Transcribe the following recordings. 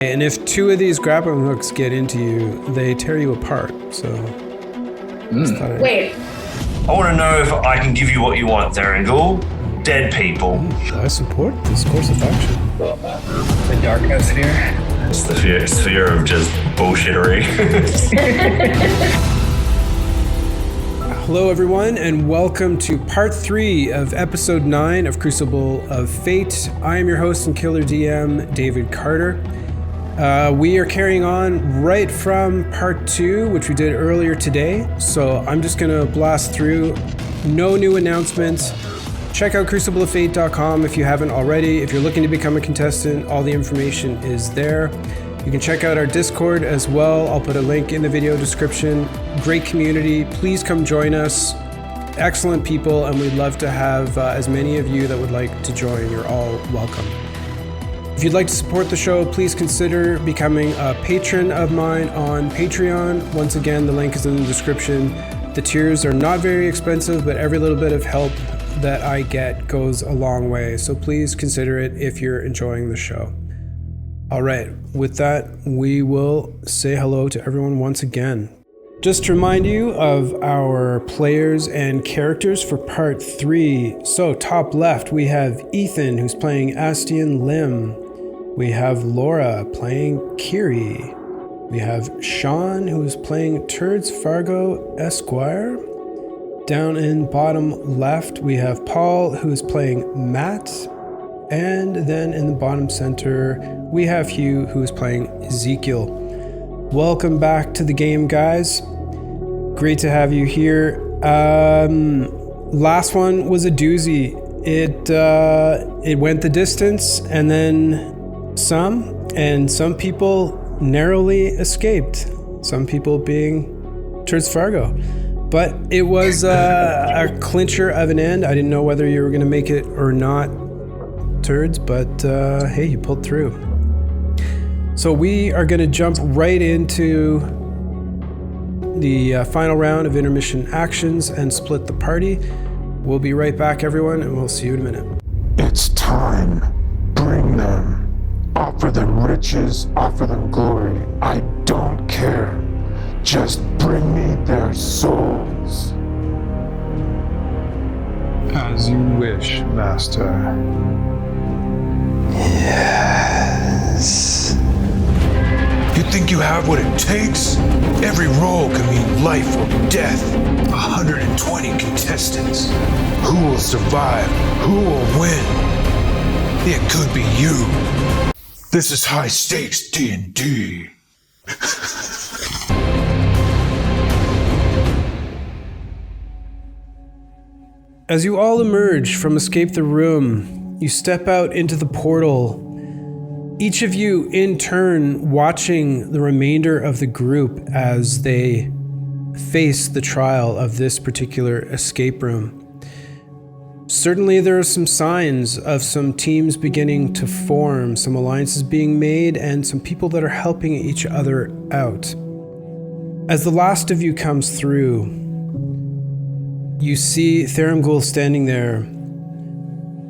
And if two of these grappling hooks get into you, they tear you apart. So, Wait. I want to know if I can give you what you want, Theringal. Dead people. I support this course of action. The darkness here. It's the fear of just bullshittery. Hello, everyone, and welcome to part 3 of episode 9 of Crucible of Fate. I am your host and killer DM, David Carter. We are carrying on right from part 2, which we did earlier today. So I'm just going to blast through. No new announcements. Check out crucibleoffate.com if you haven't already. If you're looking to become a contestant, all the information is there. You can check out our Discord as well. I'll put a link in the video description. Great community. Please come join us. Excellent people, and we'd love to have as many of you that would like to join. You're all welcome. If you'd like to support the show, please consider becoming a patron of mine on Patreon. Once again, the link is in the description. The tiers are not very expensive, but every little bit of help that I get goes a long way. So please consider it if you're enjoying the show. All right, with that, we will say hello to everyone once again. Just to remind you of our players and characters for part 3. So top left, we have Ethan, who's playing Astian Lim. We have Laura playing Kiri. We have Sean, who's playing Turds Fargo Esquire. Down in bottom left, we have Paul, who's playing Matt. And then in the bottom center, we have Hugh, who's playing Ezekiel. Welcome back to the game, guys. Great to have you here. Last one was a doozy. It went the distance, and then some people narrowly escaped. Some people being Turds Fargo. But it was a clincher of an end. I didn't know whether you were going to make it or not, Turds, but hey, you pulled through. So we are going to jump right into the final round of Intermission Actions and split the party. We'll be right back, everyone, and we'll see you in a minute. It's time. Bring them. Offer them riches, offer them glory. I don't care. Just bring me their souls. As you wish, Master. Yes. You think you have what it takes? Every roll can mean life or death. 120 contestants. Who will survive? Who will win? It could be you. This is high stakes D&D. As you all emerge from Escape the Room, you step out into the portal. Each of you, in turn, watching the remainder of the group as they face the trial of this particular escape room. Certainly there are some signs of some teams beginning to form, some alliances being made, and some people that are helping each other out. As the last of you comes through, you see Theringal standing there.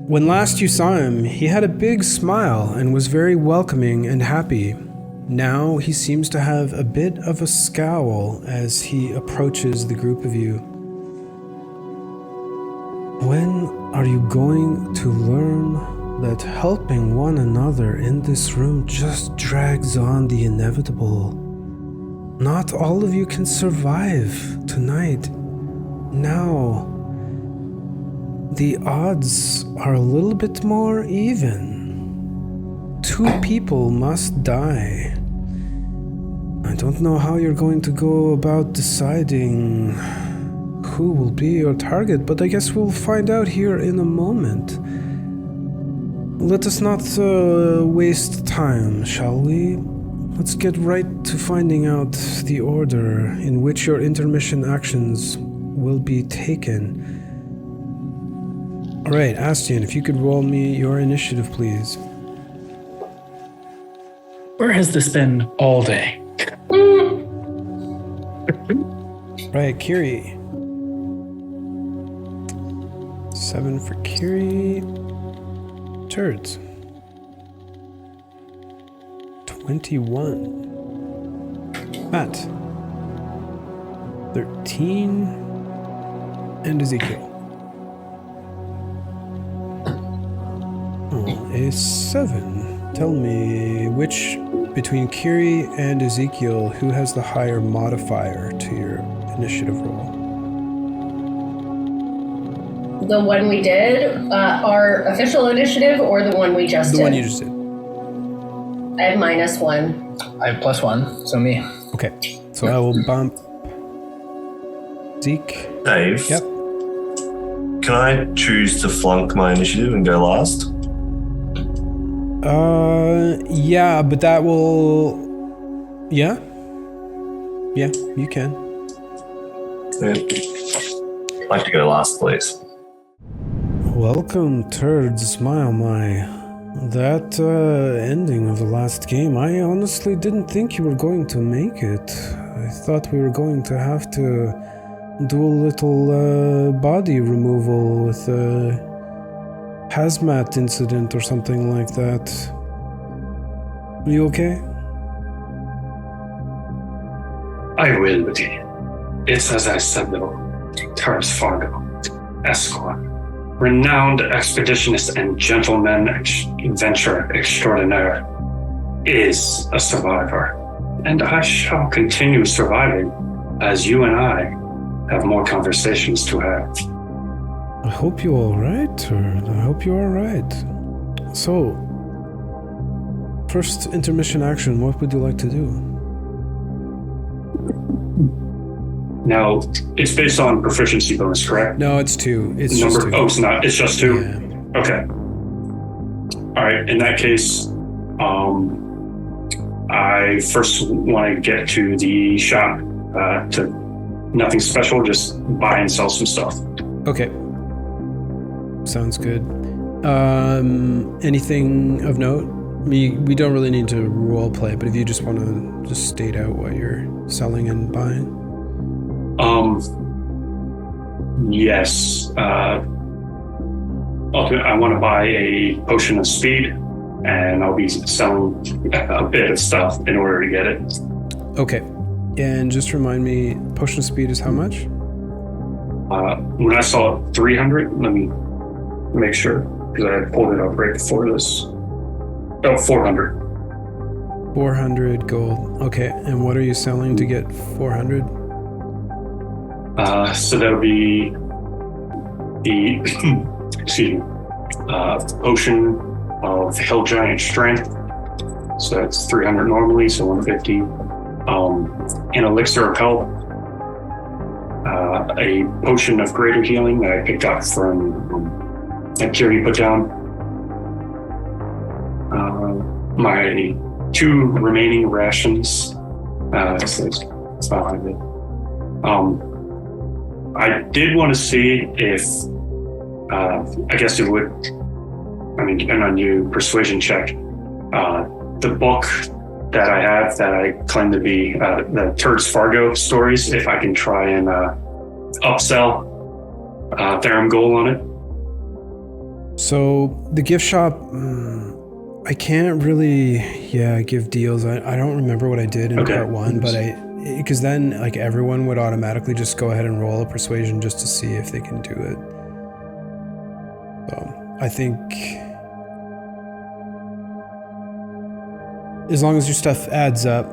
When last you saw him, he had a big smile and was very welcoming and happy. Now he seems to have a bit of a scowl as he approaches the group of you. When are you going to learn that helping one another in this room just drags on the inevitable? Not all of you can survive tonight. Now, the odds are a little bit more even. 2 people must die. I don't know how you're going to go about deciding who will be your target, but I guess we'll find out here in a moment. Let us not waste time, shall we? Let's get right to finding out the order in which your intermission actions will be taken. All right, Astian, if you could roll me your initiative, please. Where has this been all day? Right, Kiri. 7 for Kiri. Turds. 21. Matt. 13. And Ezekiel. Oh, a 7. Tell me which, between Kiri and Ezekiel, who has the higher modifier to your initiative roll? The one we did, our official initiative, or the one we just did? The one you just did. I have -1. I have +1, so me. Okay, so I will bump Zeke. Dave. Yep. Can I choose to flunk my initiative and go last? Yeah, but that will... Yeah? Yeah, you can. Yeah. I'd like to go last, please. Welcome, turds, my. That ending of the last game, I honestly didn't think you were going to make it. I thought we were going to have to do a little body removal with a hazmat incident or something like that. Are you okay? I will be. It's as I said though, Terrace Fargo, Esquire, renowned expeditionist and gentleman adventurer extraordinaire, is a survivor, and I shall continue surviving as you and I have more conversations to have. I hope you're alright, turd. I hope you're alright. So, first intermission action, what would you like to do? Now, it's based on proficiency bonus, correct? No, it's 2. It's just 2. Oh, it's not. It's just 2? Yeah. Okay. All right. In that case, I first want to get to the shop to nothing special, just buy and sell some stuff. Okay. Sounds good. Anything of note? We don't really need to role play, but if you just want to just state out what you're selling and buying. Yes. Ultimately, I want to buy a potion of speed, and I'll be selling a bit of stuff in order to get it. Okay. And just remind me, potion of speed is how much? When I saw 300, let me make sure, because I had pulled it up right before this. Oh, 400. 400 gold. Okay. And what are you selling to get 400? So that would be the potion of Hill Giant Strength. So that's 300 normally, so 150. An elixir of health. A potion of greater healing that I picked up from that Kiri put down. My 2 remaining rations. So it's 500. I did want to see if, I guess it would, depend on you, persuasion check. The book that I have that I claim to be the Terrace Fargo stories, if I can try and upsell Therum Goal on it. So the gift shop, I can't really, give deals. I don't remember what I did in part 1, but because then like everyone would automatically just go ahead and roll a persuasion just to see if they can do it. So I think as long as your stuff adds up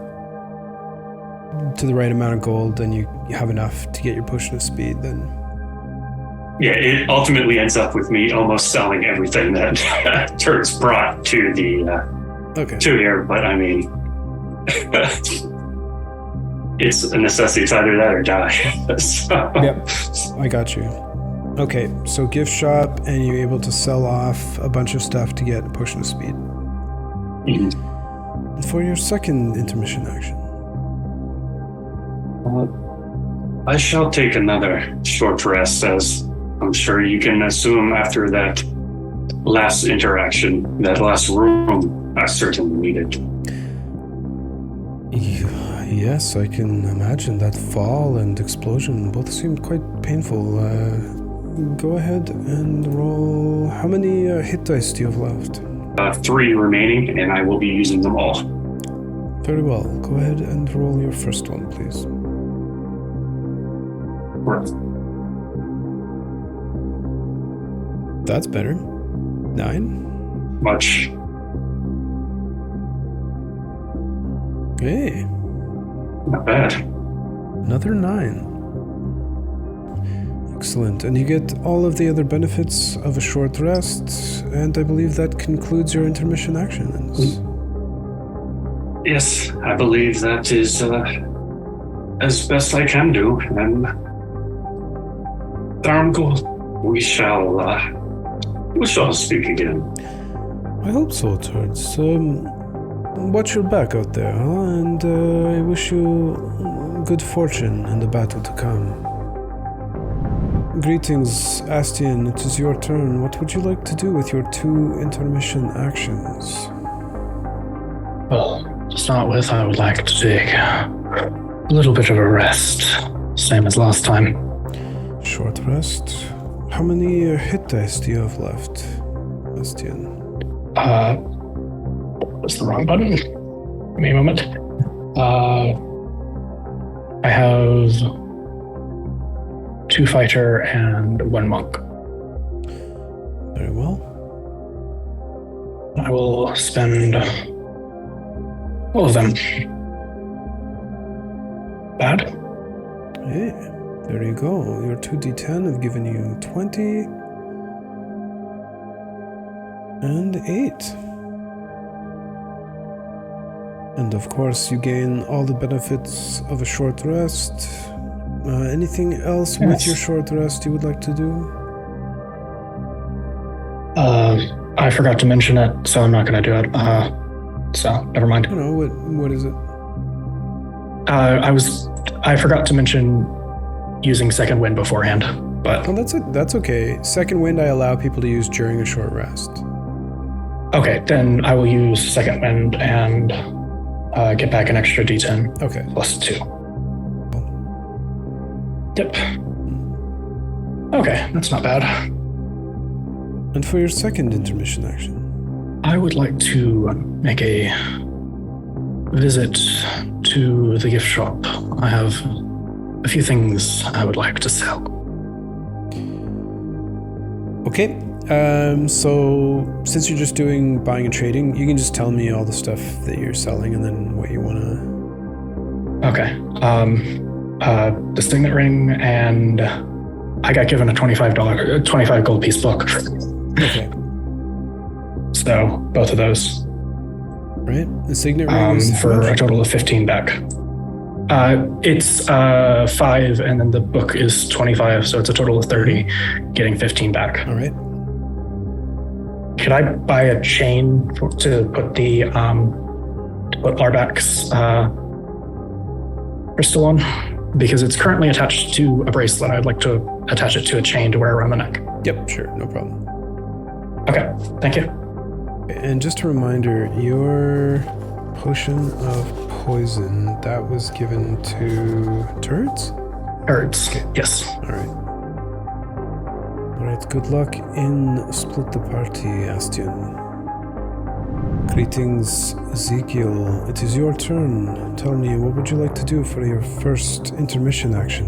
to the right amount of gold and you have enough to get your potion of speed, then yeah, it ultimately ends up with me almost selling everything that Terrace brought to the to here, but it's a necessity. It's either that or die. So. Yep, I got you. Okay, so gift shop, and you're able to sell off a bunch of stuff to get a potion of speed. Mm-hmm. For your second intermission action. I shall take another short rest, as I'm sure you can assume after that last interaction, that last room, I certainly needed. Yes, I can imagine that fall and explosion both seemed quite painful. Go ahead and roll. How many hit dice do you have left? 3 remaining, and I will be using them all. Very well. Go ahead and roll your first one, please. Right. That's better. 9. Much. Hey, Not bad. another 9. Excellent. And you get all of the other benefits of a short rest, and I believe that concludes your intermission actions. Yes, I believe that is as best I can do. And Tharmgul, we shall speak again. I hope so, Turds. Watch your back out there, huh? And I wish you good fortune in the battle to come. Greetings, Astian. It is your turn. What would you like to do with your 2 intermission actions? Well, to start with, I would like to take a little bit of a rest, same as last time. Short rest? How many hit dice do you have left, Astian? That's the wrong button. Give me a moment. I have 2 fighter and 1 monk. Very well. I will spend all of them. Bad? Hey, there you go. Your 2d10 have given you 20 and 8. And of course, you gain all the benefits of a short rest. Anything else with your short rest you would like to do? I forgot to mention it, so I'm not going to do it. So never mind. No, what is it? I forgot to mention using second wind beforehand, but Oh, that's okay. Second wind I allow people to use during a short rest. okay, then I will use second wind and get back an extra D10 Okay. plus 2. Yep. Okay, that's not bad. And for your second intermission action? I would like to make a visit to the gift shop. I have a few things I would like to sell. Okay. So since you're just doing buying and trading, you can just tell me all the stuff that you're selling and then what you want to... Okay. The signet ring, and I got given a $25 gold piece book. Okay. So both of those. Right? The signet ring is for a total of 15 back. It's 5, and then the book is 25, so it's a total of 30, getting 15 back. All right. Could I buy a chain to put the Larbak's crystal on? Because it's currently attached to a bracelet. I'd like to attach it to a chain to wear around the neck. Yep, sure, no problem. Okay, thank you. And just a reminder, your potion of poison, that was given to turds? Birds, Okay. yes. All right. All right, good luck in Split the Party, Astian. Greetings, Ezekiel. It is your turn. Tell me, what would you like to do for your first intermission action?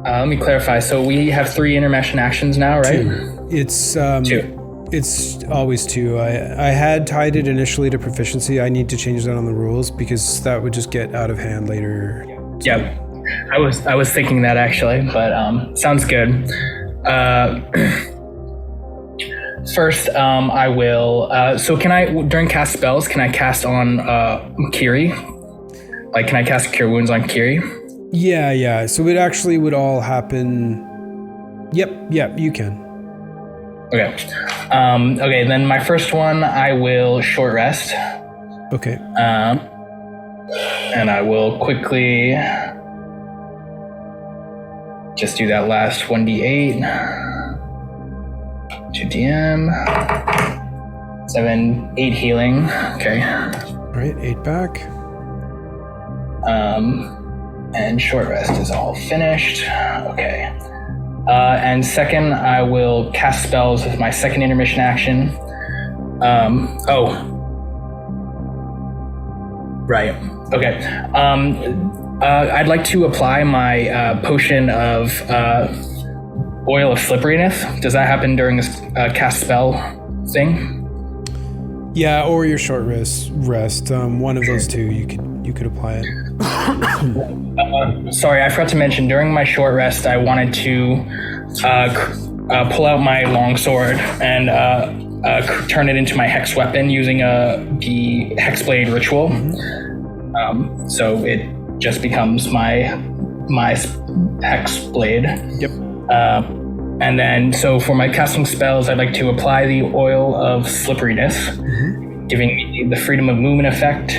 Let me clarify. So we have 3 intermission actions now, right? 2. It's 2. It's always 2. I had tied it initially to proficiency. I need to change that on the rules because that would just get out of hand later. Yep. I was thinking that actually, but sounds good. First, I will. So can I, during cast spells, can I cast on Kiri? Like, can I cast Cure Wounds on Kiri? Yeah. So it actually would all happen. Yep, you can. Okay. Okay, then my first one, I will short rest. Okay. And I will quickly just do that last 1d8. 2dm. 7, 8 healing. Okay. All right, 8 back. And short rest is all finished. Okay. And second, I will cast spells with my second intermission action. Right. Okay. I'd like to apply my potion of oil of slipperiness. Does that happen during this cast spell thing? Yeah, or your short rest. One of those two, you could apply it. Sorry, I forgot to mention, during my short rest, I wanted to pull out my longsword and turn it into my hex weapon using the hexblade ritual. So it just becomes my hex blade. Yep. And then, so for my casting spells, I'd like to apply the oil of slipperiness, giving me the freedom of movement effect.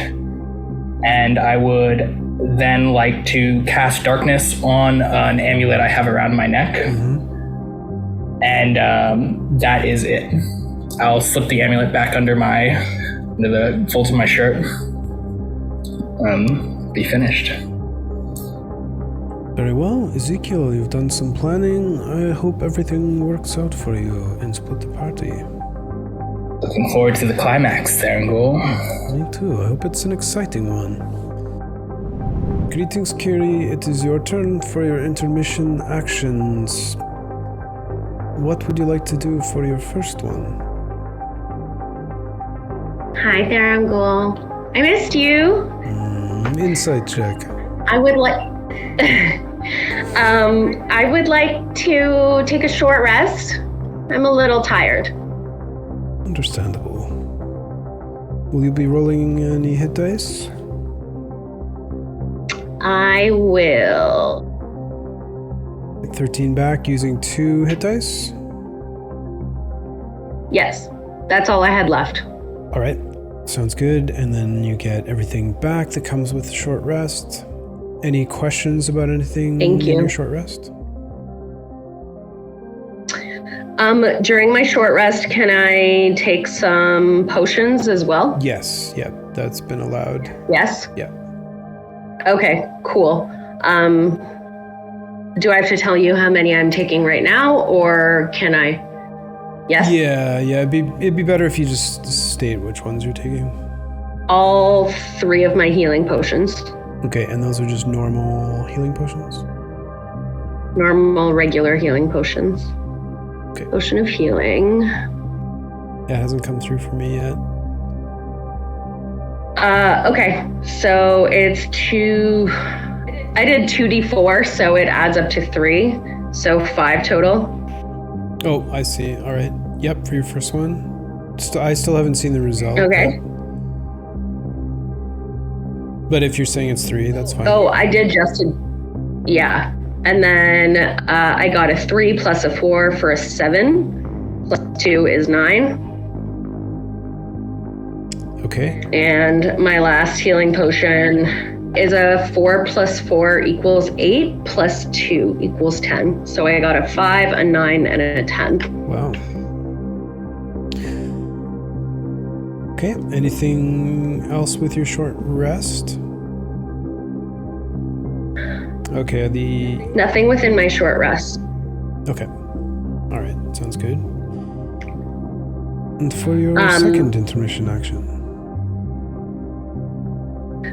And I would then like to cast darkness on an amulet I have around my neck. And that is it. I'll slip the amulet back under the folds of my shirt. Be finished. Very well, Ezekiel, you've done some planning. I hope everything works out for you and split the party. Looking forward to the climax, Therangul. Me too. I hope it's an exciting one. Greetings, Kiri. It is your turn for your intermission actions. What would you like to do for your first one? Hi, Therangul. I missed you. Insight check. I would like to take a short rest. I'm a little tired. Understandable. Will you be rolling any hit dice? I will. 13 back using 2 hit dice? Yes, that's all I had left. All right, sounds good. And then you get everything back that comes with the short rest. Any questions about anything Thank you. in your short rest? During my short rest, can I take some potions as well? Yes, yeah, that's been allowed. Yes? Yeah. Okay, cool. Do I have to tell you how many I'm taking right now, or can I? Yes? Yeah, it'd be better if you just state which ones you're taking. All 3 of my healing potions. Okay, and those are just normal healing potions? Normal, regular healing potions. Okay. Potion of healing. It hasn't come through for me yet. Okay, so it's 2. I did 2d4, so it adds up to 3. So 5 total. Oh, I see. All right. Yep, for your first one. I still haven't seen the result. Okay. But if you're saying it's 3, that's fine. Oh, I did just. Yeah. And then I got a 3 plus a 4 for a 7. Plus 2 is 9. Okay. And my last healing potion is a 4 plus 4 equals 8 plus 2 equals 10. So I got a 5, a 9, and a 10. Wow. Okay. Anything else with your short rest? Okay, Nothing within my short rest. Okay. All right, sounds good. And for your second intermission action?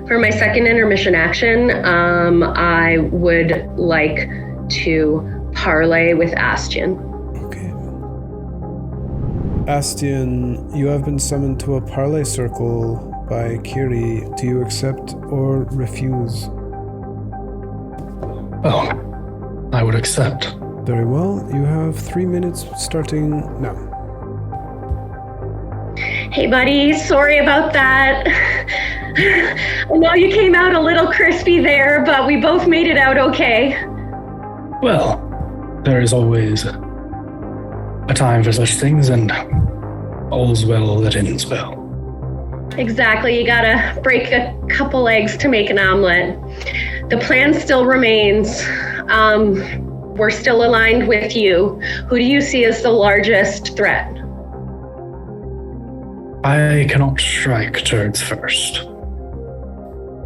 For my second intermission action, I would like to parlay with Astian. Okay. Astian, you have been summoned to a parlay circle by Kiri. Do you accept or refuse? Oh, I would accept. Very well. You have 3 minutes starting now. Hey, buddy. Sorry about that. I know you came out a little crispy there, but we both made it out okay. Well, there is always a time for such things, and all's well that ends well. Exactly. You gotta break a couple eggs to make an omelet. The plan still remains. We're still aligned with you. Who do you see as the largest threat? I cannot strike turds first.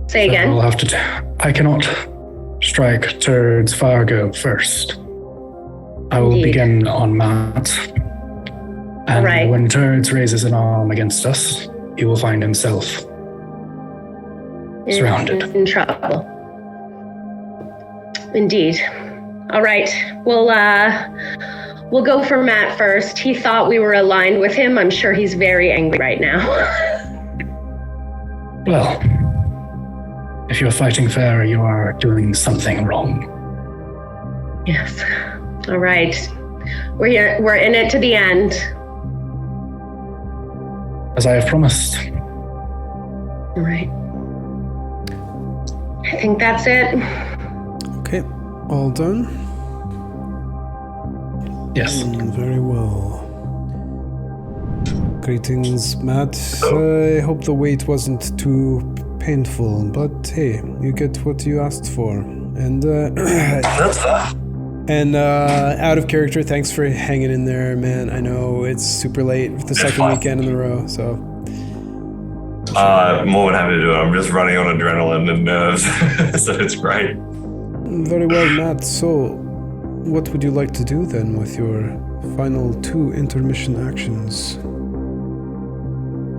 Say again. I'll have to. I cannot strike turds Fargo first. I will begin on Matt. And right. when turds raises an arm against us, he will find himself Surrounded. In trouble. Indeed. All right. We'll go for Matt first. He thought we were aligned with him. I'm sure he's very angry right now. Well, if you're fighting fair, you are doing something wrong. Yes. All right. We're here. We're in it to the end. As I have promised. All right. I think that's it. Okay, all done? Yes. Very well. Greetings, Matt. I hope the wait wasn't too painful, but hey, you get what you asked for. And That's fair. And out of character, thanks for hanging in there, man. I know it's super late, the second weekend in a row, so. More than happy to do it. I'm just running on adrenaline and nerves, so it's great. Very well, Matt. So, what would you like to do then with your final 2 intermission actions?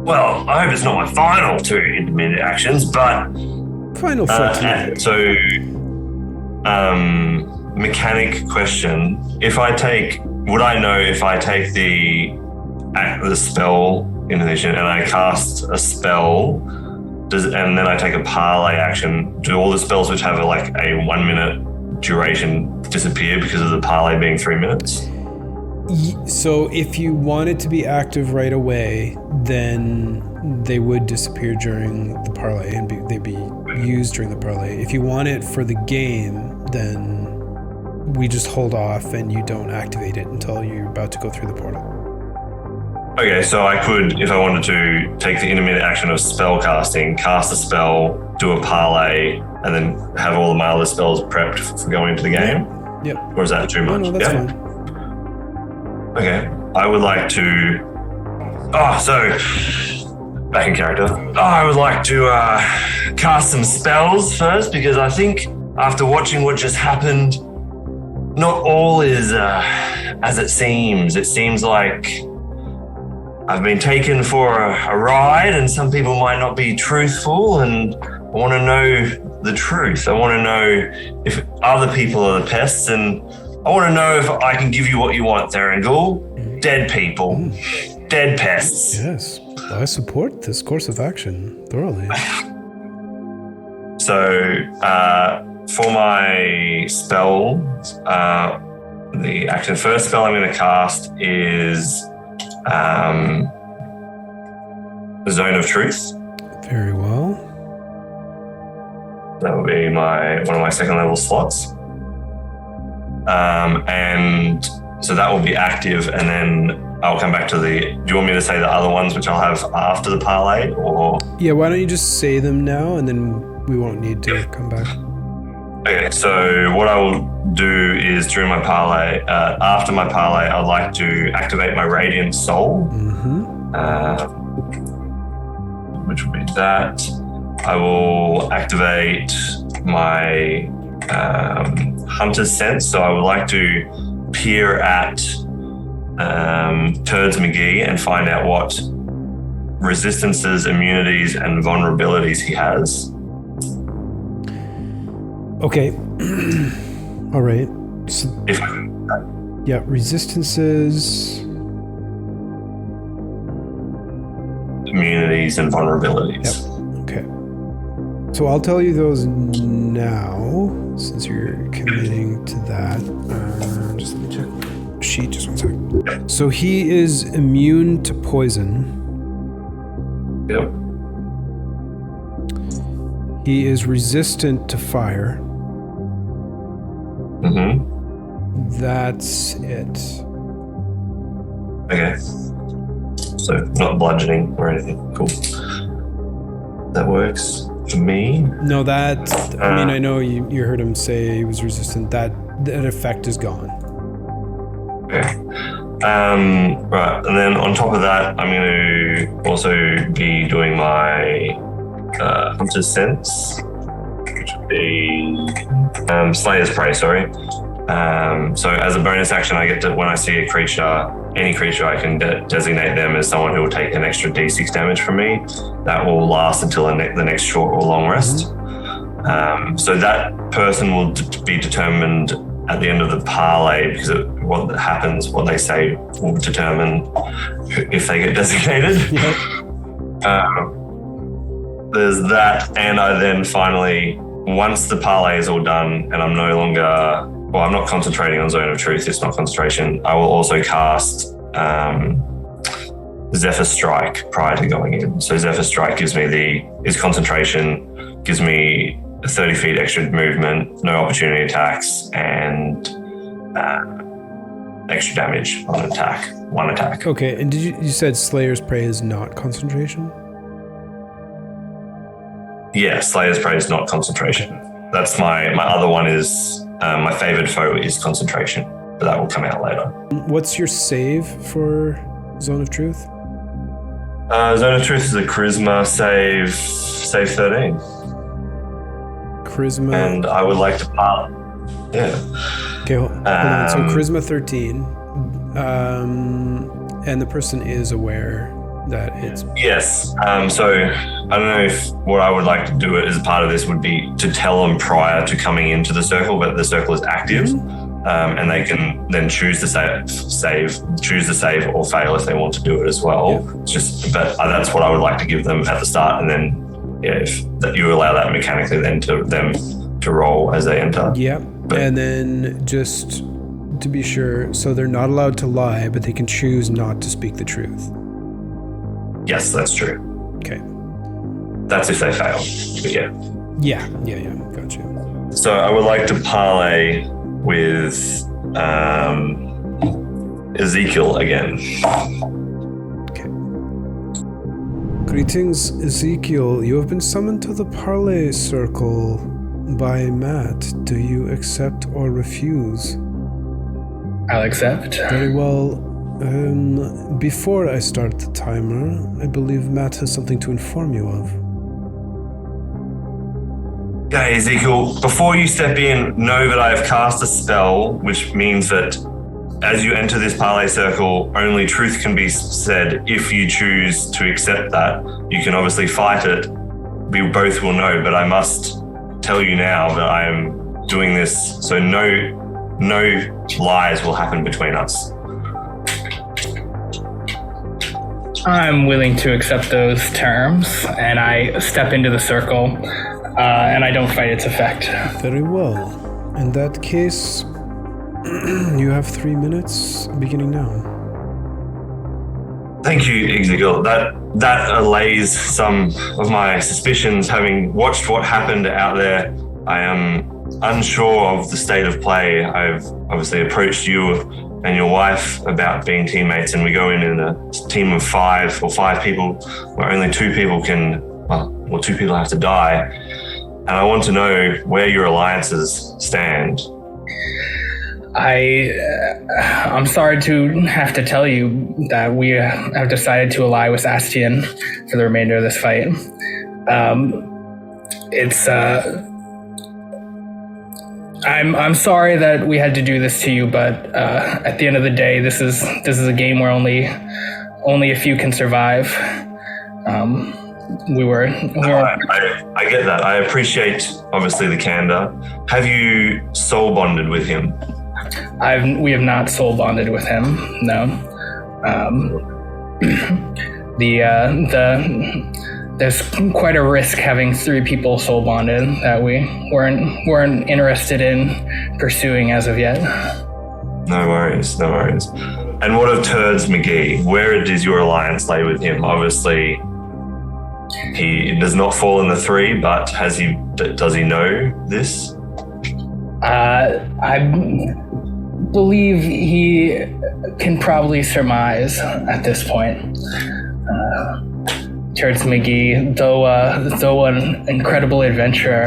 Well, I hope it's not my final 2 intermittent actions, but... Final 14. Mechanic question. Would I know if I take the spell intermission and I cast a spell, and then I take a parlay action, do all the spells which have a 1 minute duration disappear because of the parlay being 3 minutes? So if you want it to be active right away, then they would disappear during the parlay and they'd be used during the parlay. If you want it for the game, then we just hold off and you don't activate it until you're about to go through the portal. Okay, so I could, if I wanted to, take the intermittent action of spell casting, cast a spell, do a parlay, and then have all the melee spells prepped for going into the game? Yep. Or is that too much? No, that's fine. Okay, I would like to... back in character. I would like to cast some spells first, because I think after watching what just happened, not all is as it seems. It seems like I've been taken for a ride, and some people might not be truthful, and I want to know the truth. I want to know if other people are the pests, and I want to know if I can give you what you want, Therangul. Dead people. Dead pests. Yes, I support this course of action thoroughly. So, for my spell, the action first spell I'm going to cast is Zone of Truth. Very well. That will be one of my second level slots. And so that will be active, and then I'll come back to do you want me to say the other ones which I'll have after the parlay, or? Yeah, why don't you just say them now, and then we won't need to come back. Okay, so what I will do is during my parlay, after my parlay, I'd like to activate my Radiant Soul, which will be that. I will activate my Hunter's Sense, so I would like to peer at Turds McGee and find out what resistances, immunities, and vulnerabilities he has. Okay. All right. So, yeah, resistances, immunities, and vulnerabilities. Yep. Okay. So I'll tell you those now, since you're committing to that. Just let me check the sheet, just 1 second. Yep. So he is immune to poison. Yep. He is resistant to fire. Mm-hmm. That's it. Okay. So not bludgeoning or anything. Cool. That works for me. No, I know you heard him say he was resistant. That effect is gone. Okay. Right, and then on top of that, I'm going to also be doing my Hunter's Sense, which would be Slayer's Prey, sorry. So as a bonus action, I get to, when I see a creature, any creature, I can designate them as someone who will take an extra d6 damage from me. That will last until the next short or long rest. So that person will be determined at the end of the parlay, because what happens, what they say, will determine if they get designated. There's that, and I then finally, once the parlay is all done, and I'm no longer, well, I'm not concentrating on Zone of Truth, it's not concentration, I will also cast Zephyr Strike prior to going in. So Zephyr Strike gives me is concentration, gives me 30 feet extra movement, no opportunity attacks, and extra damage on an attack, one attack. Okay, and you said Slayer's Prey is not concentration? Yeah, Slayer's Prey is not concentration. Okay. That's my other one is, my favored foe is concentration, but that will come out later. What's your save for Zone of Truth? Zone of Truth is a charisma save 13. Charisma. And I would like to part. Yeah. Okay, hold on. So charisma 13. And the person is aware that it's... Yes. So I don't know if what I would like to do as part of this would be to tell them prior to coming into the circle that the circle is active. And they can then choose the save or fail if they want to do it as well. Yeah. But that's what I would like to give them at the start, and then if that you allow that mechanically then to them to roll as they enter. Yeah. And then just to be sure, so they're not allowed to lie, but they can choose not to speak the truth. Yes, that's true. Okay. That's if they fail. But yeah. Yeah. Gotcha. So I would like to parlay with Ezekiel again. Greetings, Ezekiel. You have been summoned to the Parley Circle by Matt. Do you accept or refuse? I'll accept. Very well. Before I start the timer, I believe Matt has something to inform you of. Okay, Ezekiel, before you step in, know that I have cast a spell, which means that as you enter this parlay circle, only truth can be said. If you choose to accept that, you can obviously fight it. We both will know, but I must tell you now that I am doing this, so no lies will happen between us. I'm willing to accept those terms, and I step into the circle, and I don't fight its effect. Very well. In that case, you have 3 minutes, beginning now. Thank you, Ezekiel. That allays some of my suspicions. Having watched what happened out there, I am unsure of the state of play. I've obviously approached you and your wife about being teammates, and we go in a team of 5 people, where only 2 people two people have to die. And I want to know where your alliances stand. I'm sorry to have to tell you that we have decided to ally with Astian for the remainder of this fight. I'm sorry that we had to do this to you, but at the end of the day, this is a game where only a few can survive. I get that. I appreciate obviously the candor. Have you soul bonded with him? We have not soul bonded with him. No. There's quite a risk having 3 people soul bonded that we weren't interested in pursuing as of yet. No worries. And what of Turds McGee? Where does your alliance lay with him? Obviously, he does not fall in the 3, but does he know this? I believe he can probably surmise at this point. Turds McGee, though an incredible adventurer,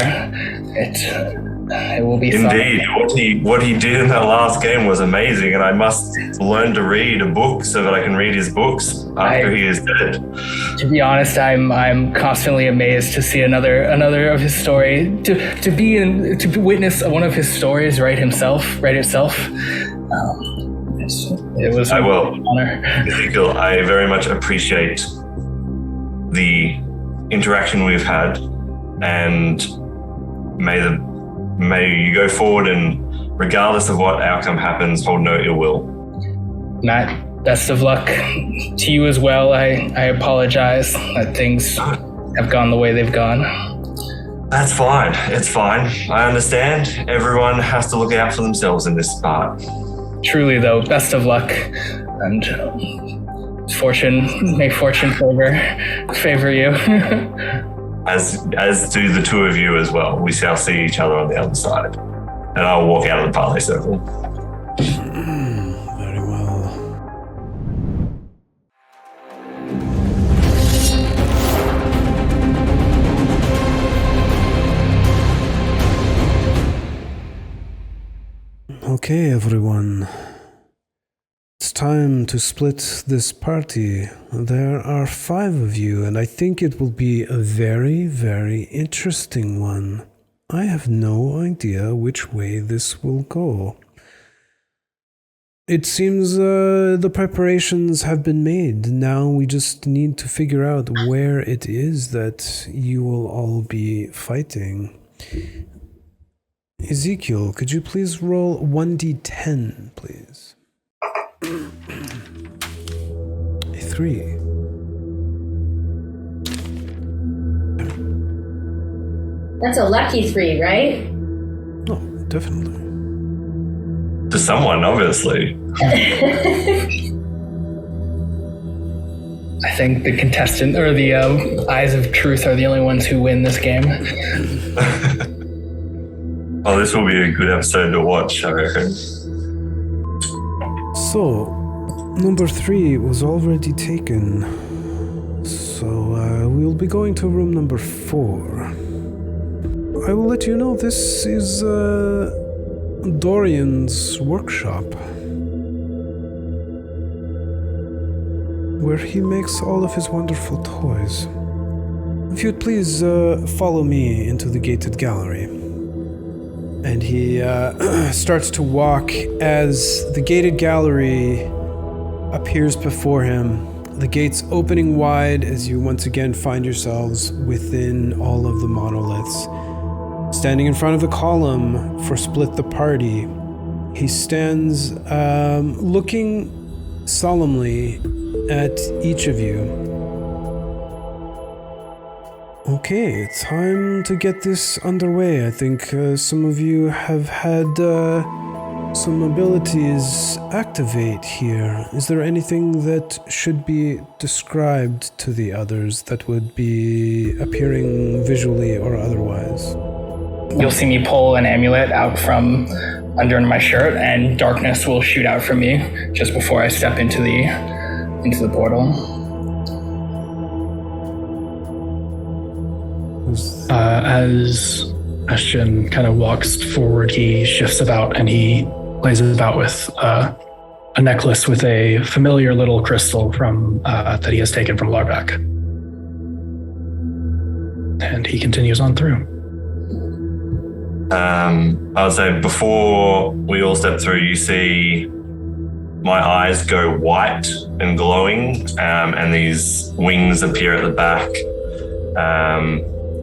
It will be Indeed, what he did in that last game was amazing, and I must learn to read a book so that I can read his books after he is dead. To be honest, I'm constantly amazed to see another of his story, to witness one of his stories write itself. It was an honor. Ezekiel, I very much appreciate the interaction we've had, and may you go forward, and regardless of what outcome happens, hold no ill will. Matt, best of luck to you as well. I apologize that things have gone the way they've gone. That's fine. It's fine. I understand. Everyone has to look out for themselves in this part. Truly, though, best of luck, and may fortune favor you. As do the two of you as well. We shall see each other on the other side. And I'll walk out of the parley circle. Very well. Okay, everyone. It's time to split this party. There are 5 of you, and I think it will be a very, very interesting one. I have no idea which way this will go. It seems the preparations have been made. Now we just need to figure out where it is that you will all be fighting. Ezekiel, could you please roll 1d10, please? A 3. That's a lucky 3, right? Oh, definitely. To someone, obviously. I think the contestant, or the Eyes of Truth, are the only ones who win this game. Oh, this will be a good episode to watch, I reckon. So, number 3 was already taken. So, we'll be going to room number 4. I will let you know this is Dorian's workshop, where he makes all of his wonderful toys. If you'd please follow me into the gated gallery. And he starts to walk as the gated gallery appears before him, the gates opening wide as you once again find yourselves within all of the monoliths. Standing in front of the column for Split the Party, he stands looking solemnly at each of you. Okay, time to get this underway. I think some of you have had some abilities activate here. Is there anything that should be described to the others that would be appearing visually or otherwise? You'll see me pull an amulet out from under my shirt, and darkness will shoot out from me just before I step into the portal. As Ashton kind of walks forward, he shifts about and he plays about with a necklace with a familiar little crystal from that he has taken from Larvac. And he continues on through. I would say before we all step through, you see my eyes go white and glowing, and these wings appear at the back,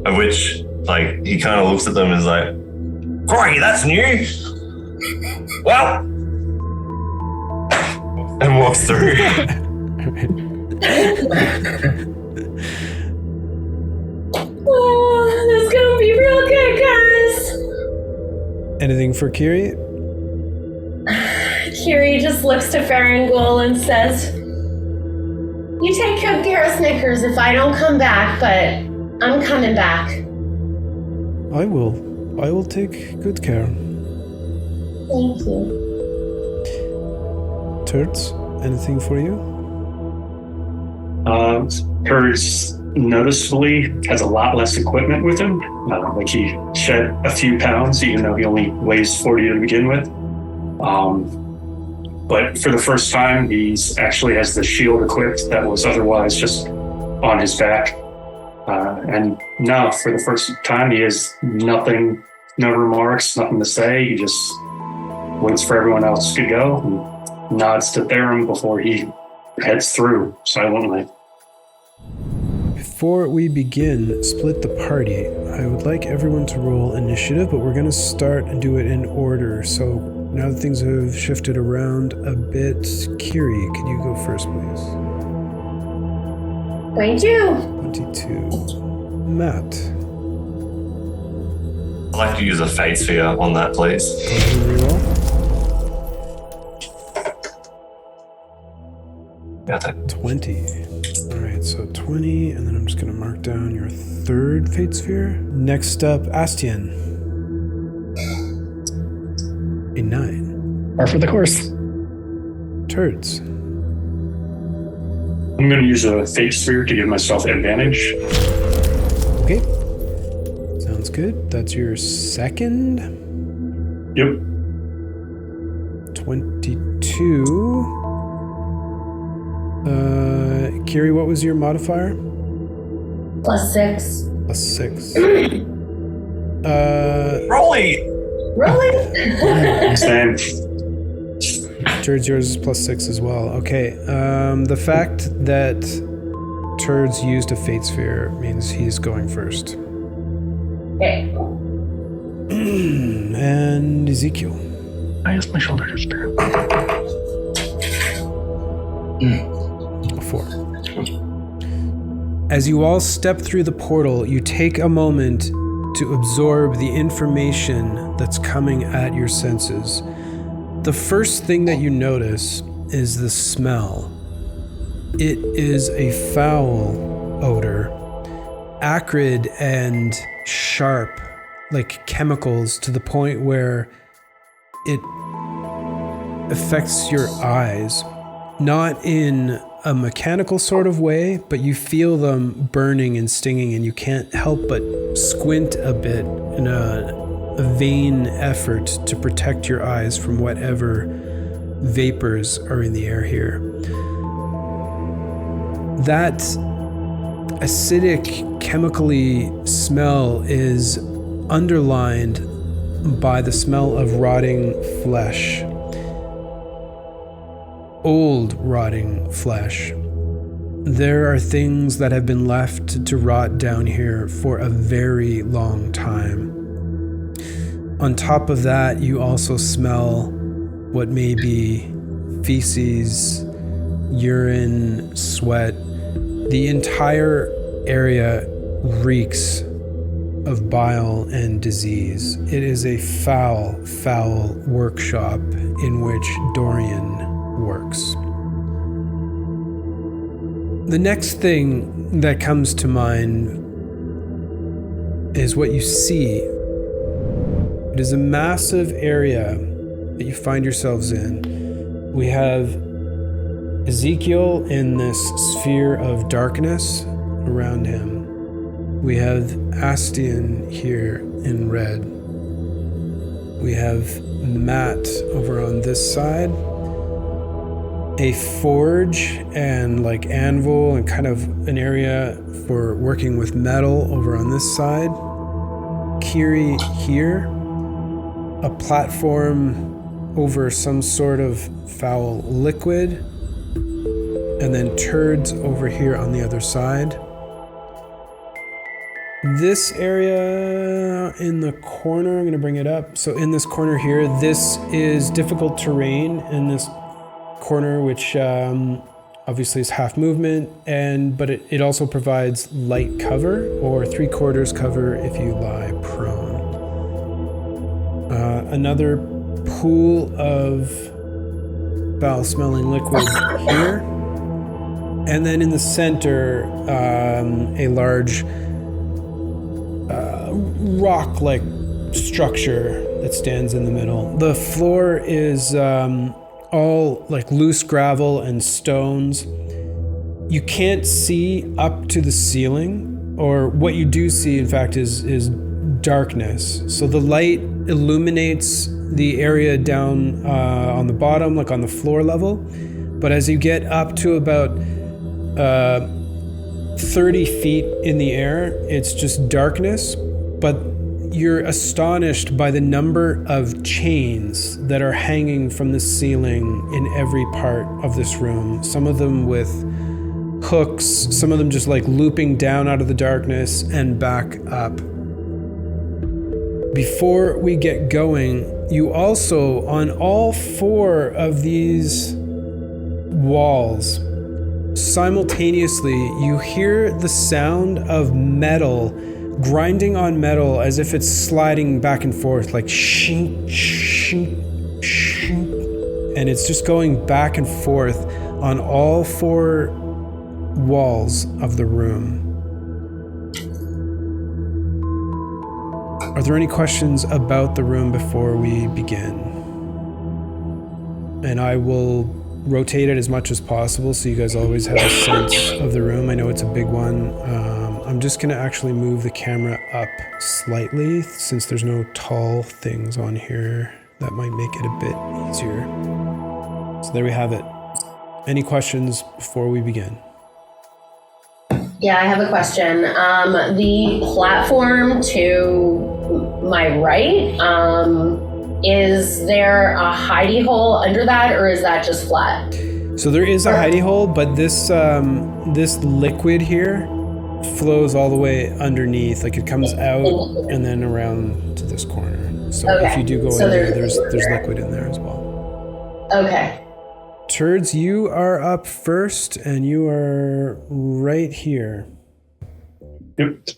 of which, like, he kind of looks at them and is like, "Crikey, that's new! Well," and walks through. Oh, this is gonna be real good, guys. Anything for Kiri? Kiri just looks to Farangul and says, "You take good care of Snickers if I don't come back, but I'm coming back." I will take good care. Thank you. Turds, anything for you? Kurt's noticeably has a lot less equipment with him. Like he shed a few pounds, even though he only weighs 40 to begin with. But for the first time, he's actually has the shield equipped that was otherwise just on his back. And now, for the first time, he has nothing, no remarks, nothing to say. He just waits for everyone else to go and nods to Tavern before he heads through silently. Before we begin Split the Party, I would like everyone to roll initiative, but we're going to start and do it in order. So now that things have shifted around a bit, Kiri, could you go first, please? 22. 22. Matt. I'd like to use a fate sphere on that, please. Go ahead and reroll. Got that. 20. All right, so 20, and then I'm just going to mark down your third fate sphere. Next up, Astian. A 9. Par for the course. Turds. I'm going to use a fate sphere to give myself advantage. Okay. Sounds good. That's your second. Yep. 22. Kiri, what was your modifier? +6. +6. Rolly! Really? Same. Turds, yours is +6 as well. Okay. The fact that Turds used a fate sphere means he's going first. Okay. And Ezekiel. I used my shoulder to spare. A 4. As you all step through the portal, you take a moment to absorb the information that's coming at your senses. The first thing that you notice is the smell. It is a foul odor, acrid and sharp, like chemicals, to the point where it affects your eyes. Not in a mechanical sort of way, but you feel them burning and stinging, and you can't help but squint a bit in a vain effort to protect your eyes from whatever vapors are in the air here. That acidic, chemically smell is underlined by the smell of rotting flesh. Old rotting flesh. There are things that have been left to rot down here for a very long time. On top of that, you also smell what may be feces, urine, sweat. The entire area reeks of bile and disease. It is a foul, foul workshop in which Dorian works. The next thing that comes to mind is what you see. It is a massive area that you find yourselves in. We have Ezekiel in this sphere of darkness around him. We have Astian here in red. We have Matt over on this side. A forge and like anvil and kind of an area for working with metal over on this side. Kiri here. A platform over some sort of foul liquid. And then Turds over here on the other side. This area in the corner, I'm going to bring it up. So in this corner here, this is difficult terrain in this corner, which obviously is half movement, but it also provides light cover or 3/4 cover if you lie prone. Another pool of foul-smelling liquid here. And then in the center, a large rock-like structure that stands in the middle. The floor is all like loose gravel and stones. You can't see up to the ceiling, or what you do see, in fact, is darkness. So the light illuminates the area down on the bottom, like on the floor level. But as you get up to about 30 feet in the air, it's just darkness. But you're astonished by the number of chains that are hanging from the ceiling in every part of this room. Some of them with hooks, some of them just like looping down out of the darkness and back up. Before we get going, you also, on all 4 of these walls, simultaneously, you hear the sound of metal grinding on metal as if it's sliding back and forth, like shink, shink, shink. And it's just going back and forth on all 4 walls of the room. Are there any questions about the room before we begin? And I will rotate it as much as possible so you guys always have a sense of the room. I know it's a big one. I'm just going to actually move the camera up slightly since there's no tall things on here. That might make it a bit easier. So there we have it. Any questions before we begin? Yeah, I have a question. The platform to my right, is there a hidey hole under that, or is that just flat? So there is a hidey hole, but this liquid here flows all the way underneath. Like it comes out and then around to this corner. So if you do go in there, there's liquid in there as well. Okay. Turds, you are up first, and you are right here. Yep.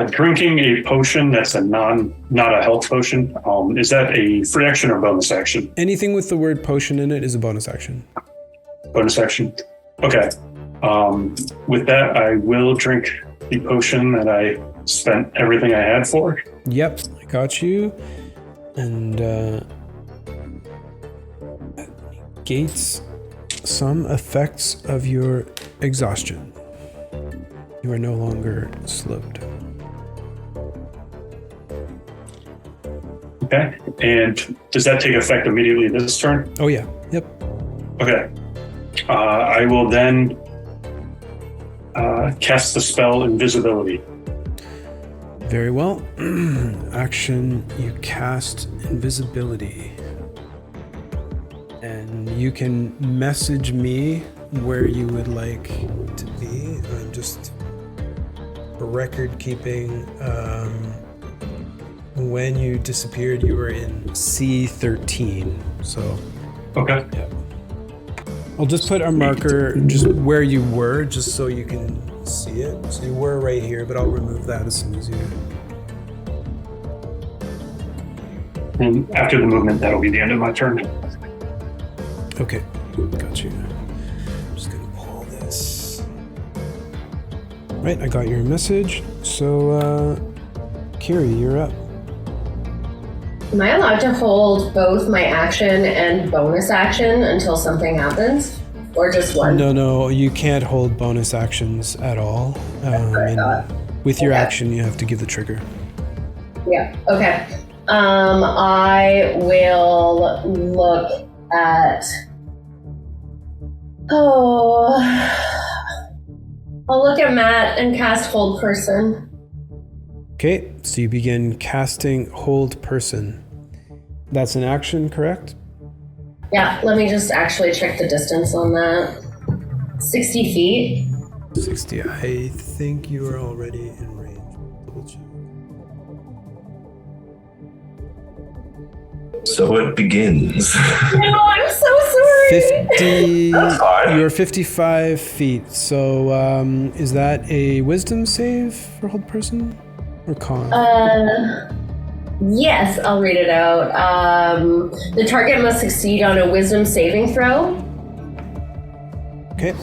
Drinking a potion that's not a health potion. Is that a free action or bonus action? Anything with the word potion in it is a bonus action. Bonus action. Okay. With that, I will drink the potion that I spent everything I had for. Yep, I got you. And negates some effects of your exhaustion. You are no longer slowed. Okay. And does that take effect immediately this turn? Oh yeah. Yep. Okay. I will then cast the spell Invisibility. Very well. Action, you cast Invisibility. And you can message me where you would like to be. I'm just record keeping. When you disappeared, you were in C13. So. Okay. Yeah. I'll just put a marker just where you were, just so you can see it. So you were right here, but I'll remove that as soon as you. And after the movement, that'll be the end of my turn. Okay, got you. I'm just gonna pull this. Right, I got your message. So, Kiri, you're up. Am I allowed to hold both my action and bonus action until something happens? Or just one? No, you can't hold bonus actions at all. And with your action, you have to give the trigger. Yeah, okay. I will look at... I'll look at Matt and cast Hold Person. Okay, so you begin casting Hold Person. That's an action, correct? Yeah, let me just actually check the distance on that. 60 feet. 60. I think you are already in range. Double check. So it begins. No, I'm so sorry. 50. That's fine. You're 55 feet. So is that a wisdom save for Hold Person? Or con? Yes, I'll read it out. The target must succeed on a wisdom saving throw. Okay.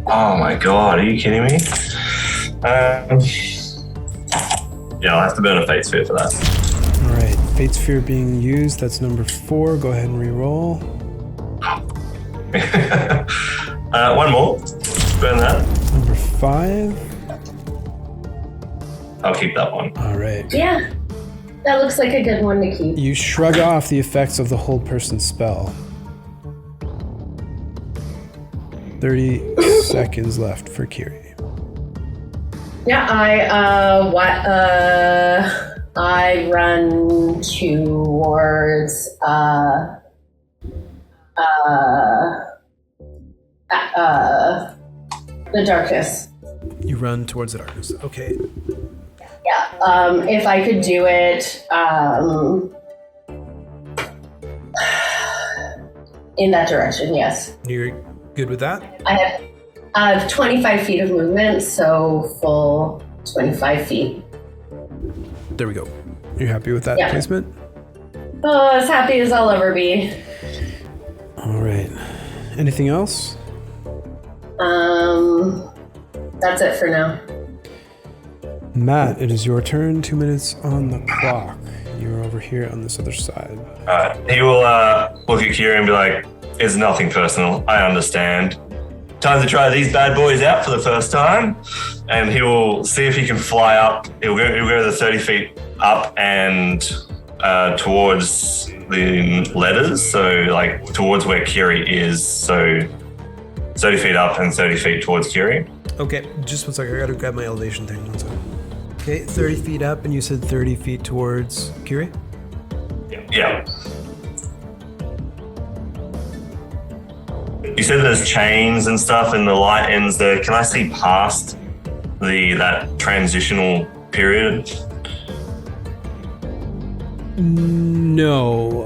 Oh my god, are you kidding me? Yeah, I'll have to burn a Fate Sphere for that. All right, Fate Sphere being used. That's number 4. Go ahead and re-roll. One more. Burn that. Number 5. I'll keep that one. All right. Yeah, that looks like a good one to keep. You shrug off the effects of the hold person spell. 30 seconds left for Kiri. Yeah, I run towards the darkness. You run towards the darkness. Okay. Yeah. If I could do it in that direction, yes. You're good with that? I have 25 feet of movement, so full 25 feet. There we go. You're happy with that placement? Oh, as happy as I'll ever be. All right. Anything else? That's it for now. Matt, it is your turn. 2 minutes on the clock. You're over here on this other side. He will look at Kira and be like, "It's nothing personal. I understand. Time to try these bad boys out for the first time." And he will see if he can fly up. He'll go the 30 feet up and towards the letters, so like towards where Kiri is. So 30 feet up and 30 feet towards Kiri. Okay, just one second. I gotta grab my elevation thing. 1 second. Okay, 30 feet up, and you said 30 feet towards Kiri? Yeah. You said there's chains and stuff and the light ends there. Can I see past that transitional period? No.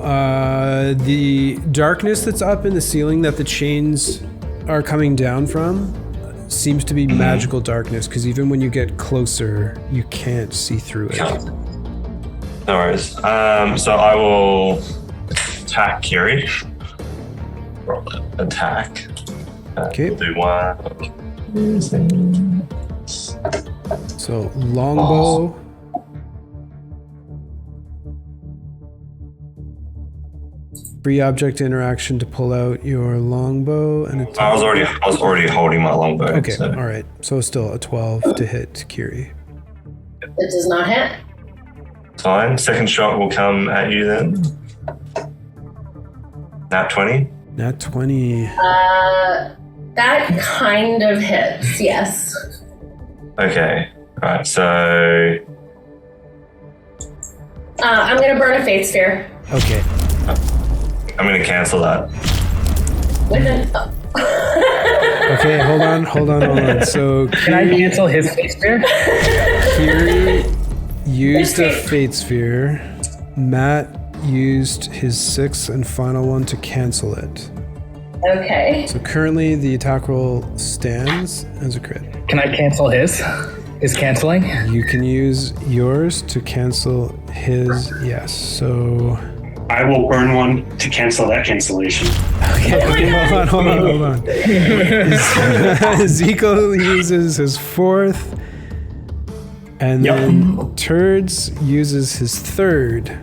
The darkness that's up in the ceiling that the chains are coming down from seems to be magical darkness, because even when you get closer, you can't see through it. No worries. So I will attack Kiri. Roll that attack. Okay. We'll do 1. So longbow. Free object interaction to pull out your longbow and attack. I was already holding my longbow. Okay, So. all right. So still a 12 to hit Kiri. It does not hit. Fine. Second shot will come at you then. Nat 20. Nat 20. That kind of hits, yes. Okay. All right. So I'm gonna burn a fate sphere. Okay. I'm going to cancel that. Okay, hold on. So Can I cancel his fate sphere? Kiri used a fate sphere. Matt used his 6th and final one to cancel it. Okay. So currently the attack roll stands as a crit. Can I cancel his? His canceling? You can use yours to cancel his, yes. So I will burn one to cancel that cancellation. Okay, hold on. Ezekiel uses his 4th, and then Turds uses his 3rd.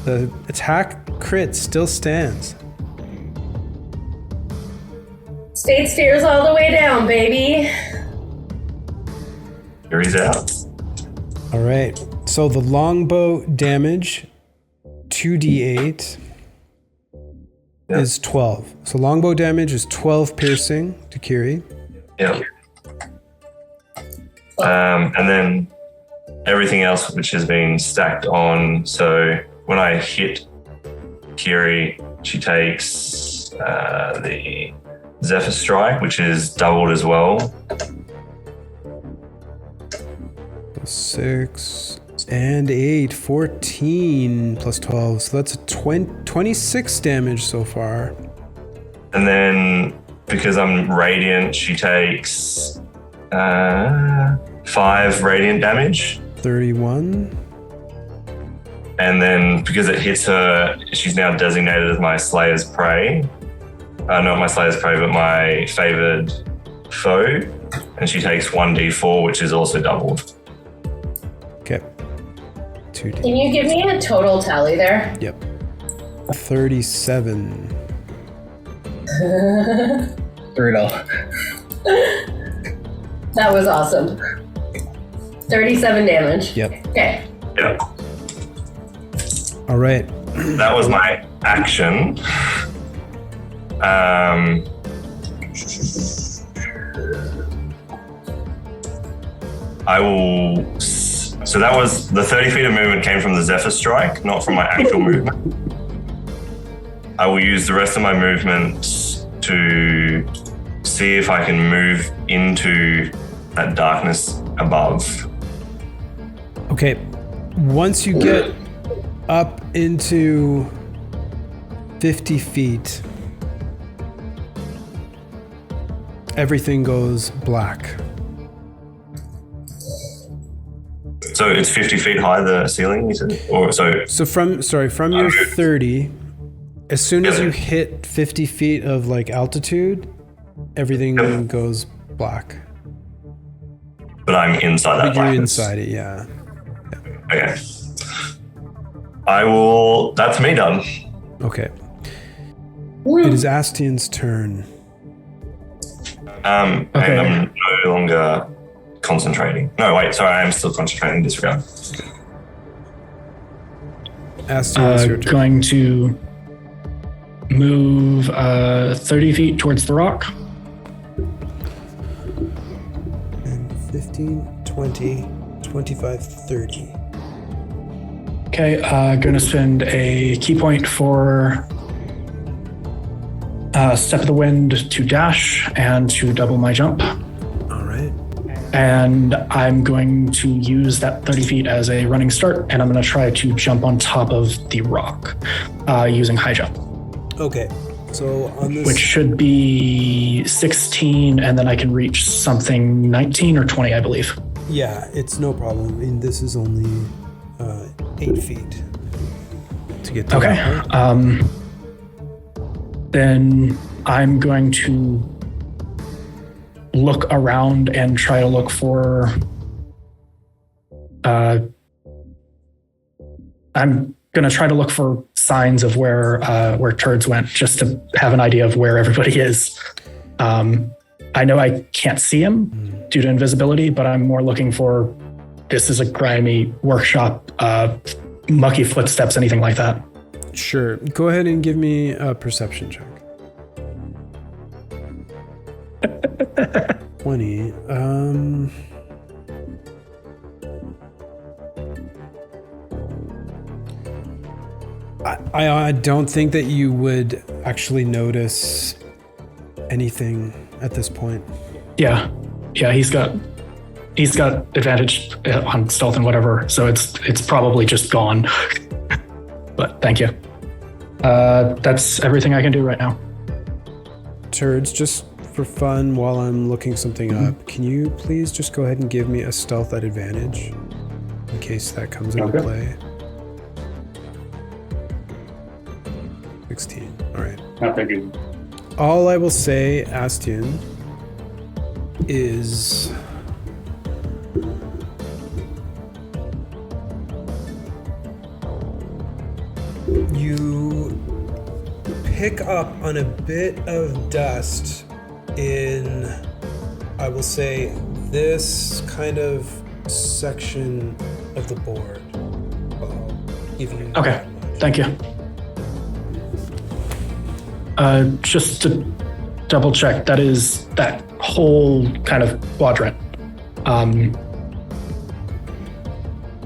The attack crit still stands. Fate spheres all the way down, baby. Here he's out. All right. So the longbow damage, 2d8, is 12. So longbow damage is 12 piercing to Kiri. Yeah. And then everything else which has been stacked on. So when I hit Kiri, she takes the Zephyr Strike, which is doubled as well. 6 and 8, 14 plus 12. So that's a 26 damage so far. And then because I'm radiant, she takes 5 radiant damage. 31. And then because it hits her, she's now designated as my Slayer's Prey. Not my Slayer's Prey, but my favored foe. And she takes 1d4, which is also doubled. Okay. 2d. Can you give me a total tally there? Yep. 37. Through it all. That was awesome. 37 damage. Yep. Okay. Yeah. All right. That was my action. I will. So that was the 30 feet of movement came from the Zephyr Strike, not from my actual movement. I will use the rest of my movement to see if I can move into that darkness above. Okay. Once you get up into 50 feet, everything goes black. So it's 50 feet high, the ceiling, you said? Or So from your 30, as soon as you hit 50 feet of like altitude, everything goes black. But I'm inside that But you're blackness. inside it, yeah. Okay. I will. That's me done. Okay. It is Astian's turn. And I'm no longer concentrating. No, wait. Sorry, I am still concentrating. Disregard. Astian, it's your turn. Going to move 30 feet towards the rock. And 15, 20, 25, 30. Okay, going to spend a key point for Step of the Wind to dash and to double my jump. All right. And I'm going to use that 30 feet as a running start, and I'm going to try to jump on top of the rock using high jump. Okay. So on this, Which should be 16, and then I can reach something 19 or 20, I believe. yeah, it's no problem. I mean, this is only 8 feet to get to Okay. that point. Then I'm going to look around and try to look for. I'm going to try to look for signs of where Turds went, just to have an idea of where everybody is. I know I can't see him due to invisibility, but I'm more looking for. This is a grimy workshop, mucky footsteps, anything like that. Sure. Go ahead and give me a perception check. 20. I don't think that you would actually notice anything at this point. Yeah, he's got advantage on stealth and whatever, so it's probably just gone. But thank you. That's everything I can do right now. Turds, just for fun, while I'm looking something up, can you please just go ahead and give me a stealth at advantage in case that comes into play? 16. All right. Not that good. All I will say, Astian, is you pick up on a bit of dust in, I will say, this kind of section of the board. I'll give you Okay, that much. thank you. Just to double check, that is that whole kind of quadrant.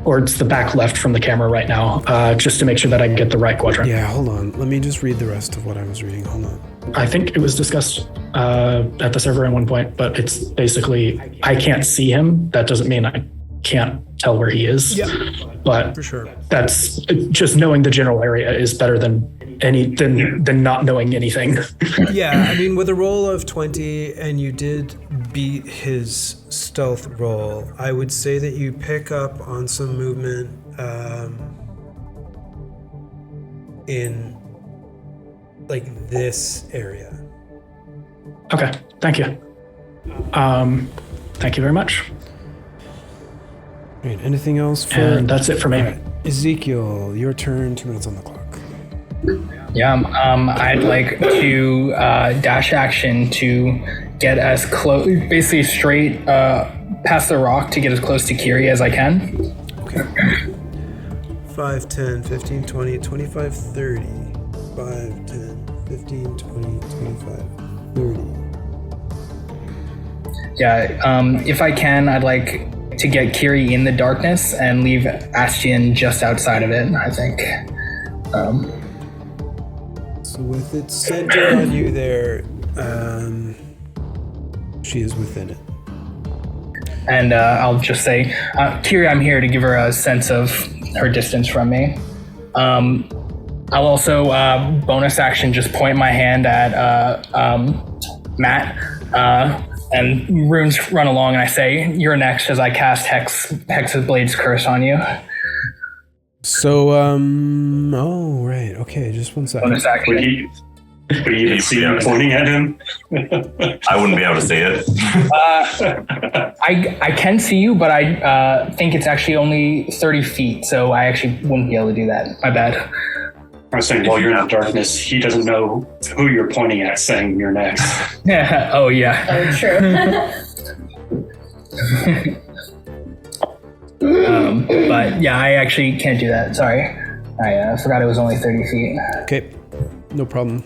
Or it's the back left from the camera right now, just to make sure that I get the right quadrant. Yeah, hold on. Let me just read the rest of what I was reading. Hold on. I think it was discussed at the server at one point, but it's basically, I can't see him. That doesn't mean I can't tell where he is. Yeah, but for sure. That's just knowing the general area is better than not knowing anything. Yeah, I mean, with a roll of 20 and you did beat his stealth roll, I would say that you pick up on some movement in like this area. Okay, thank you. Thank you very much. Right, anything else for... And that's it for me. All right. Ezekiel, your turn, 2 minutes on the clock. Yeah, I'd like to dash action to get as close, basically straight past the rock to get as close to Kiri as I can. Okay. 5, 10, 15, 20, 25, 30. 5, 10, 15, 20, 25, 30. Yeah, if I can, I'd like to get Kiri in the darkness and leave Astian just outside of it, I think. So with its center on you there, she is within it. And I'll just say, Kiri, I'm here to give her a sense of her distance from me. I'll also bonus action just point my hand at Matt, and runes run along, and I say, "You're next," as I cast Hex's Blade's Curse on you. So, oh, right, okay, just one second. Bonus action. Would you even see him pointing at him? I wouldn't be able to see it. I can see you, but I think it's actually only 30 feet, so I actually wouldn't be able to do that. My bad. I was saying, while you're in the darkness, he doesn't know who you're pointing at saying you're next. Yeah. Oh, yeah. Oh, true. But yeah, I actually can't do that. Sorry. I forgot it was only 30 feet. Okay, no problem.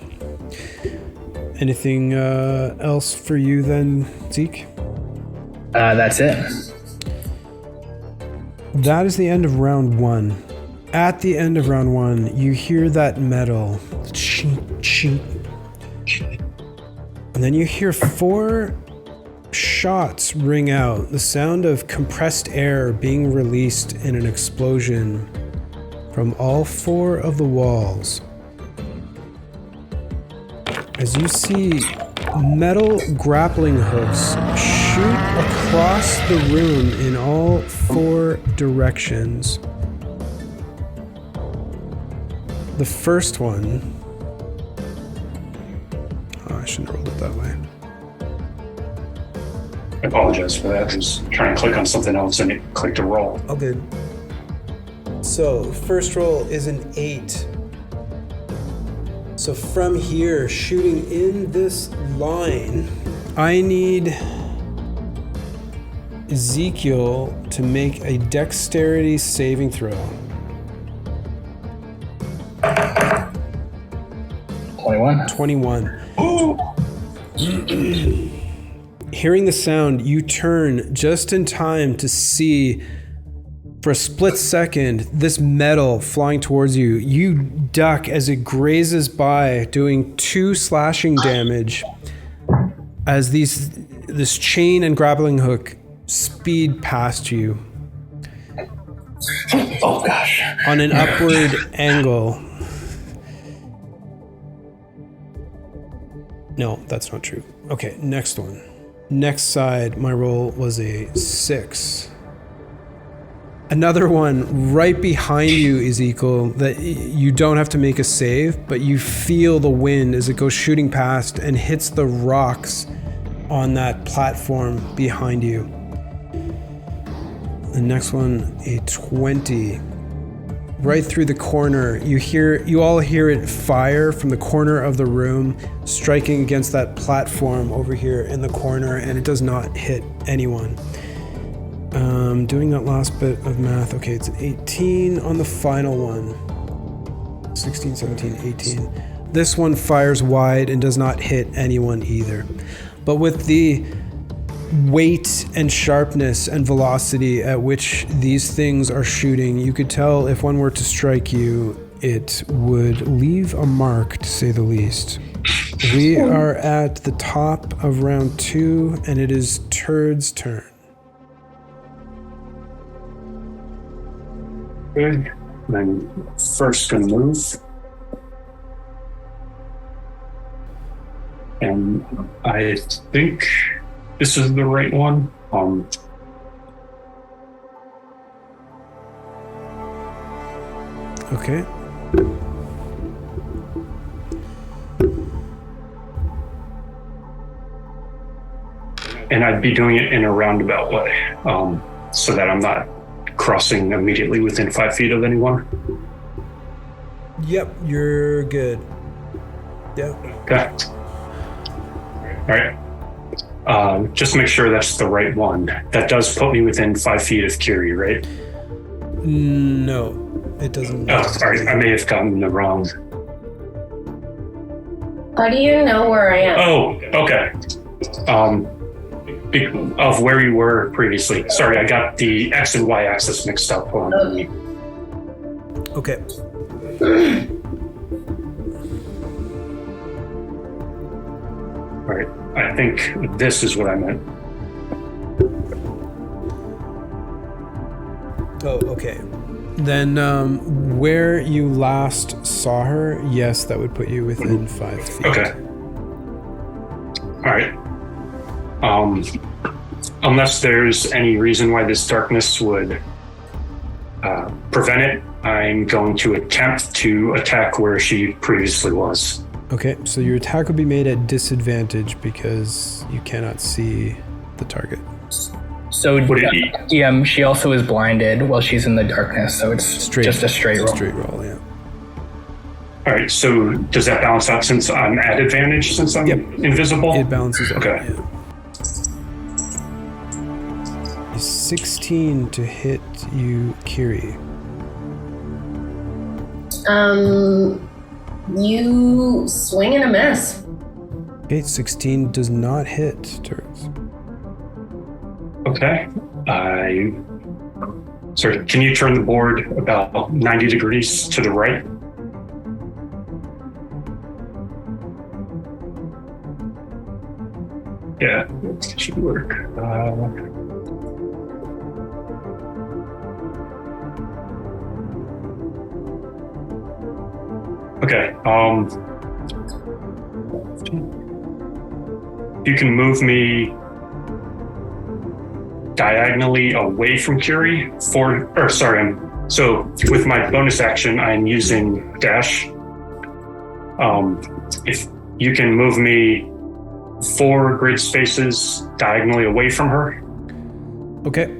Anything else for you then, Zeke? That's it. That is the end of round 1. At the end of round 1, you hear that metal cheep, cheep. And then you hear 4 shots ring out, the sound of compressed air being released in an explosion from all 4 of the walls. As you see metal grappling hooks shoot across the room in all 4 directions. The first one... Oh, I shouldn't have rolled it that way. I apologize for that. I was trying to click on something else and it clicked a roll. Oh, good. So, first roll is an 8. So from here, shooting in this line, I need Ezekiel to make a dexterity saving throw. 21. Hearing the sound, you turn just in time to see, for a split second, this metal flying towards you. You duck as it grazes by, doing 2 slashing damage as this chain and grappling hook speed past you. Oh gosh. On an upward angle. No, that's not true. Okay, next one. Next side, my roll was a 6. Another one right behind you, Ezekiel, that you don't have to make a save, but you feel the wind as it goes shooting past and hits the rocks on that platform behind you. The next one, a 20. Right through the corner, you all hear it fire from the corner of the room, striking against that platform over here in the corner, and it does not hit anyone. Doing that last bit of math. Okay, it's an 18 on the final one. 16, 17, 18. This one fires wide and does not hit anyone either. But with the weight and sharpness and velocity at which these things are shooting, you could tell if one were to strike you, it would leave a mark, to say the least. We are at the top of round 2, and it is Turd's turn. Good. I'm first going to move. And I think this is the right one. Okay. And I'd be doing it in a roundabout way, so that I'm not crossing immediately within 5 feet of anyone. Yep, you're good. Yep. Okay. All right. Just make sure that's the right one. That does put me within 5 feet of Kiri, right? No, it doesn't. Oh, sorry. I may have gotten the wrong. How do you know where I am? Oh, okay. Of where you were previously. Sorry, I got the X and Y axis mixed up. Okay. Okay. All right. I think this is what I meant. Oh, okay. Then where you last saw her, yes, that would put you within 5 feet. Okay. All right. Unless there's any reason why this darkness would prevent it, I'm going to attempt to attack where she previously was. Okay, so your attack will be made at disadvantage because you cannot see the target. So DM, she also is blinded while she's in the darkness, so it's just a straight roll. Straight roll, yeah. All right, so does that balance out since I'm at advantage since I'm invisible? It balances out. Okay. Yeah. 16 to hit you, Kiri. You swing and a miss. Okay, 16 does not hit turrets. Okay. Sorry, can you turn the board about 90 degrees to the right? Yeah, it should work. Okay. You can move me diagonally away from Kiri so with my bonus action, I'm using dash. If you can move me 4 grid spaces diagonally away from her. Okay.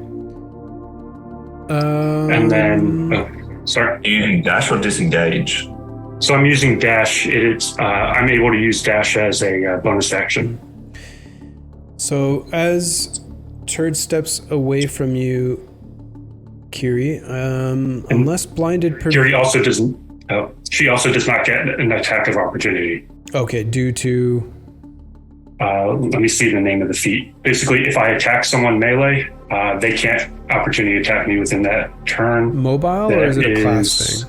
And then, sorry. Are you using dash or disengage? So I'm using dash. I'm able to use dash as a bonus action. So as Turd steps away from you, Kiri, unless blinded... Kiri also doesn't... she also does not get an attack of opportunity. Okay, due to... let me see the name of the feat. Basically, if I attack someone melee, they can't opportunity attack me within that turn. Mobile, or is it a class thing?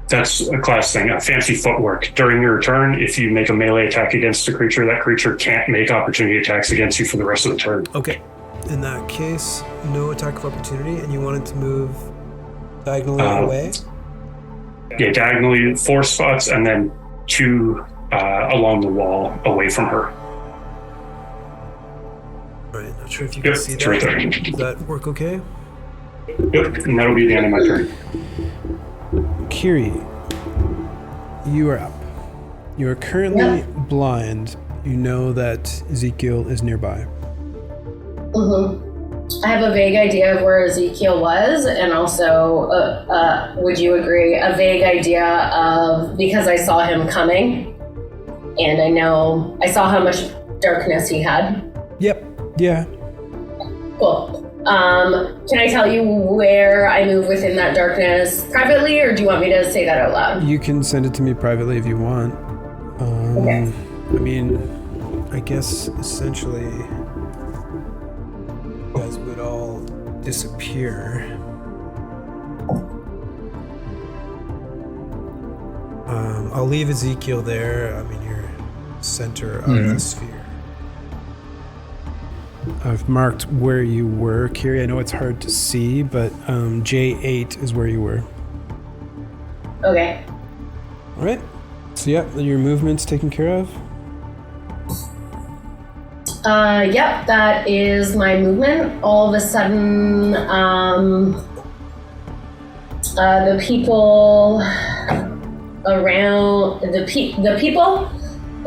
That's a class thing, a fancy footwork. During your turn, if you make a melee attack against a creature, that creature can't make opportunity attacks against you for the rest of the turn. Okay. In that case, no attack of opportunity, and you wanted to move diagonally away? Yeah, diagonally 4 spots, and then 2 along the wall away from her. All right, not sure if you can see that. Right there. Does that work okay? Yep, and that'll be the end of my turn. Kiri, you are up. You are currently blind. You know that Ezekiel is nearby. I have a vague idea of where Ezekiel was, and also, would you agree, a vague idea of, because I saw him coming, and I saw how much darkness he had. Yep, yeah. Cool. Can I tell you where I move within that darkness privately, or do you want me to say that out loud? You can send it to me privately if you want. Okay. I mean, I guess essentially you guys would all disappear. I'll leave Ezekiel there. I mean, you're center of the sphere. I've marked where you were, Kiri. I know it's hard to see, but J8 is where you were. Okay. All right. So, yeah, your movement's taken care of? Yep, that is my movement. All of a sudden, the people around, the people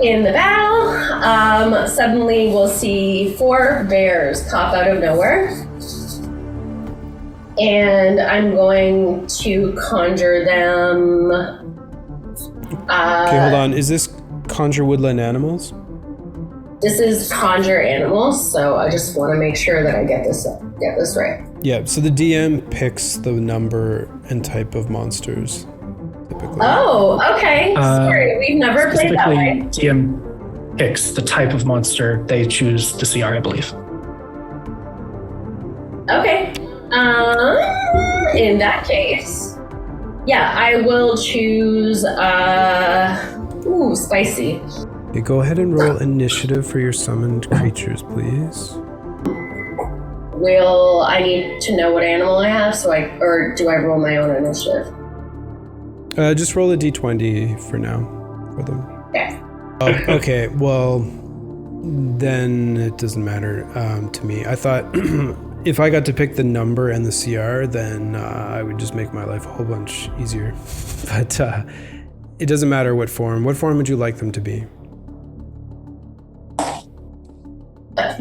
in the battle suddenly will see 4 bears pop out of nowhere. And I'm going to conjure them. Okay, hold on. Is this conjure woodland animals? This is conjure animals, so I just want to make sure that I get this right. Yeah, so the DM picks the number and type of monsters, typically. Oh, okay. Sorry, we've never played that way. DM picks the type of monster. They choose the CR, I believe. Okay. In that case, yeah, I will choose, spicy. Okay, go ahead and roll initiative for your summoned creatures, please. Will I need to know what animal I have, or do I roll my own initiative? Just roll a d20 for now, for them. Okay. Okay, well, then it doesn't matter to me. I thought if I got to pick the number and the CR, then I would just make my life a whole bunch easier. But it doesn't matter what form. What form would you like them to be?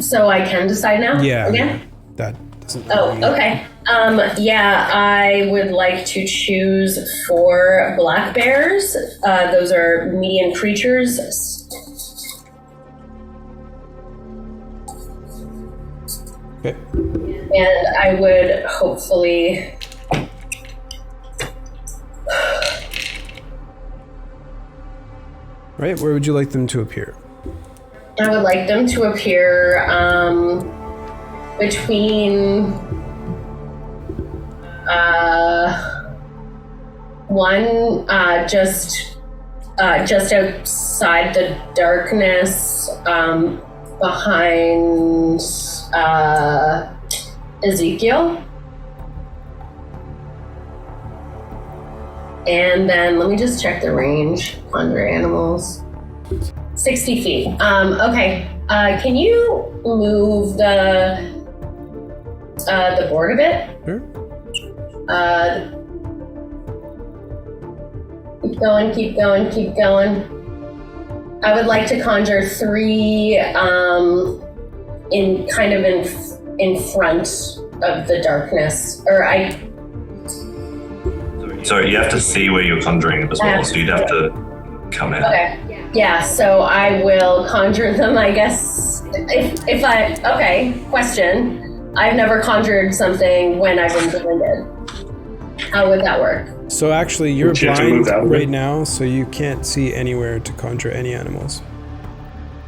So I can decide now? Yeah. Again? That doesn't okay. Yeah, I would like to choose 4 black bears. Those are medium creatures. Okay. And I would hopefully... Right, where would you like them to appear? I would like them to appear between one just outside the darkness behind Ezekiel. And then let me just check the range under animals. 60 feet. Okay. Can you move the board a bit? Sure. Keep going. I would like to conjure 3 in front of the darkness. Sorry, you have to see where you're conjuring as well, so you'd have to come in. Okay. Yeah, so I will conjure them, I guess. Question. I've never conjured something when I've been blinded. How would that work? So actually, you're blind right now, so you can't see anywhere to conjure any animals.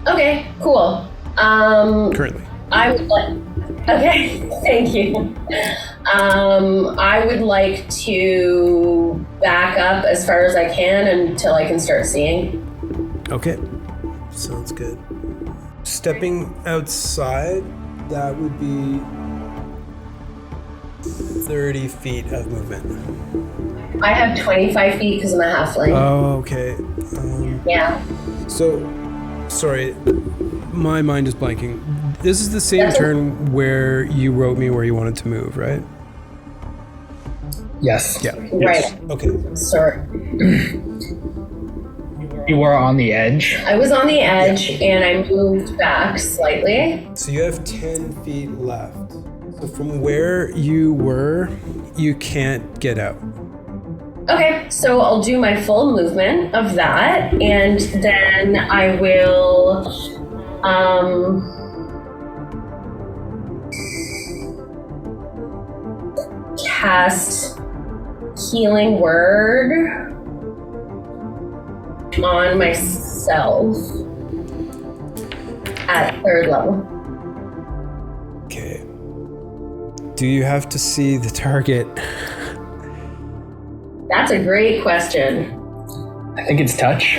Okay, cool. Currently. I would like... Okay, thank you. I would like to back up as far as I can until I can start seeing. Okay, sounds good. Stepping outside, that would be 30 feet of movement. I have 25 feet because I'm a halfling. Oh, okay. Yeah. So, sorry, my mind is blanking. This is the same turn where you wrote me where you wanted to move, right? Yes. Yeah. Right. Okay. Sorry. You were on the edge. I was on the edge and I moved back slightly. So you have 10 feet left. So from where you were, you can't get out. Okay, so I'll do my full movement of that, and then I will cast Healing Word on myself at 3rd level. Okay. Do you have to see the target? That's a great question. I think it's touch.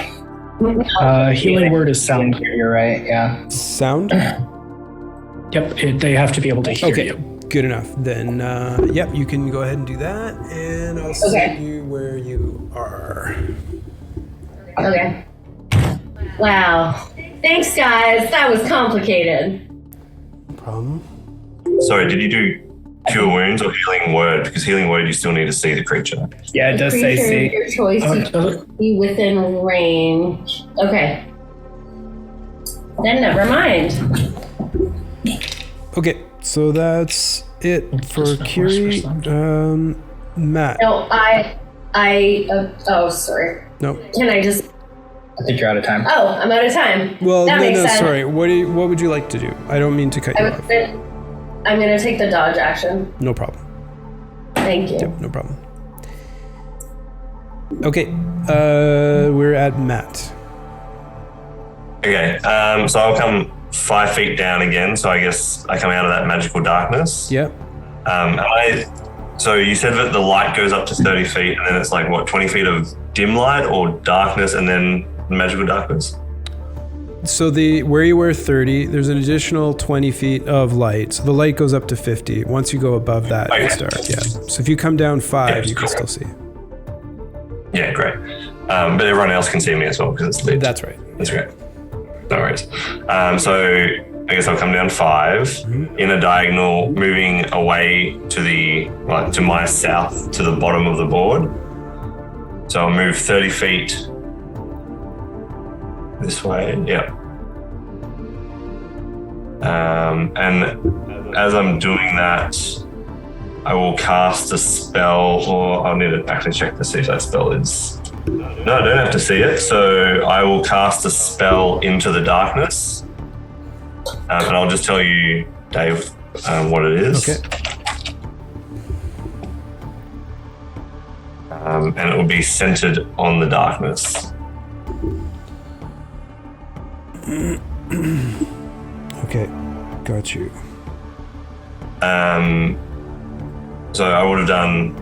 Healing Word is sound. You're right, yeah. Sound? Yep, they have to be able to hear you. Good enough. Then, yep, you can go ahead and do that, and I'll set you where you are. Okay. Wow. Thanks, guys. That was complicated. No problem. Sorry, did you do Cure Wounds or Healing Word? Because Healing Word, you still need to see the creature. Yeah, it does say see. Your choice to be within range. Okay. Then never mind. Okay, so that's it for Kiri. Matt. No, sorry. No. Can I just... I think you're out of time. Oh, I'm out of time. Well, that makes sense. Sorry. What would you like to do? I don't mean to cut you off. I'm going to take the dodge action. No problem. Thank you. Yep, no problem. Okay, we're at Matt. Okay, so I'll come 5 feet down again. So I guess I come out of that magical darkness. Yep. So you said that the light goes up to 30 feet, and then it's like, what, 20 feet of dim light or darkness, and then magical darkness? So where you were 30, there's an additional 20 feet of light. So the light goes up to 50. Once you go above that, it's dark. Yeah. So if you come down 5, you can still see. Yeah, great. But everyone else can see me as well because it's lit. That's right. That's great. No worries. So I guess I'll come down 5 in a diagonal, moving away to my south to the bottom of the board. So I'll move 30 feet this way. Yeah. And as I'm doing that, I will cast a spell, or I'll need to actually check to see if that spell is... No, I don't have to see it. So I will cast a spell into the darkness. And I'll just tell you, Dave, what it is. Okay. And it will be centered on the darkness. Okay, got you. So I would have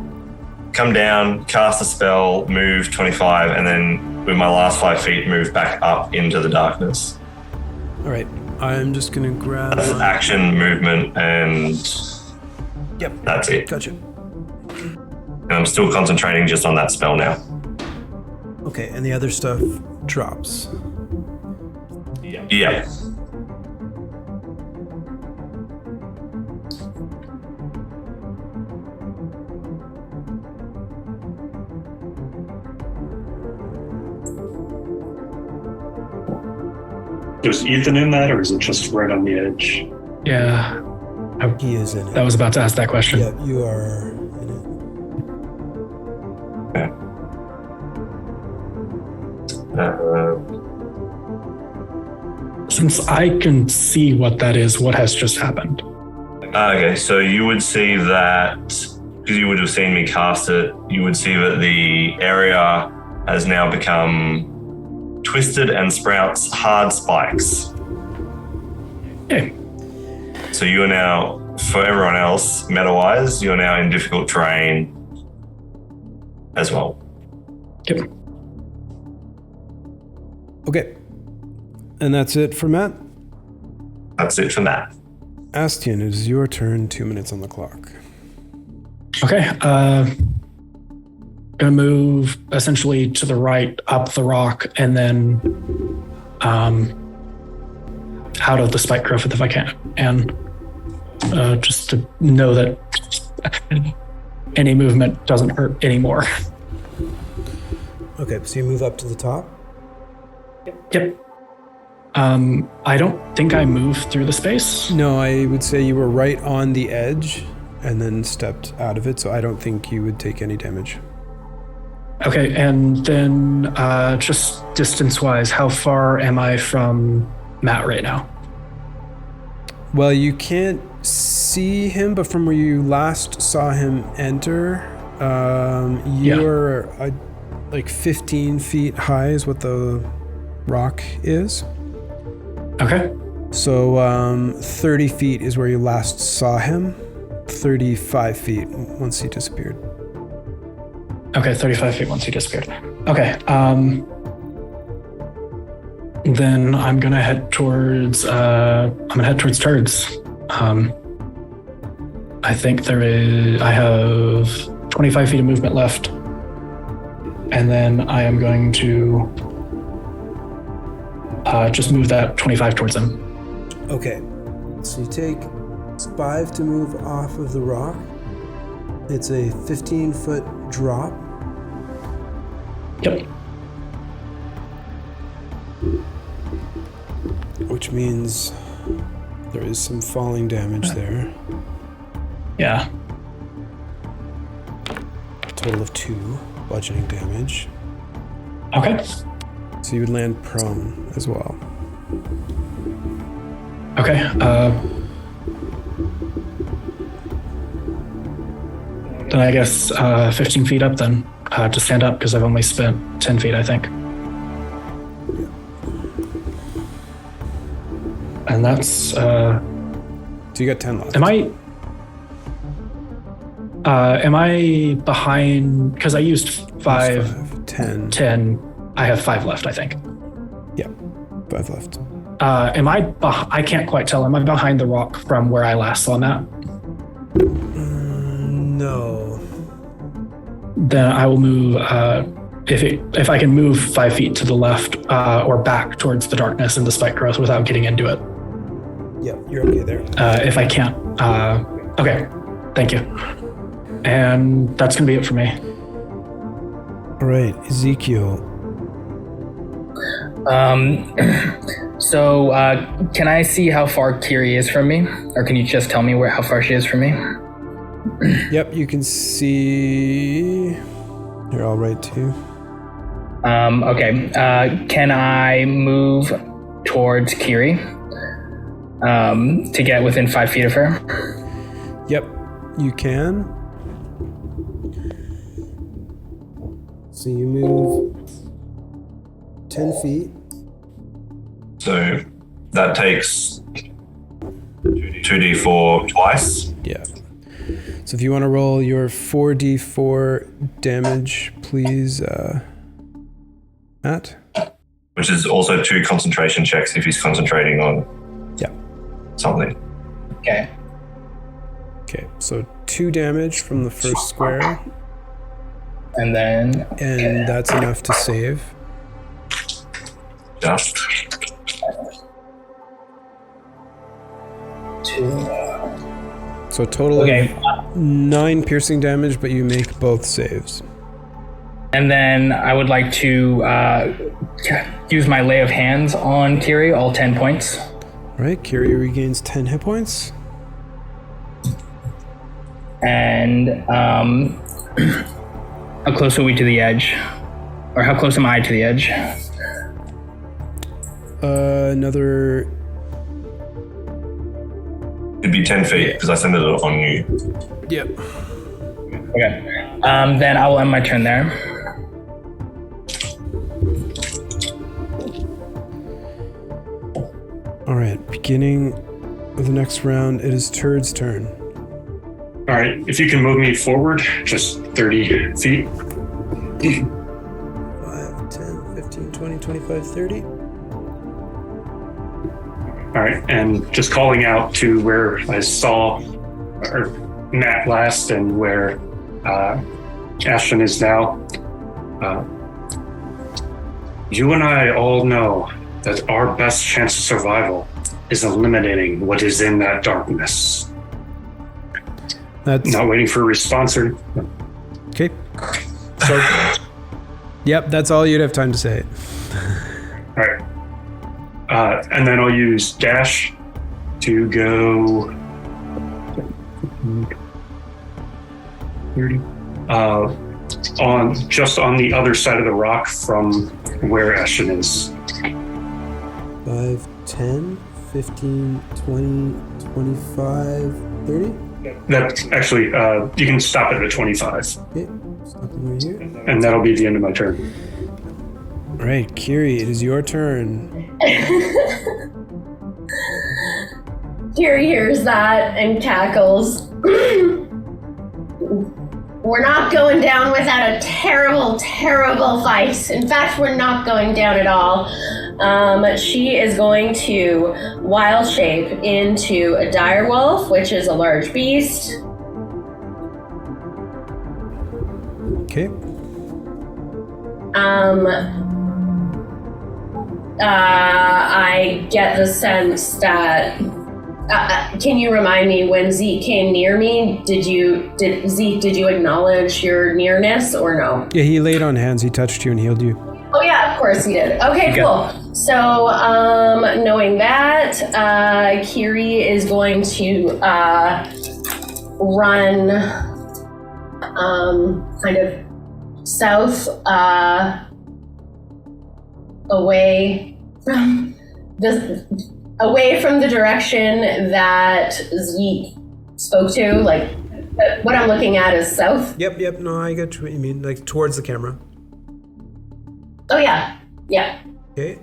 come down, cast a spell, move 25, and then with my last 5 feet, move back up into the darkness. All right, I'm just gonna grab... That's action, movement, and Yep. That's it. Gotcha. And I'm still concentrating just on that spell now. Okay, and the other stuff drops. Yeah. Is Ethan in that, or is it just right on the edge? Yeah. He is in it. I was about to ask that question. Yeah, you are in it. Since I can see what that is, what has just happened? Okay, so you would see that, because you would have seen me cast it, you would see that the area has now become twisted and sprouts hard spikes. Okay. So you are now, for everyone else, meta-wise, you're now in difficult terrain as well. Yep. Okay. And that's it for Matt? That's it for Matt. Astian, it is your turn, 2 minutes on the clock. Okay. Gonna move essentially to the right, up the rock, and then out of the spike growth if I can. And just to know that any movement doesn't hurt anymore. Okay, so you move up to the top? Yep. I don't think I moved through the space. No, I would say you were right on the edge and then stepped out of it, so I don't think you would take any damage. Okay, and then just distance-wise, how far am I from Matt right now? Well, you can't see him, but from where you last saw him enter, you're like 15 feet high is what the rock is. Okay. So 30 feet is where you last saw him. 35 feet once he disappeared. Okay, 35 feet once he disappeared. Okay. Then I'm gonna head towards turds. I think I have 25 feet of movement left. And then I am going to just move that 25 towards him. Okay, so you take 5 to move off of the rock. It's a 15-foot drop. Yep. Which means there is some falling damage there. Yeah. Total of 2 bludgeoning damage. Okay. So you would land prone as well. Okay. Then I guess 15 feet up then to stand up because I've only spent 10 feet, I think. And that's... So you got 10 left. Am I behind? Because I used 5, 10. I have 5 left, I think. Yeah, 5 left. I can't quite tell. Am I behind the rock from where I last saw Matt? No. Then I will move, if I can move 5 feet to the left or back towards the darkness and the spike growth without getting into it. Yeah, you're okay there. If I can't. Okay, thank you. And that's going to be it for me. All right, Ezekiel. So, can I see how far Kiri is from me? Or can you just tell me how far she is from me? Yep, you can see... You're all right, too. Okay. Can I move towards Kiri? To get within 5 feet of her? Yep, you can. So you move 10 feet. So that takes 2d4 twice. Yeah. So if you want to roll your 4d4 damage, please, Matt. Which is also 2 concentration checks if he's concentrating on something. Okay. Okay, so 2 damage from the first square. And then... And that's enough to save. Yeah. 2. So total of 9 piercing damage, but you make both saves. And then I would like to use my lay of hands on Kiri, all 10 points. All right, Kiri regains 10 hit points. And how close are we to the edge? Or how close am I to the edge? Another... It'd be 10 feet because I sent it on you. Yep. Okay. Then I will end my turn there. All right, beginning of the next round, it is Turd's turn. All right, if you can move me forward, just 30 feet. 5, 10, 15, 20, 25, 30. All right, and just calling out to where I saw Matt last and where Ashton is now. You and I all know that our best chance of survival is eliminating what is in that darkness. That's not waiting for a response or... Okay. So, yep, that's all you'd have time to say. All right. And then I'll use dash to go 30. On the other side of the rock from where Ashton is. 5, 10, 15, 20, 25, 30? That's actually, you can stop it at 25. Okay, stopping right here. And that'll be the end of my turn. All right, Kiri, it is your turn. Kiri hears that and cackles. We're not going down without a terrible, terrible fight. In fact, we're not going down at all. She is going to wild shape into a direwolf, which is a large beast. Okay. I get the sense that can you remind me when Zeke came near me? Did you acknowledge your nearness or no? Yeah, he laid on hands. He touched you and healed you. Oh yeah, of course he did. Okay, cool. So, knowing that, Kiri is going to run kind of south, away from the direction that Zeke spoke to. Like, what I'm looking at is south. Yep. No, I get what you mean. Like towards the camera. Oh yeah. Okay.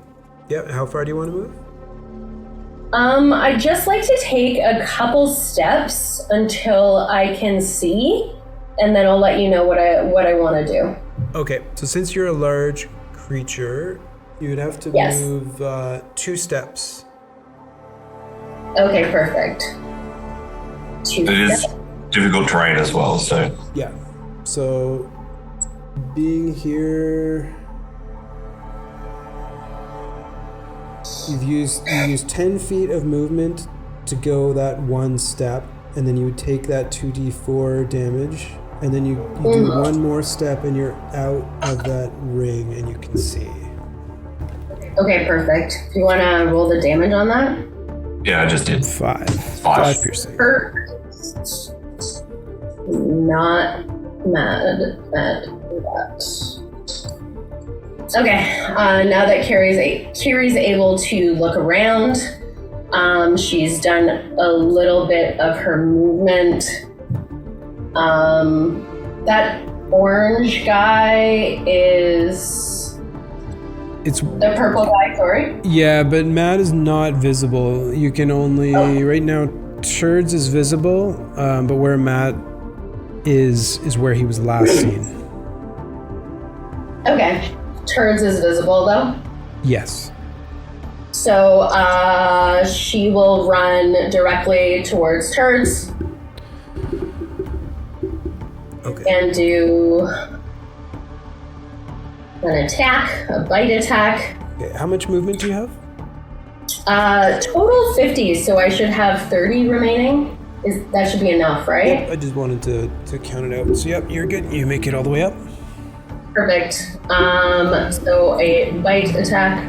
Yep. How far do you want to move? I'd just like to take a couple steps until I can see, and then I'll let you know what I want to do. Okay. So since you're a large creature, you would have to move 2 steps. Okay, perfect. 2 It steps. is difficult terrain as well, so. Yeah. So being here, you use 10 feet of movement to go that 1 step, and then you would take that 2d4 damage, and then you do 1 more step and you're out of that ring and you can see. Okay, perfect. Do you want to roll the damage on that? Yeah, I just did. 5 piercing. Not mad at that. Okay, now that Carrie's able to look around, she's done a little bit of her movement. That orange guy it's the purple guy, sorry? Yeah, but Matt is not visible. You can only, right now, Turds is visible, but where Matt is where he was last seen. Okay. Turds is visible, though? Yes. So, she will run directly towards Turds. Okay. And do an attack, a bite attack. Okay. How much movement do you have? Total 50, so I should have 30 remaining. That should be enough, right? Yep, I just wanted to count it out. So, yep, you're good. You make it all the way up. Perfect. So a bite attack.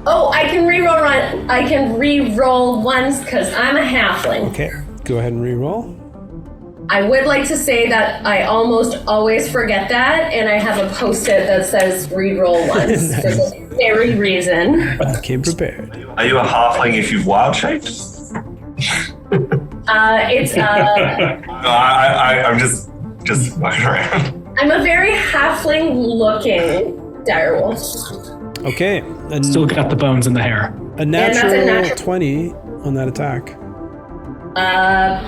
Oh, I can re-roll once because I'm a halfling. Okay, go ahead and re-roll. I would like to say that I almost always forget that, and I have a post-it that says re-roll once for this very reason. Came prepared. Are you a halfling if you've wild shaped? I'm just walking around. I'm a very halfling-looking direwolf. Okay. Still got the bones and the hair. A natural 20 on that attack.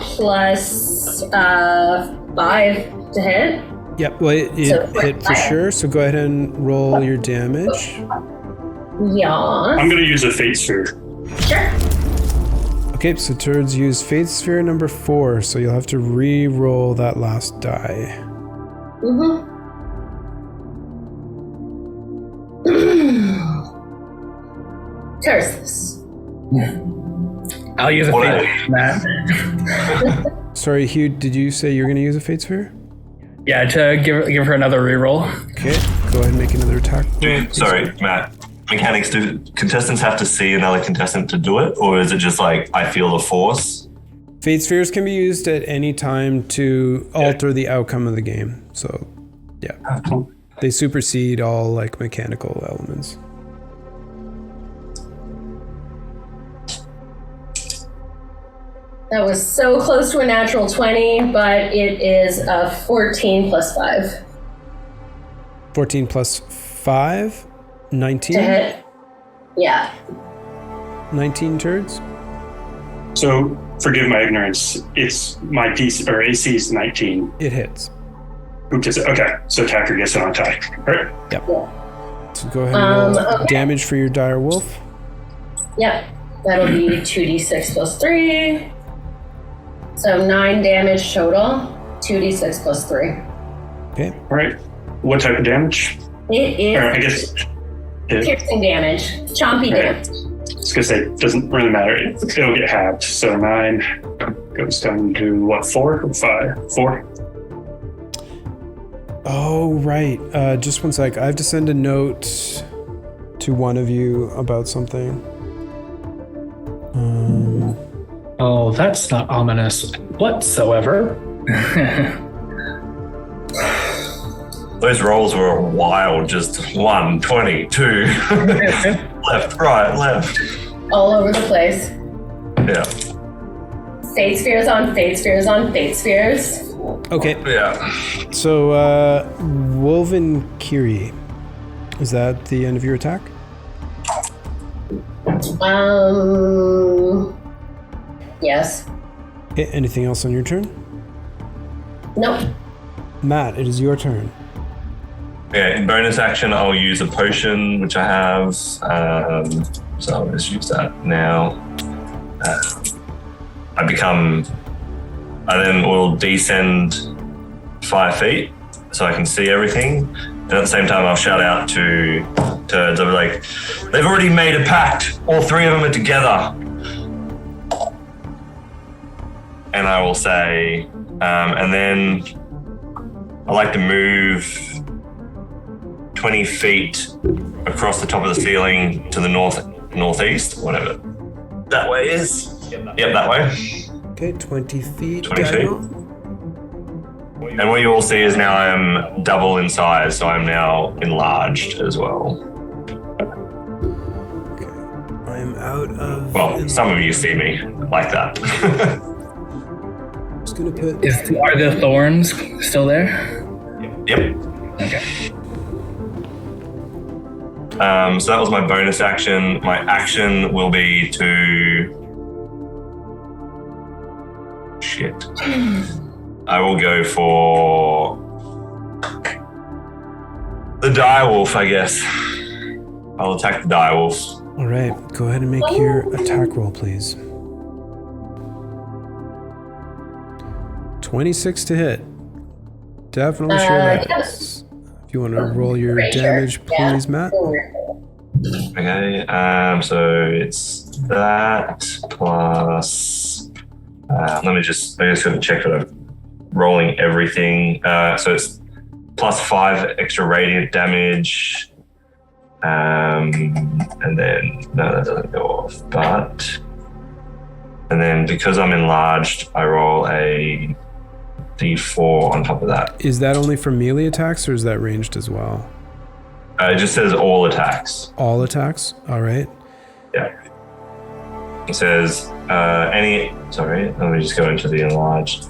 Plus 5 to hit. Yep, well, it hit for sure, so go ahead and roll your damage. Yeah. I'm going to use a Fate Sphere. Sure. Okay, so Turds use Fate Sphere number 4, so you'll have to re-roll that last die. Curses. I'll use a fate on that. Sorry, Hugh, did you say you're going to use a Fate Sphere? Yeah, to give her another reroll. Okay, go ahead and make another attack. Sorry, Matt. Mechanics, do contestants have to see another contestant to do it? Or is it just like, I feel the force? Fate Spheres can be used at any time to alter the outcome of the game. So, yeah. They supersede all like mechanical elements. That was so close to a natural 20, but it is a 14 plus 5. 14 plus 5? 19? To hit. Yeah. 19 Turds? So, forgive my ignorance. It's my PC or AC is 19. It hits. Okay, so attacker gets it on tie. All right. Yep. Yeah. So go ahead and roll damage for your dire wolf. Yep. That'll be 2d6 plus 3. So 9 damage total. 2d6 plus 3. Okay. All right. What type of damage? It is. Or I guess piercing damage. Chompy damage. I was gonna say, it doesn't really matter. It'll get halved. So 9 goes down to what? 4 or 5? 4. Oh, right. Just one sec. I have to send a note to one of you about something. Oh, that's not ominous whatsoever. Those rolls were wild. Just 1, 20, 2. Left, right, left. All over the place. Yeah. Fate spheres on fate spheres on fate spheres. Okay. Yeah. So, Woven Kiri. Is that the end of your attack? Yes. Okay, anything else on your turn? Nope. Matt, it is your turn. Yeah, in bonus action, I'll use a potion, which I have. So I'll just use that now. I then will descend 5 feet so I can see everything. And at the same time, I'll shout out to like, they've already made a pact. All 3 of them are together. And I will say, and then I like to move 20 feet across the top of the ceiling to the northeast, whatever that way is. Yep, that way. Okay, 20 feet. 20 feet. And what you all see is now I'm double in size, so I'm now enlarged as well. Okay. I am out of... Well, some of you see me like that. Just gonna put... Are the thorns still there? Yep. Okay. So that was my bonus action. My action will be to... Shit. I will go for the direwolf, I guess. I'll attack the direwolf. All right, go ahead and make your attack roll, please. 26 to hit. Definitely sure that is. If you want to roll your damage, please, Matt. Okay, so it's that plus... I just gotta check that I'm rolling everything. So it's plus 5 extra radiant damage. And then, no, that doesn't go off, but... And then because I'm enlarged, I roll a D4 on top of that. Is that only for melee attacks or is that ranged as well? It just says all attacks. All attacks? All right. Yeah. It says sorry, let me just go into the enlarged.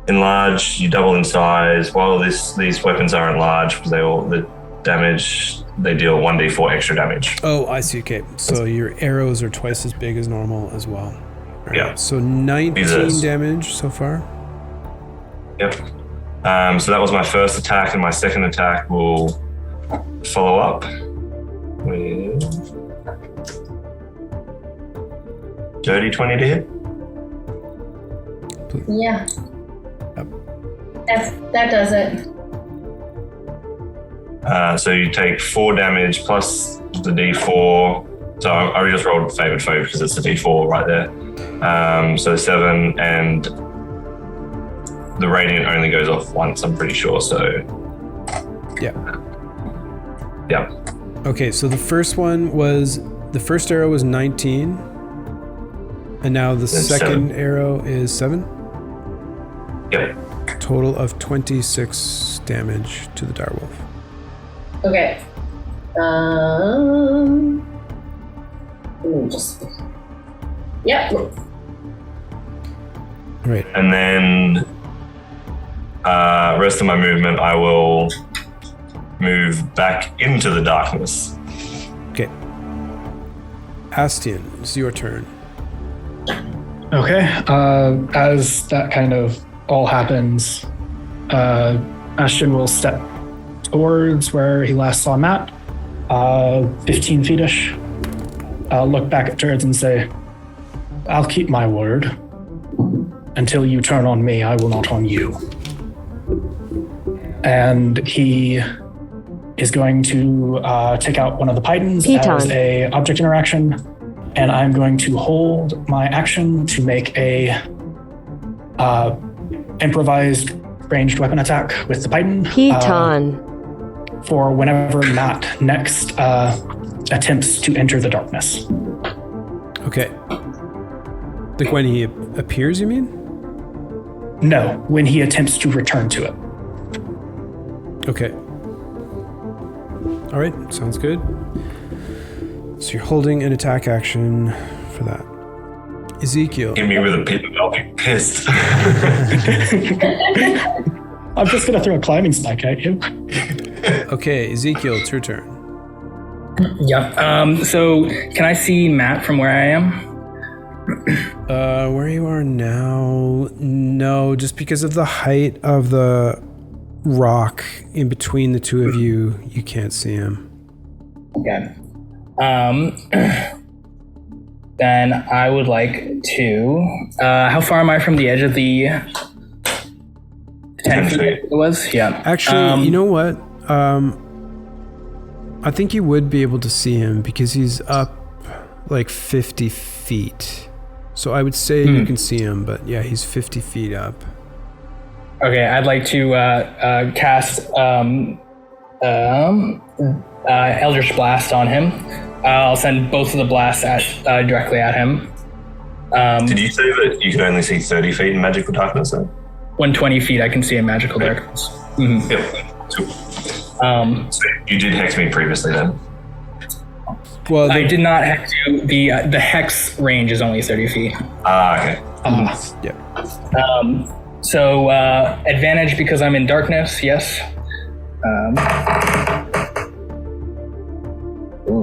Enlarged, you double in size. While these weapons are enlarged, because the damage, they deal 1d4 extra damage. Oh, I see. Okay, so your arrows are twice as big as normal as well. Right. Yeah. So 19 damage so far. Yep. So that was my first attack, and my second attack will follow up with dirty 20 to hit. Yeah. Yep. That does it. So you take 4 damage plus the D4. So I just rolled favored foe because it's a D4 right there. So 7, and the radiant only goes off once, I'm pretty sure. So yeah. Yeah. Okay, so the first arrow was 19, and now the second arrow is 7. Yep. Total of 26 damage to the direwolf. Okay. Yep. Right. And then rest of my movement, I will move back into the darkness. Okay. Astian, it's your turn. Okay. As that kind of all happens, Ashton will step towards where he last saw Matt, 15 feet-ish. I'll look back at Turds and say, I'll keep my word. Until you turn on me, I will not on you. And he is going to take out one of the Pythons as a object interaction, and I'm going to hold my action to make a improvised ranged weapon attack with the Python. For whenever Matt next attempts to enter the darkness. Okay. Like when he appears, you mean? No, when he attempts to return to it. Okay. All right, sounds good. So you're holding an attack action for that. Ezekiel. Hit me with a pit, I'll be pissed. I'm just going to throw a climbing spike at you. Okay, Ezekiel, it's your turn. Yep. So can I see Matt from where I am? Where you are now, no, just because of the height of the rock in between the two of you, you can't see him. Okay. Then I would like to. How far am I from the edge of the 10 feet? It was? Yeah. Actually, you know what? I think you would be able to see him because he's up like 50 feet. So I would say you can see him, but yeah, he's 50 feet up. Okay, I'd like to cast Eldritch Blast on him. I'll send both of the blasts directly at him. Did you say that you could only see 30 feet in magical darkness? Then? 120 feet, I can see in magical darkness. Mm-hmm. Yep. So you did hex me previously then? Well, I did not hex you. The hex range is only 30 feet. Okay. Yeah. So advantage because I'm in darkness, yes.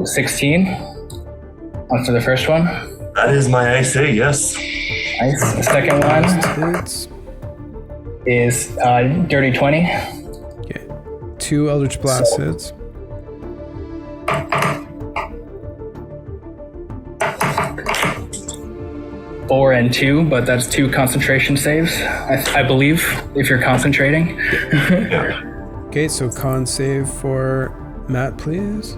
16 after the first one. That is my AC, yes. Nice. The second one is dirty 20. Okay. 2 Eldritch Blast hits. Four and 2, but that's 2 concentration saves, I believe, if you're concentrating. Yeah. Okay, so con save for Matt, please.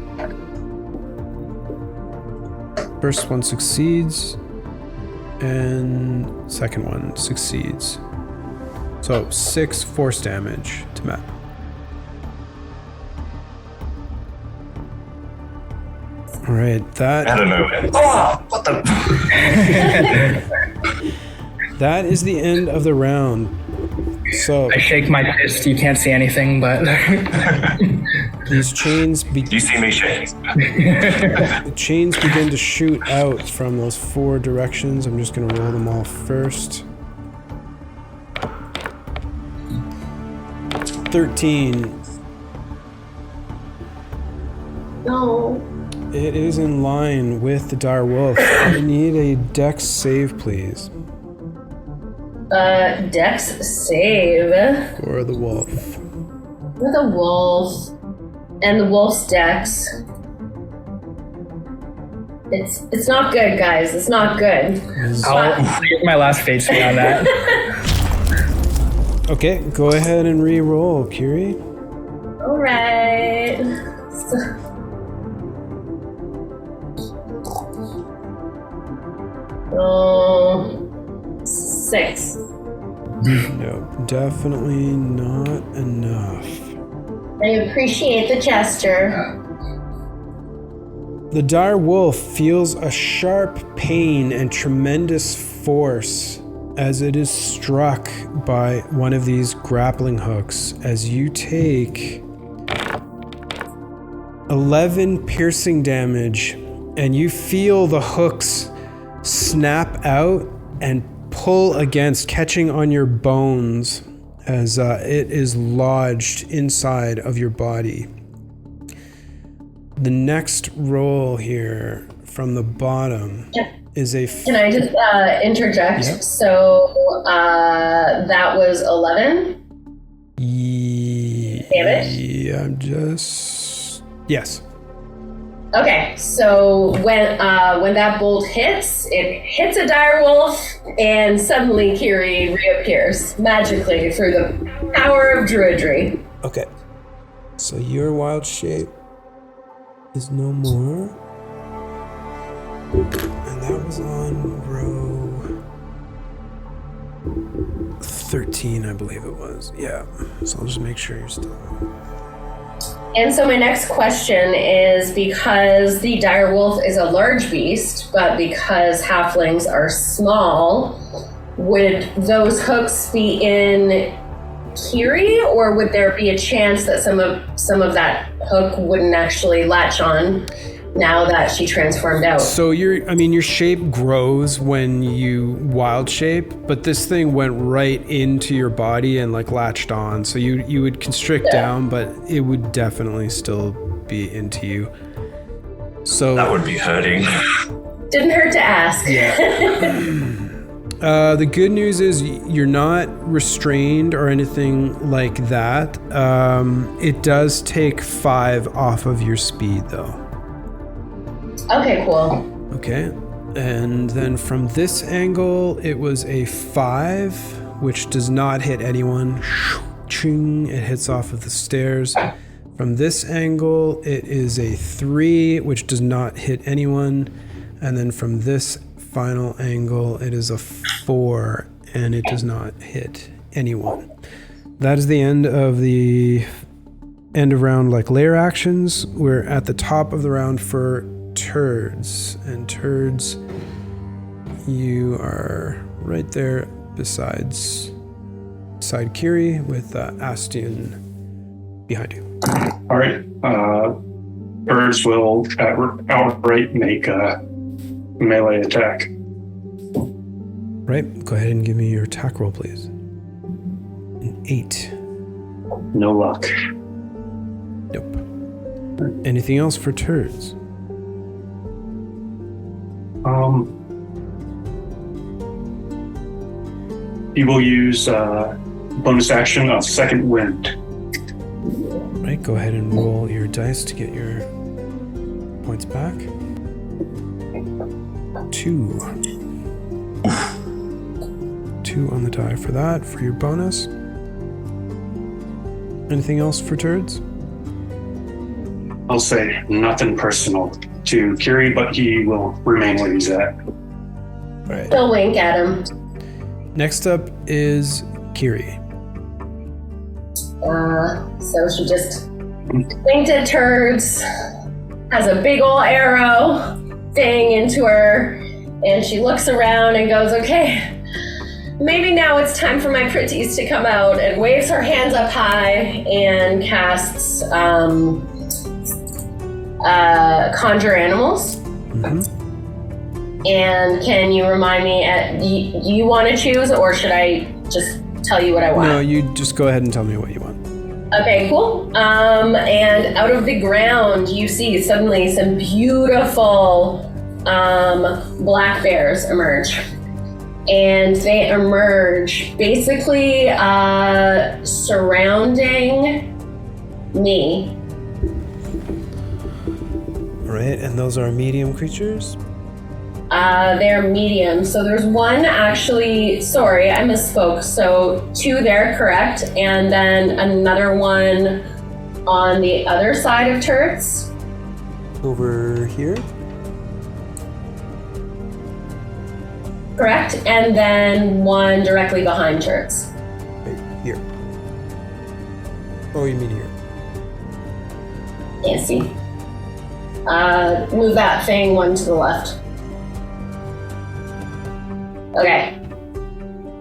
First one succeeds, and second one succeeds. So 6 force damage to Matt. All right, that. I don't know. Oh, what the? That is the end of the round. So I shake my fist. You can't see anything, but these chains. Do you see me shaking? The chains begin to shoot out from those 4 directions. I'm just going to roll them all first. 13. No. It is in line with the dire wolf. I need a dex save, please. Dex save. For the wolf. For the wolf. And the wolf's dex. It's not good, guys. It's not good. I'll use my last fate swing on that. Okay, go ahead and re-roll, Kiri. All right. Oh, 6. No, definitely not enough. I appreciate the gesture. The dire wolf feels a sharp pain and tremendous force as it is struck by one of these grappling hooks as you take 11 piercing damage, and you feel the hooks snap out and pull against, catching on your bones as it is lodged inside of your body. The next roll here from the bottom is a... Can I just interject? Yep. So that was 11 damage? Yeah, I'm just... Yes. Okay, so when that bolt hits, it hits a dire wolf, and suddenly Kiri reappears magically through the power of druidry. Okay. So your wild shape is no more. And that was on row 13, I believe it was. Yeah. So I'll just make sure you're still... And so my next question is, because the dire wolf is a large beast, but because halflings are small, would those hooks be in Kiri, or would there be a chance that some of that hook wouldn't actually latch on now that she transformed out? So your shape grows when you wild shape, but this thing went right into your body and like latched on. So you would constrict down, but it would definitely still be into you. So that would be hurting. Didn't hurt to ask. Yeah. The good news is you're not restrained or anything like that. It does take 5 off of your speed though. Okay, cool. Okay, and then from this angle, it was a 5, which does not hit anyone. Ching, it hits off of the stairs. From this angle, it is a 3, which does not hit anyone. And then from this final angle, it is a 4, and it does not hit anyone. That is the end of round layer actions. We're at the top of the round for turds, and turds, you are right there beside Kiri with Astian behind you. All right. Birds will outright make a melee attack. Right. Go ahead and give me your attack roll, please. An 8. No luck. Nope. Anything else for turds? You will use bonus action of second wind. Right, go ahead and roll your dice to get your points back. 2. 2 on the die for that, for your bonus. Anything else for turds? I'll say nothing personal to Kiri, but he will remain where he's at. Right. Still wink at him. Next up is Kiri. So she just winked at turds, has a big ol' arrow thing into her, and she looks around and goes, okay, maybe now it's time for my pretties to come out, and waves her hands up high and casts Conjure Animals. Mm-hmm. And can you remind me, you want to choose, or should I just tell you what I want? No, you just go ahead and tell me what you want. Okay, cool. And out of the ground, you see suddenly some beautiful black bears emerge. And they emerge basically surrounding me. Right, and those are medium creatures? They're medium. So there's one actually, sorry, I misspoke. So 2 there, correct. And then another one on the other side of turrets. Over here? Correct. And then one directly behind turrets. Right here. Oh, you mean here? Can't see. Move that thing one to the left. Okay.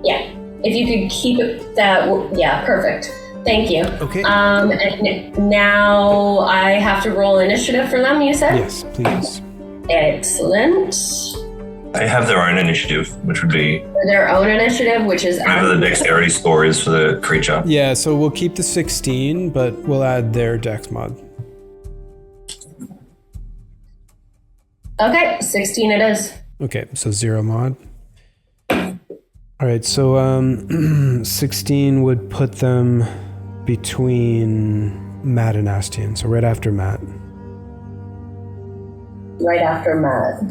Yeah. If you could keep it that, yeah, perfect. Thank you. Okay. And now I have to roll initiative for them, you said? Yes, please. Excellent. They have their own initiative, which would be Their own initiative, which is whatever the dexterity score is for the creature. Yeah, so we'll keep the 16, but we'll add their dex mod. Okay, 16 it is. Okay, so 0 mod. All right, so 16 would put them between Matt and Astian, so right after Matt. Right after Matt.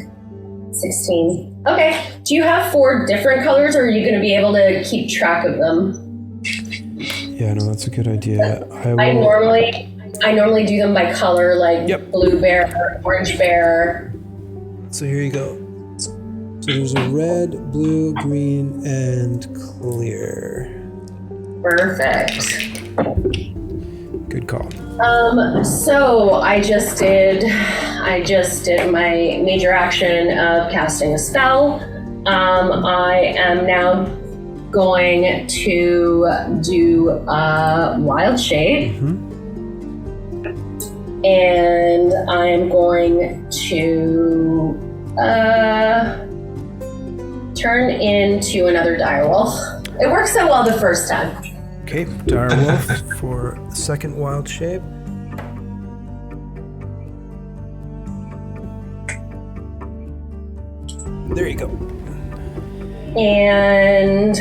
16. Okay, do you have 4 different colors, or are you going to be able to keep track of them? Yeah, no, that's a good idea. I normally do them by color, like blue bear, orange bear. So here you go. So there's a red, blue, green, and clear. Perfect. Good call. So I just did my major action of casting a spell. I am now going to do wild shape. And I'm going to turn into another direwolf. It worked so well the first time. Okay, direwolf for the second wild shape. There you go. And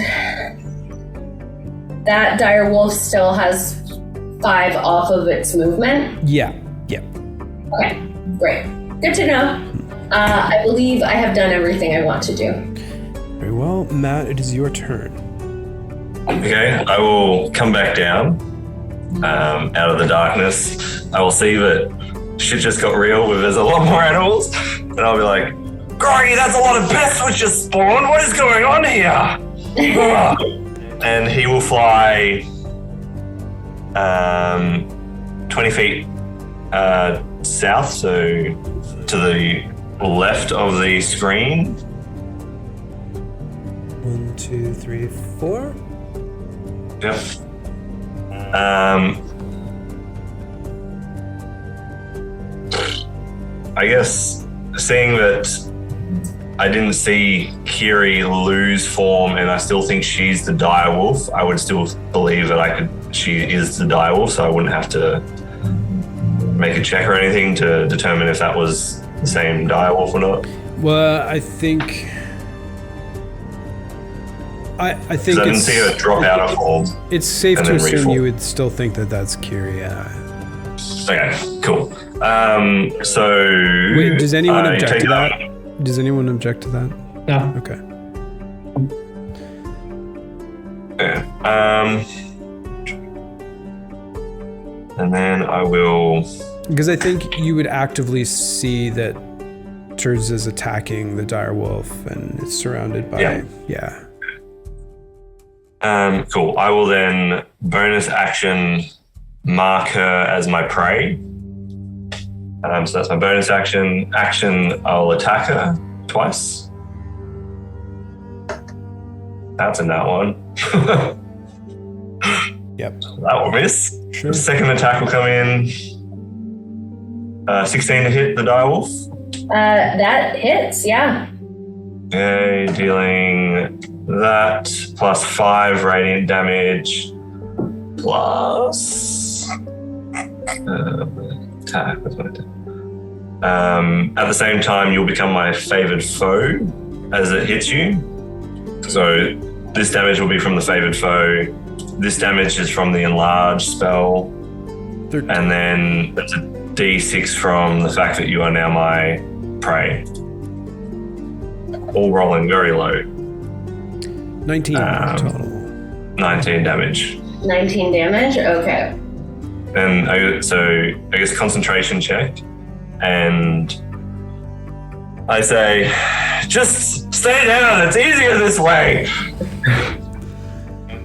that direwolf still has 5 off of its movement? Yeah. Okay, great. Good to know. I believe I have done everything I want to do. Very well. Matt, it is your turn. Okay, I will come back down out of the darkness. I will see that shit just got real with there's a lot more animals. And I'll be like, Groggy, that's a lot of pests which just spawned. What is going on here? And he will fly 20 feet south, so to the left of the screen. 1, 2, 3, 4. Yep. I guess seeing that I didn't see Kiri lose form and I still think she's the direwolf, I would still believe that she is the direwolf, so I wouldn't have to make a check or anything to determine if that was the same direwolf or not. Well, I think I think I didn't see her drop out of form. It's safe to assume reform. you would still think that that's Kiri. Yeah. Okay, cool. So wait, does anyone object take to that? that? Does anyone object to that? No. Okay. Yeah. And then I will. Because I think you would actively see that Turds is attacking the direwolf and it's surrounded by. Yeah. Cool. I will then bonus action mark her as my prey. So that's my bonus action. I'll attack her twice. That's a nat one. Yep. That will miss. Sure. The second attack will come in. 16 to hit the direwolf. That hits, yeah. Okay, dealing that plus 5 radiant damage plus attack. What's my attack? At the same time, you'll become my favored foe as it hits you. So this damage will be from the favored foe. This damage is from the enlarge spell. 13. And then it's a d6 from the fact that you are now my prey. All rolling very low. 19 total. 19 damage. 19 damage? Okay. And I guess concentration check. And I say, just stay down, it's easier this way.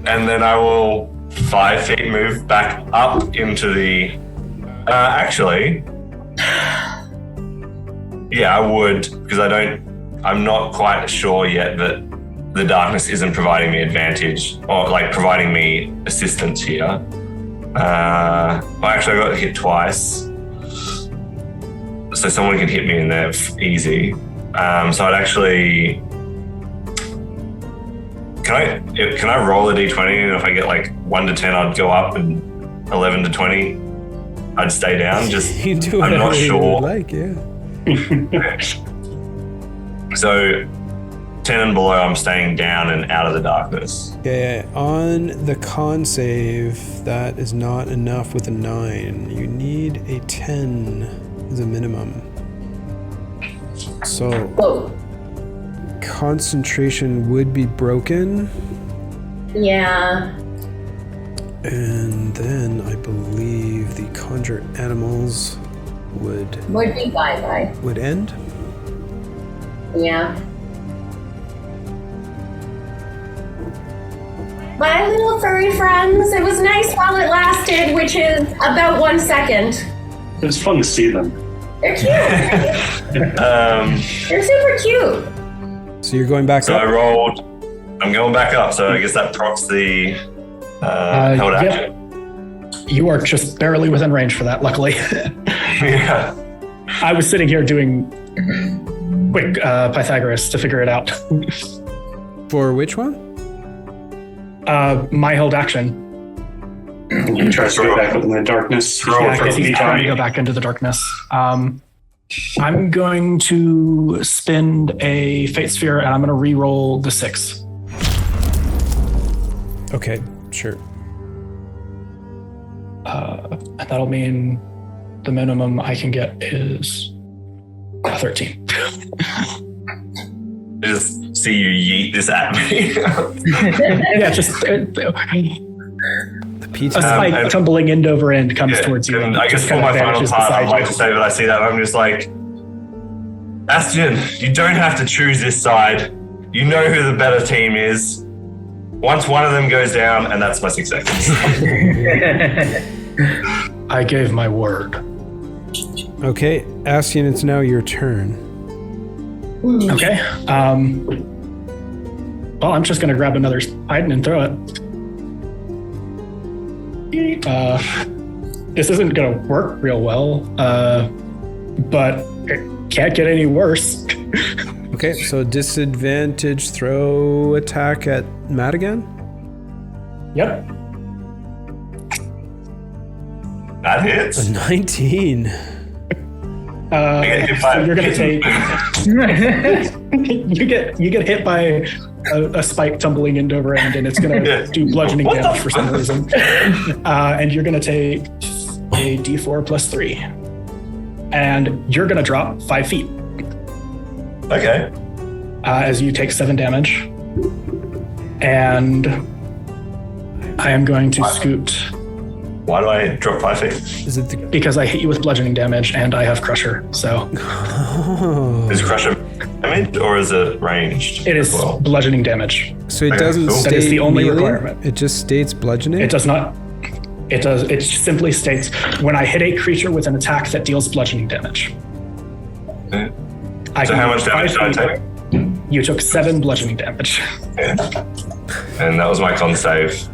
And then I will 5 feet move back up into the... actually, yeah, I would, because I'm not quite sure yet that the darkness isn't providing me advantage or like providing me assistance here. Actually, I got hit twice. So someone can hit me in there easy. So I'd actually... Can I roll a d20 and if I get like 1 to 10, I'd go up, and 11 to 20, I'd stay down? Just You do I'm not whatever you sure. would like, yeah. So 10 and below, I'm staying down and out of the darkness. Okay, on the con save, that is not enough with a 9. You need a 10 as a minimum. So Whoa. concentration would be broken. Yeah. And then I believe the conjure animals would Be bye-bye. would end. Yeah. My little furry friends. It was nice while it lasted, which is about 1 second. It was fun to see them. They're cute. They're super cute. So you're going back So up? I rolled. I'm going back up, so I guess that procs the held action. You are just barely within range for that, luckily. Yeah. I was sitting here doing quick Pythagoras to figure it out. For which one? My held action. He tries to go back up in the darkness. Yeah, because he's trying to go back into the darkness. I'm going to spend a Fate Sphere, and I'm going to re-roll the 6. Okay, sure. And that'll mean the minimum I can get is 13. I just see you yeet this at me. Yeah, just The PT. a spike tumbling end over end comes towards you. And I guess for my final part, I'd like to say that I see that, I'm just like, Astion, you don't have to choose this side. You know who the better team is. Once one of them goes down, and that's my 6 seconds. I gave my word. Okay, Astion, it's now your turn. Okay. Well, I'm just going to grab another Titan and throw it. This isn't going to work real well, but it can't get any worse. Okay, so disadvantage throw attack at Matt again? Yep. That hits. A 19. So you're going to take... you get hit by a spike tumbling end over end, and it's going to do bludgeoning damage for some reason. And you're going to take a d4 plus 3. And you're going to drop 5 feet. Okay. As you take 7 damage. And I am going to scoot. Why do I drop 5 feet? Is it the... Because I hit you with bludgeoning damage, and I have Crusher, so... Is Crusher damage, or is it ranged? It is bludgeoning damage. So it doesn't state That is the only melee? requirement. It just states bludgeoning? It does not... It simply states, when I hit a creature with an attack that deals bludgeoning damage. Okay. So how much damage did I take? You took 7 bludgeoning damage. Yeah. And that was my con save.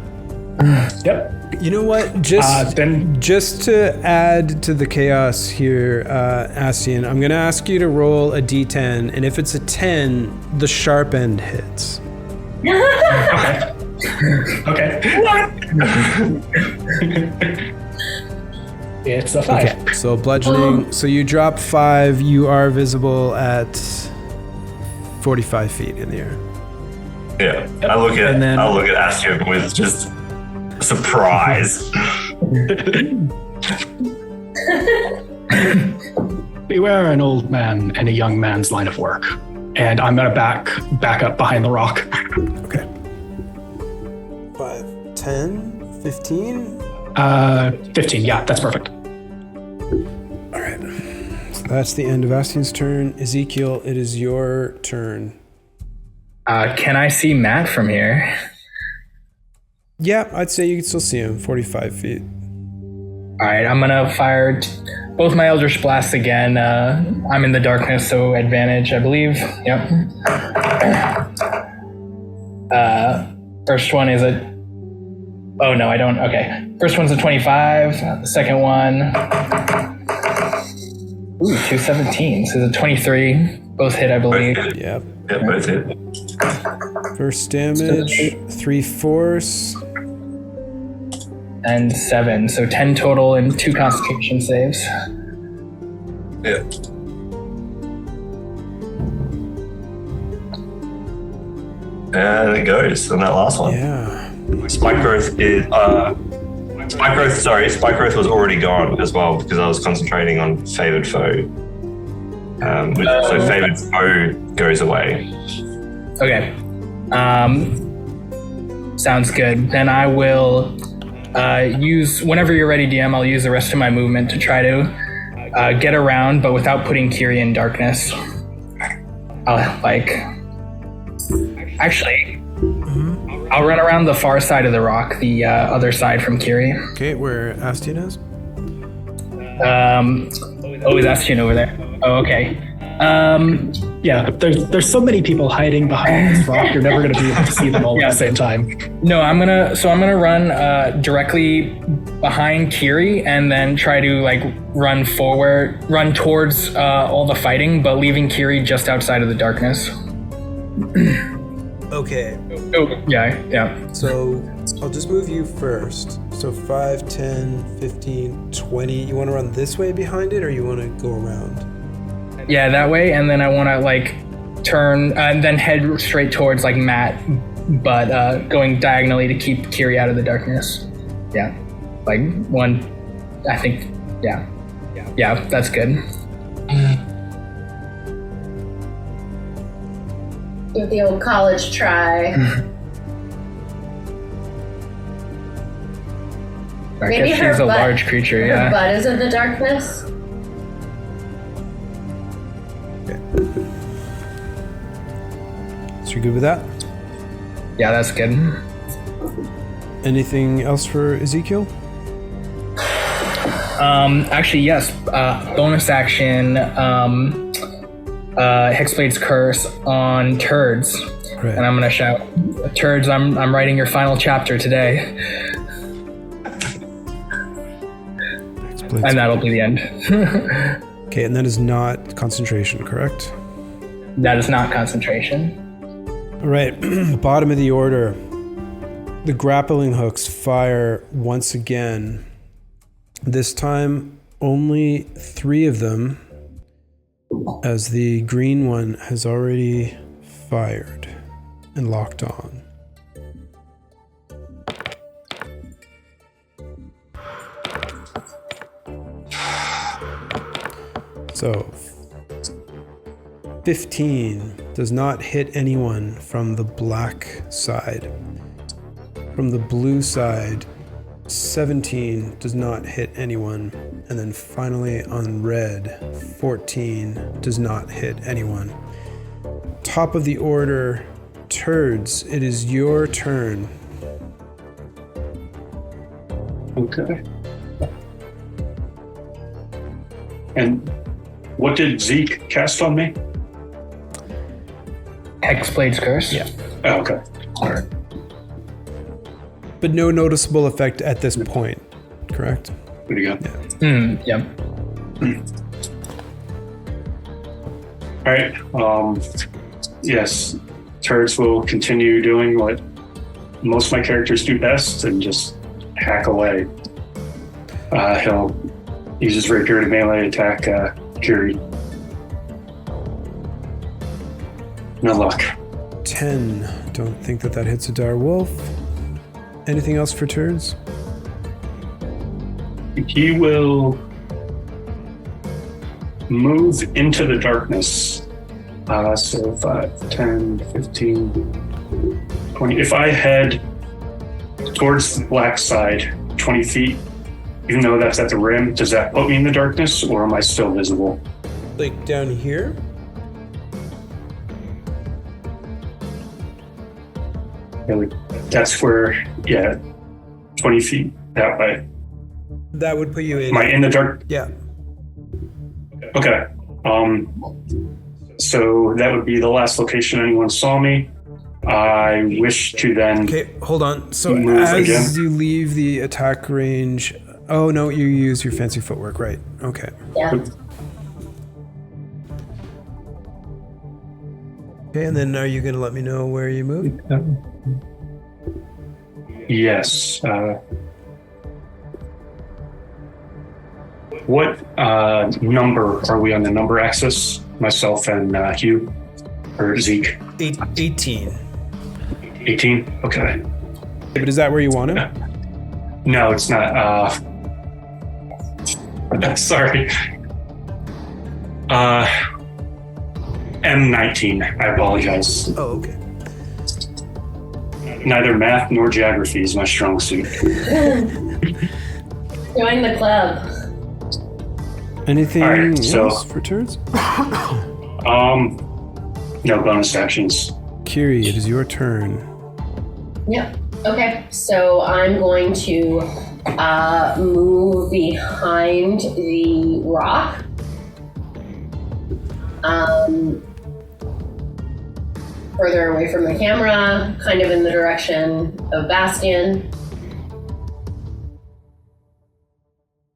Yep. You know what? Just to add to the chaos here, Astion, I'm going to ask you to roll a d10, and if it's a 10, the sharp end hits. Okay. It's a 5. Okay, so bludgeoning. So you drop 5, you are visible at 45 feet in the air. Yeah. I look at Astion with just surprise. Beware an old man and a young man's line of work. And I'm going to back up behind the rock. Okay. 5, 10, 15? 15, yeah, that's perfect. All right. So that's the end of Astion's turn. Ezekiel, it is your turn. Can I see Matt from here? Yeah, I'd say you can still see him, 45 feet. All right, I'm gonna fire both my Eldritch Blasts again. I'm in the darkness, so advantage, I believe. Yep. First one is a... Oh, no, I don't. Okay. First one's a 25. The second one... Ooh, 2 17s. So it's a 23. Both hit, I believe. Yep. Yeah, both hit. First damage, 3 force. And 7. So 10 total and 2 Constitution saves. Yeah. And it goes on that last one. Yeah. Spike growth was already gone as well because I was concentrating on favored foe. So favored foe goes away. Okay. Sounds good. Then I will use, whenever you're ready, DM, I'll use the rest of my movement to try to get around, but without putting Kiri in darkness. I'll run around the far side of the rock, the other side from Kiri. Okay, where Astian is? Is Astian over there? Oh, okay. Yeah, there's so many people hiding behind this rock. You're never going to be able to see them all at the same time. No, I'm gonna run directly behind Kiri and then try to run towards all the fighting, but leaving Kiri just outside of the darkness. Okay. Oh, yeah. So I'll just move you first. So 5, 10, 15, 20. You want to run this way behind it, or you want to go around? Yeah, that way, and then I want to turn and then head straight towards Matt, but going diagonally to keep Kiri out of the darkness. Yeah, one. I think. Yeah, that's good. Give the old college try. Maybe she's a large creature. Her butt is in the darkness. So you're good with that? Yeah, that's good. Anything else for Ezekiel? Actually, yes. Bonus action. Hexblade's Curse on turds, right. And I'm gonna shout, "Turds! I'm writing your final chapter today," and that'll be the end. Okay, and that is not concentration, correct? That is not concentration. All right, bottom of the order. The grappling hooks fire once again. This time, only 3 of them, as the green one has already fired and locked on. So 15 does not hit anyone from the black side. From the blue side, 17 does not hit anyone. And then finally on red, 14 does not hit anyone. Top of the order, turds, it is your turn. Okay. And what did Zeke cast on me? Hexblade's Curse? Yeah. Oh, okay. All right. But no noticeable effect at this point, correct? What do you got? Yeah. All right. Yes, turds will continue doing what most of my characters do best and just hack away. He'll use his rapier to melee attack Kiri. No luck. 10. Don't think that hits a dire wolf. Anything else for turds? He will move into the darkness. So 5, 10, 15, 20. If I head towards the black side 20 feet, even though that's at the rim, does that put me in the darkness or am I still visible? Like down here? That's where, 20 feet that way. That would put you in. Am I in the dark? Yeah. Okay. So that would be the last location anyone saw me. I wish to then. Okay, hold on. So move as again. you leave the attack range, oh no, you use your fancy footwork, right? Okay. Yeah. Okay, and then are you going to let me know where you move? Yes. What number are we on the number axis? Myself and Hugh or Zeke? 18. 18? Okay. But is that where you want it? No, it's not. Sorry. M19. I apologize. Oh, okay. Neither math nor geography is my strong suit. Join the club. Anything else for turds? No bonus actions. Kiri, it is your turn. Yep. Okay, so I'm going to move behind the rock. Further away from the camera, kind of in the direction of Bastion.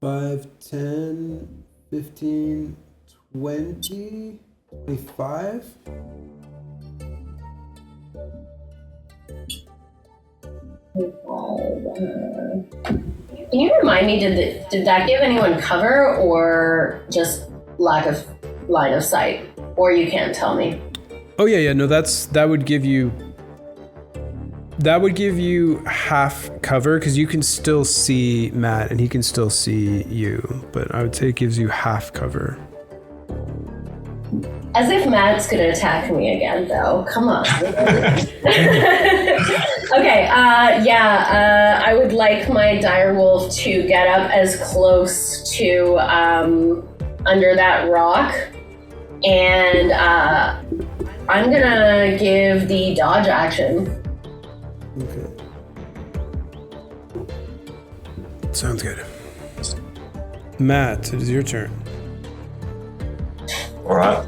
5, 10, 15, 20, 25. Can you remind me, did that give anyone cover or just lack of line of sight? Or you can't tell me? Oh yeah, no, that would give you half cover because you can still see Matt and he can still see you, but I would say it gives you half cover. As if Matt's gonna attack me again, though. Come on. Okay, I would like my direwolf to get up as close to under that rock, and I'm gonna give the dodge action. Okay. Sounds good. Matt, it is your turn. All right.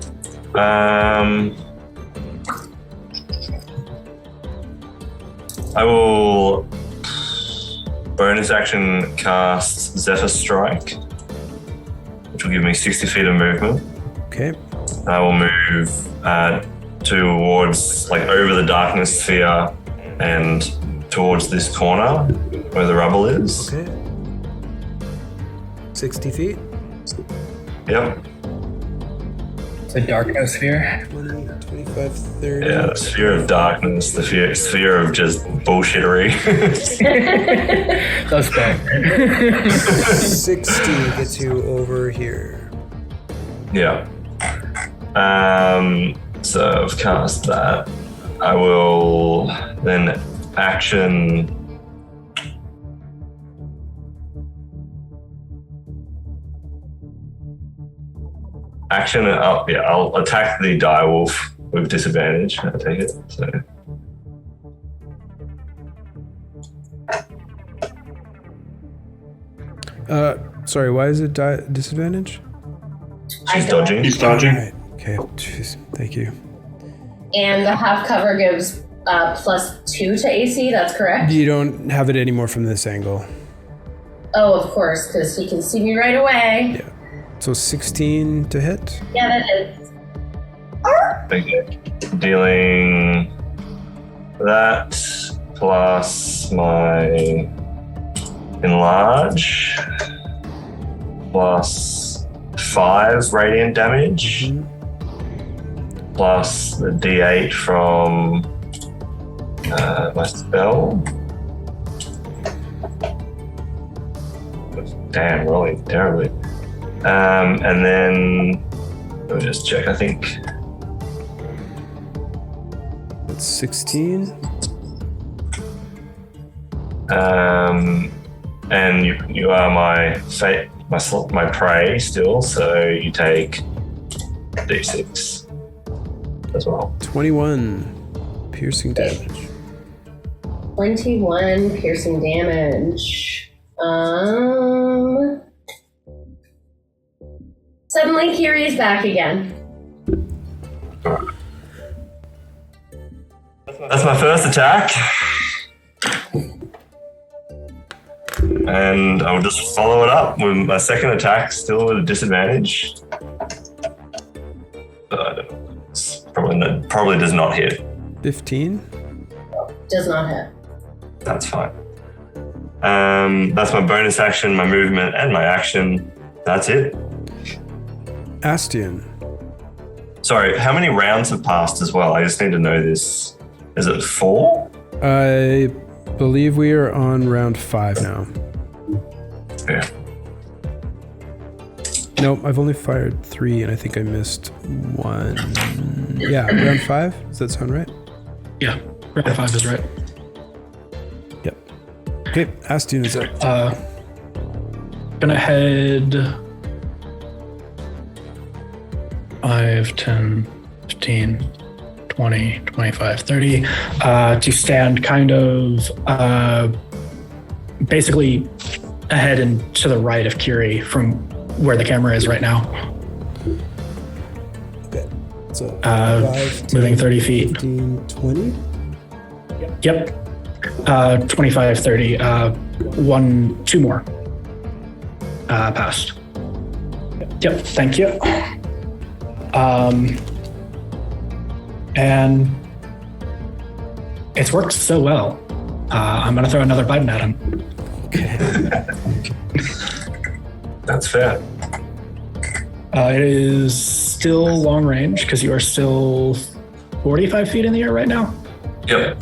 I will bonus action cast Zephyr Strike, which will give me 60 feet of movement. Okay. I will move towards, like, over the darkness sphere and towards this corner where the rubble is. Okay. 60 feet? Yep. The darkness sphere. 20, 25, 30. Yeah, the sphere of darkness, the sphere of just bullshittery. That's bad. 60 gets you over here. Yeah. So I've cast that. I will then action. I'll attack the direwolf with disadvantage. I take it. So. Sorry, why is it disadvantage? She's dodging. He's dodging. Right. Okay, jeez, thank you. And the half cover gives +2 to AC, that's correct? You don't have it anymore from this angle. Oh, of course, because he can see me right away. Yeah. So 16 to hit? Yeah, that is. Okay. Dealing that plus my enlarge plus 5 radiant damage plus the D8 from my spell. Damn, rolling terribly. And then let me just check. I think that's 16. And you are my fate, my prey still, so you take D6 as well. 21 piercing damage. 21 piercing damage. Suddenly Kiri's back again. That's my first attack. And I'll just follow it up with my second attack, still with a disadvantage. It's probably does not hit. 15? Does not hit. That's fine. That's my bonus action, my movement, and my action. That's it. Astian. Sorry, how many rounds have passed as well? I just need to know this. Is it 4? I believe we are on round 5 now. Yeah. Nope, I've only fired 3 and I think I missed 1. Yeah, round 5? Does that sound right? Yeah, round 5 is right. Yep. Okay, Astian is up. Gonna head 5, 10, 15, 20, 25, 30, to stand kind of basically ahead and to the right of Kiri from where the camera is right now. Okay. So moving 30 feet. 15, 20? Yep. 25, 30. Two more. Passed. Yep, thank you. And it's worked so well. I'm going to throw another bite at him. Okay. That's fair. It is still long range because you are still 45 feet in the air right now. Yep.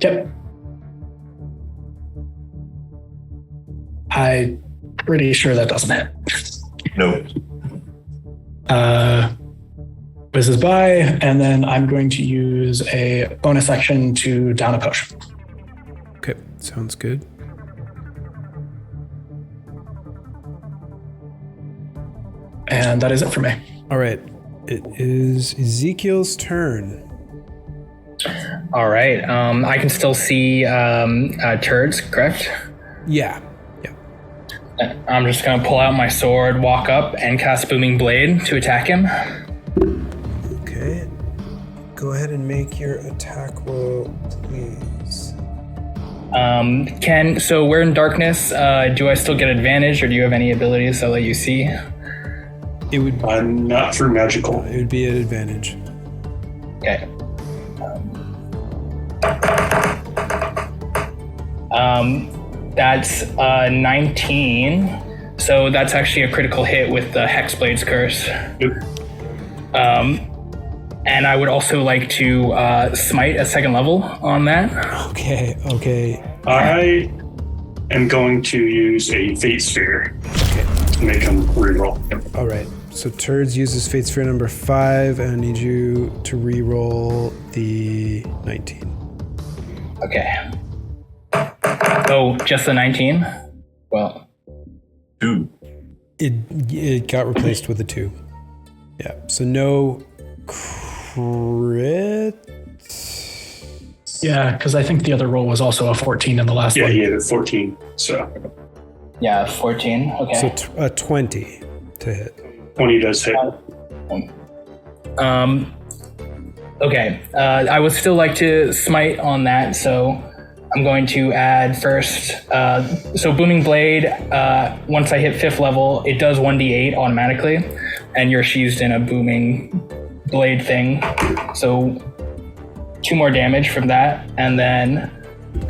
Yep. I'm pretty sure that doesn't hit. Nope. Whizzes by, and then I'm going to use a bonus action to down a potion. Okay, sounds good. And that is it for me. All right, it is Ezekiel's turn. All right. I can still see turds, correct? Yeah. I'm just going to pull out my sword, walk up, and cast Booming Blade to attack him. Okay. Go ahead and make your attack roll, please. So we're in darkness. Do I still get advantage, or do you have any abilities that let you see? It would. Not through magical. It would be an advantage. Okay. That's 19. So that's actually a critical hit with the Hexblade's Curse. Yep. And I would also like to smite a second level on that. Okay. I am going to use a Fate Sphere to make him reroll. All right. So Turds uses Fate Sphere number 5, and I need you to reroll the 19. Okay. Oh, just the 19? Well. 2. It got replaced with a 2. Yeah. So no crit. Yeah, because I think the other roll was also a 14 in the last one. Yeah, he had a 14. So. Yeah, 14. Okay. So a 20 to hit. 20 does hit. Okay. I would still like to smite on that, so I'm going to add first. So Booming Blade, once I hit 5th level, it does 1d8 automatically, and you're sheathed in a Booming Blade thing. So 2 more damage from that, and then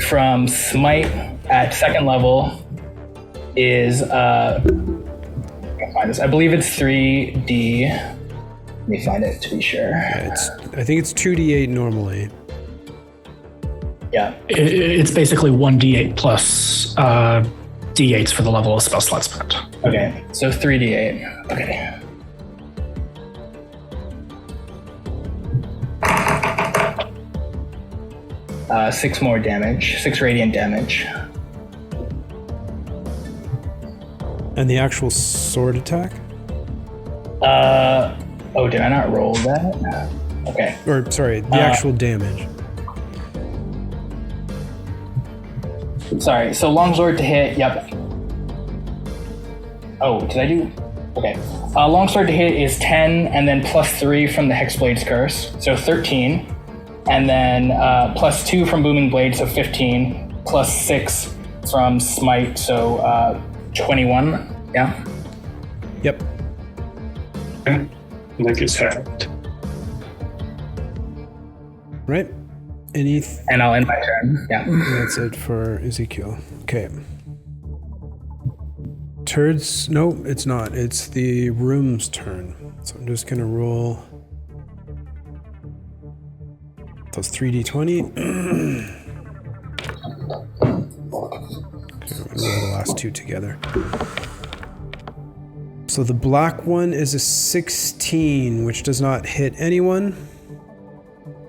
from Smite at 2nd level is I believe it's 3d. Let me find it to be sure. Yeah, I think it's 2d8 normally. Yeah. It's basically 1d8 plus d8s for the level of spell slot spent. Okay, so 3d8. Okay. Six more damage. 6 radiant damage. And the actual sword attack? Oh, did I not roll that? Okay. Or, sorry, the actual damage. Sorry, so longsword to hit, yep. Oh, did I do? Okay. Longsword to hit is 10, and then plus 3 from the Hexblade's Curse, so 13. And then plus 2 from Booming Blade, so 15. Plus 6 from Smite, so 21, yeah? Yep. Okay. And that gets hacked. Right? And I'll end my turn, yeah. That's it for Ezekiel. Okay. Turds, no, it's not. It's the room's turn. So I'm just gonna roll. That's 3d20. Okay, we're gonna roll the last 2 together. So the black one is a 16, which does not hit anyone.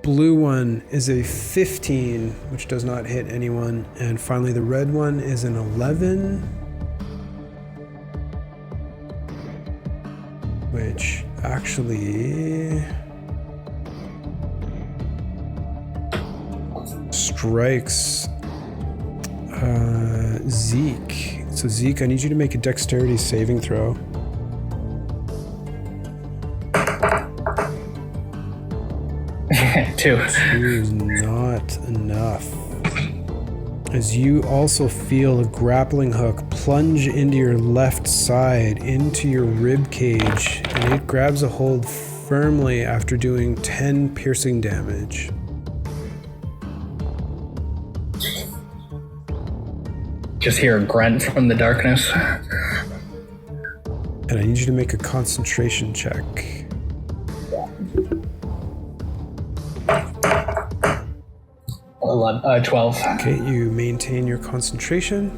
Blue one is a 15, which does not hit anyone. And finally, the red one is an 11, which actually strikes Zeke. So Zeke, I need you to make a dexterity saving throw. Two. 2 is not enough. As you also feel a grappling hook plunge into your left side, into your rib cage, and it grabs a hold firmly after doing 10 piercing damage. Just hear a grunt from the darkness. And I need you to make a concentration check. 12. Okay, you maintain your concentration.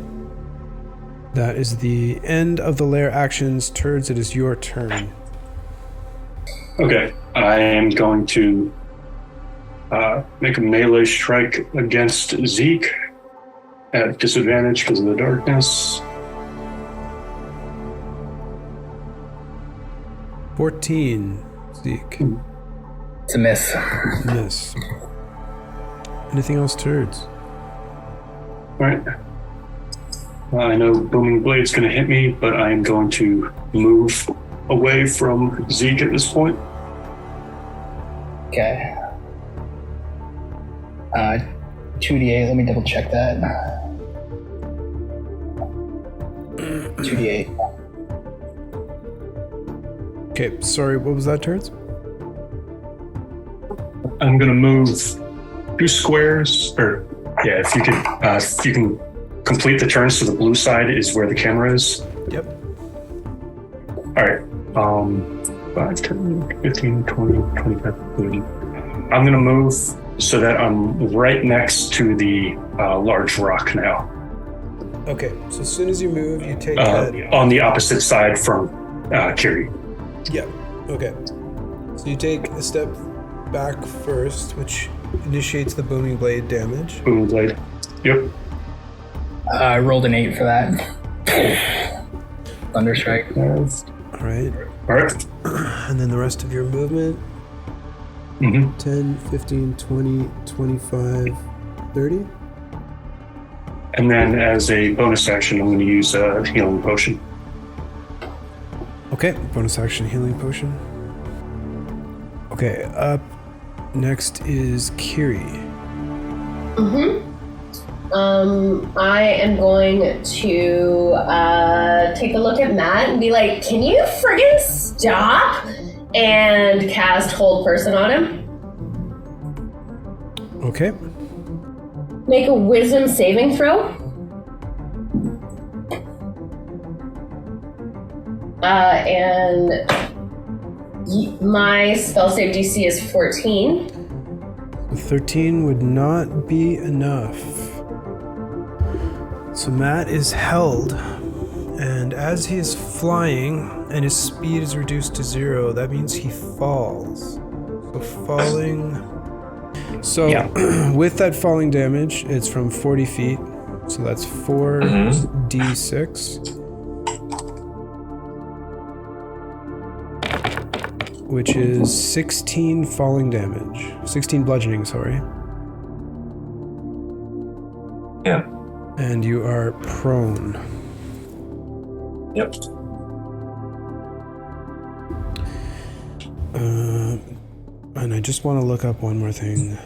That is the end of the lair actions. Turds, it is your turn. Okay, I am going to make a melee strike against Zeke at disadvantage because of the darkness. 14, Zeke. It's a miss. Miss. Anything else, Turds? Right. I know Booming Blade's going to hit me, but I am going to move away from Zeke at this point. Okay. 2d8, let me double check that. 2d8. Okay, sorry, what was that, Turds? I'm going to move 2 squares, or yeah, if you can complete the turn, so the blue side is where the camera is. Yep. All right. 5, 10, 15, 20, 25, 30. I'm going to move so that I'm right next to the large rock now. Okay, so as soon as you move, you take that. On the opposite side from Kiri. Yeah, okay. So you take a step back first, which initiates the booming blade damage. Booming blade. Yep. I rolled an 8 for that. Thunderstrike. All right. All right. And then the rest of your movement. 10, 15, 20, 25, 30. And then as a bonus action, I'm going to use a healing potion. Okay, bonus action healing potion. Okay, up next is Kiri. I am going to take a look at Matt and be like, can you friggin' stop? And cast Hold Person on him. Okay. Make a wisdom saving throw. And my spell save DC is 14. 13 would not be enough. So Matt is held, and as he is flying and his speed is reduced to 0, that means he falls. So falling. So with that falling damage, it's from 40 feet. So that's 4d6. Which is 16 falling damage. 16 bludgeoning, sorry. Yeah. And you are prone. Yep. And I just want to look up one more thing.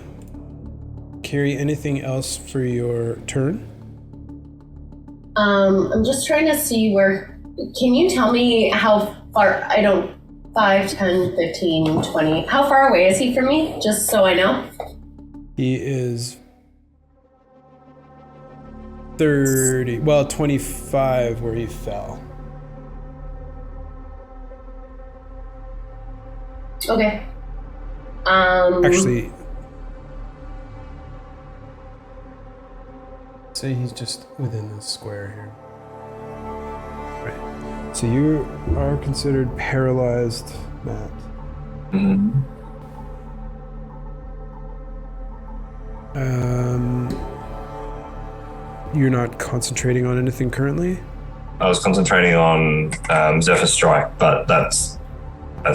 Kiri, anything else for your turn? I'm just trying to see where... Can you tell me how far... 5, 10, 15, 20. How far away is he from me? Just so I know. He is 30, 25 where he fell. Okay. Actually, say he's just within the square here. Right. So you are considered paralyzed, Matt. You're not concentrating on anything currently? I was concentrating on Zephyr Strike, but that's I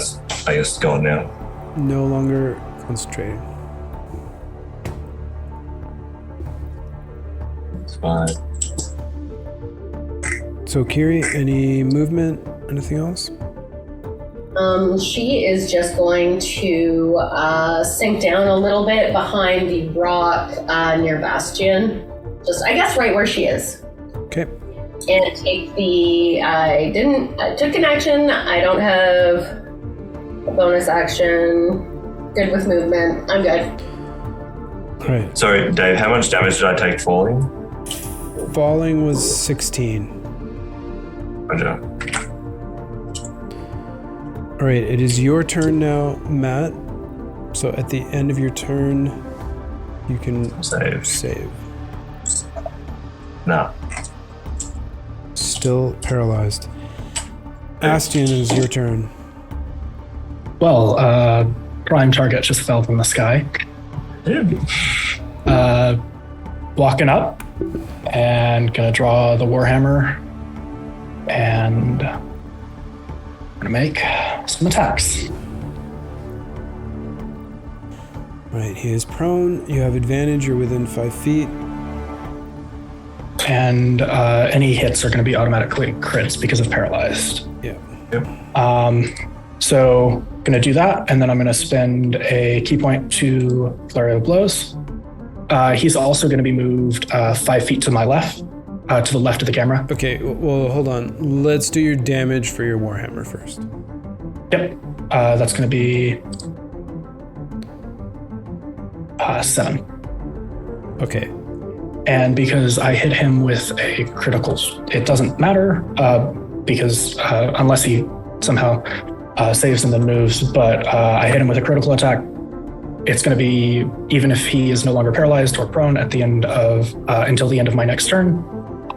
guess gone now. No longer concentrating. It's fine. So, Kiri, any movement? Anything else? She is just going to sink down a little bit behind the rock near Bastion. Just, I guess, right where she is. Okay. And take the... I took an action. I don't have a bonus action. Good with movement. I'm good. All right. Sorry, Dave, how much damage did I take falling? Falling was 16. Roger. All right, it is your turn now, Matt. So at the end of your turn, you can save. No. Still paralyzed. Astian, it is your turn. Well, prime target just fell from the sky. Walking up and gonna draw the Warhammer and gonna make some attacks. Right, he is prone. You have advantage. You're within 5 feet. And any hits are going to be automatically crits because of paralyzed. Yeah. Yep. So going to do that, and then I'm going to spend a key point to Flurry of Blows. He's also going to be moved 5 feet to my left, to the left of the camera. Okay, well, hold on. Let's do your damage for your Warhammer first. Yep. That's going to be 7. Okay. And because I hit him with a critical, it doesn't matter because unless he somehow saves and then moves, but I hit him with a critical attack. It's going to be, even if he is no longer paralyzed or prone at the end of, until the end of my next turn,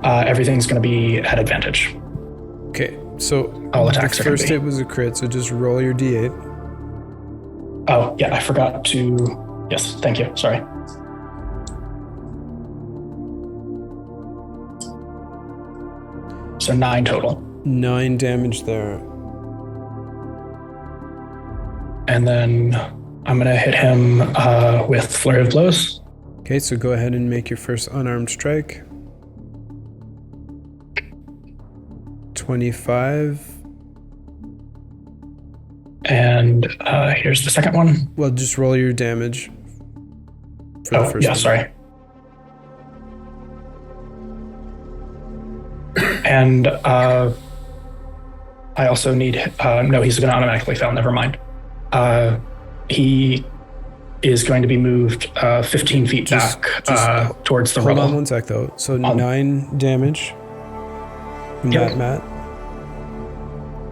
everything's going to be at advantage. Okay, so all attacks the are first hit was a crit, so just roll your d8. Oh, yeah, I forgot to, yes, thank you, sorry. So 9 total. 9 damage there. And then I'm going to hit him with Flurry of Blows. Okay, so go ahead and make your first unarmed strike. 25. And here's the second one. Well, just roll your damage for the first one. Sorry. And I also need... no, he's going to automatically fail. Never mind. He is going to be moved 15 feet back towards the rubble. Hold on one sec, though. So 9 damage from that, Matt.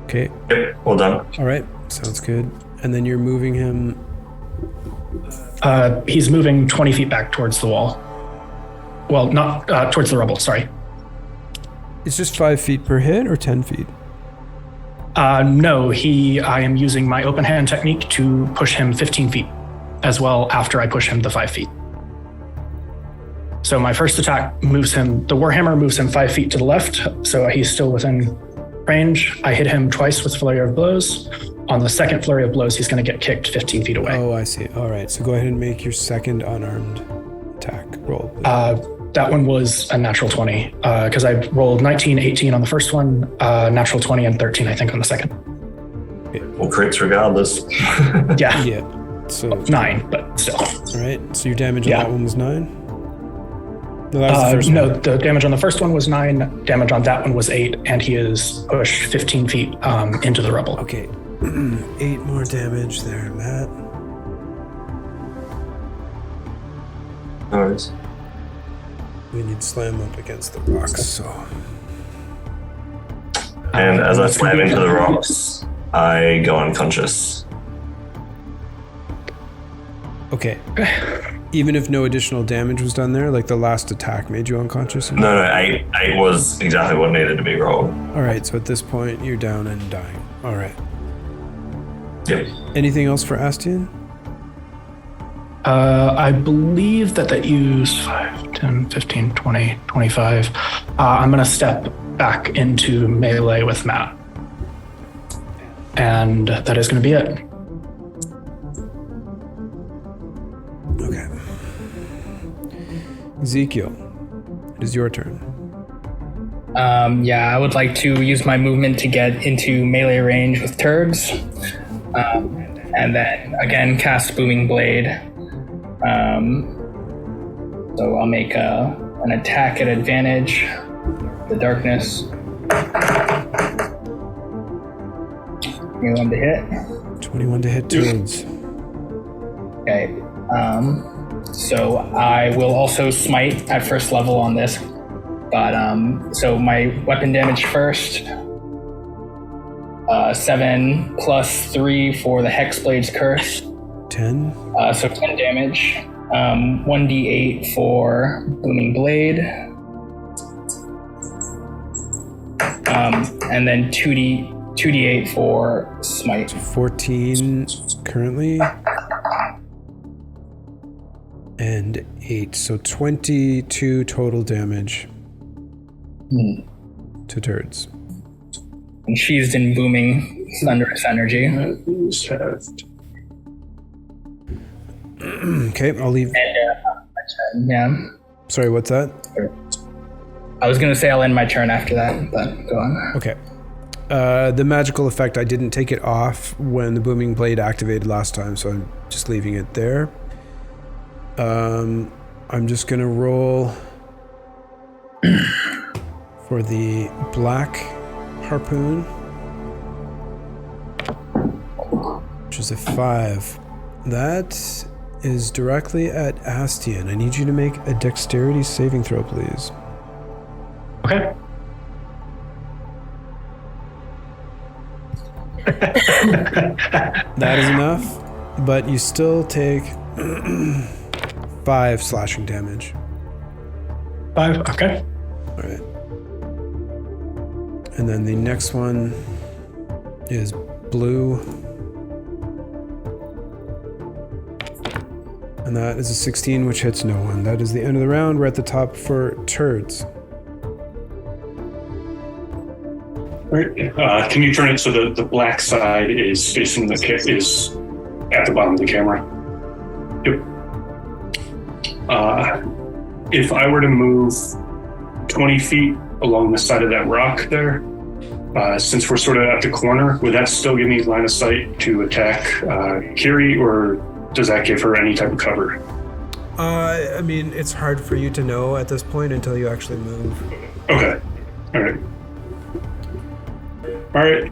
Okay. Yep, well done. All right, sounds good. And then you're moving him... he's moving 20 feet back towards the wall. Well, not towards the rubble, sorry. It's just 5 feet per hit or 10 feet? No, I am using my open hand technique to push him 15 feet as well after I push him the 5 feet. So my first attack moves him, the Warhammer moves him 5 feet to the left, so he's still within range. I hit him twice with Flurry of Blows. On the second Flurry of Blows, he's going to get kicked 15 feet away. Oh, I see. All right, so go ahead and make your second unarmed attack roll. That one was a natural 20 because I rolled 19, 18 on the first one, natural 20 and 13, I think, on the second. Okay. Well, crits regardless. Yeah. Yeah. So 9, but still. All right. So your damage on that one was 9? No, that was the first no, one. the damage on the first one was 9, damage on that one was 8, and he is pushed 15 feet into the rubble. Okay. 8 more damage there, Matt. No worries. We need to slam up against the rocks, so... And as I slam into the rocks, I go unconscious. Okay. Even if no additional damage was done there, like the last attack made you unconscious? No, 8 was exactly what needed to be rolled. All right, so at this point, you're down and dying. All right. Yep. Anything else for Astian? I believe that used 5, 10, 15, 20, 25. I'm going to step back into melee with Matt. And that is going to be it. Okay. Ezekiel, It is your turn. I would like to use my movement to get into melee range with turds. And then again cast Booming Blade. So I'll make an attack at advantage. The darkness. 21 to hit. 21 to hit turds. Okay. So I will also smite at first level on this. But so my weapon damage first. 7 plus 3 for the Hexblade's Curse. 10. So 10 damage. 1d8 for Booming Blade. And then 2d8 for Smite. 14 currently. And 8. So 22 total damage to turds. And sheathed in booming thunderous energy. Okay, I'll leave. And, yeah. Sorry, what's that? I was going to say I'll end my turn after that, but go on. Okay. The magical effect, I didn't take it off when the Booming Blade activated last time, so I'm just leaving it there. I'm just going to roll for the Black Harpoon, which is a 5. That is directly at Astian. I need you to make a dexterity saving throw, please. Okay. That is enough, but you still take 5 slashing damage. 5, okay. All right. And then the next one is blue. And that is a 16, which hits no one. That is the end of the round. We're at the top for turds. Right. Can you turn it so the black side is facing is at the bottom of the camera? Yep. If I were to move 20 feet along the side of that rock there, since we're sort of at the corner, would that still give me line of sight to attack Kiri, or does that give her any type of cover? I mean, it's hard for you to know at this point until you actually move. Okay. All right. All right.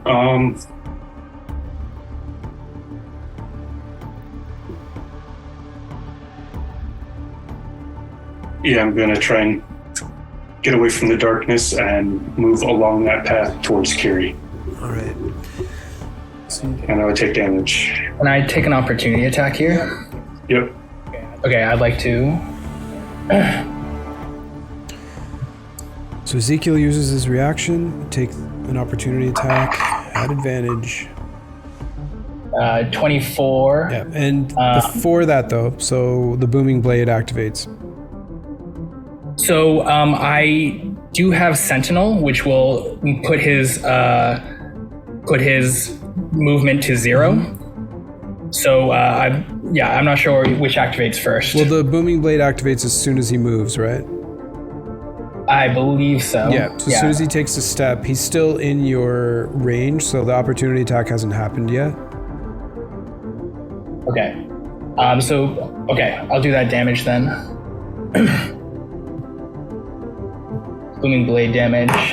Yeah, I'm gonna try and get away from the darkness and move along that path towards Kiri. All right. And I would take damage. Can I take an opportunity attack here? Yep. Okay, I'd like to. So Ezekiel uses his reaction, take an opportunity attack at advantage. 24. Yeah, and before that though, so the Booming Blade activates. So I do have Sentinel, which will put his movement to 0. So I'm not sure which activates first. Well, the Booming Blade activates as soon as he moves, right? I believe so. Yeah, so as soon as he takes a step, he's still in your range, so the opportunity attack hasn't happened yet. Okay. I'll do that damage then. Booming Blade damage.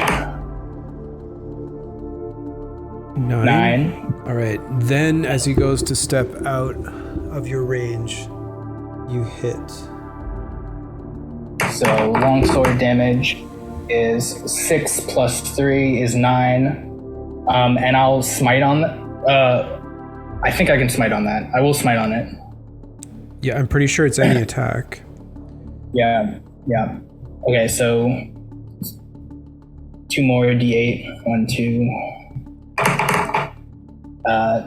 9. All right. Then, as he goes to step out of your range, you hit. So longsword damage is 6 plus 3 is 9. And I'll smite on I think I can smite on that. I will smite on it. Yeah, I'm pretty sure it's any attack. Yeah. Okay, so 2 more d8. 1, 2.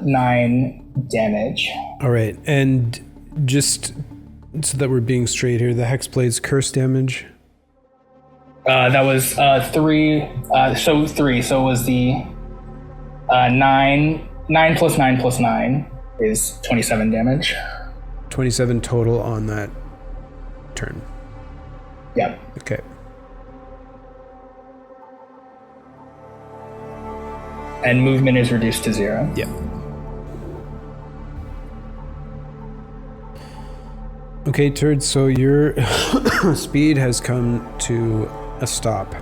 9 damage. All right, and just so that we're being straight here, the Hexblade's curse damage? That was 3. So 3. So it was the 9 plus 9 plus 9 is 27 damage. 27 total on that turn. Yeah. Okay. And movement is reduced to 0. Yeah. Okay, Turd, so your speed has come to a stop.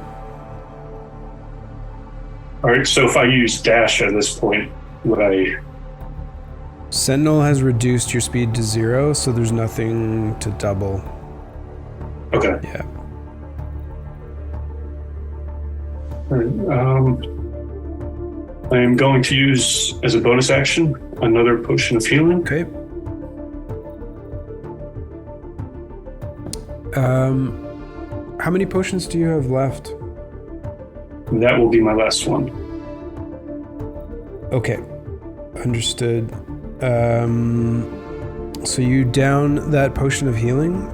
All right, so if I use dash at this point, would I... Sentinel has reduced your speed to 0, so there's nothing to double. Okay. Yeah. All right, I am going to use, as a bonus action, another potion of healing. Okay. How many potions do you have left? That will be my last one. Okay. Understood. So you down that potion of healing?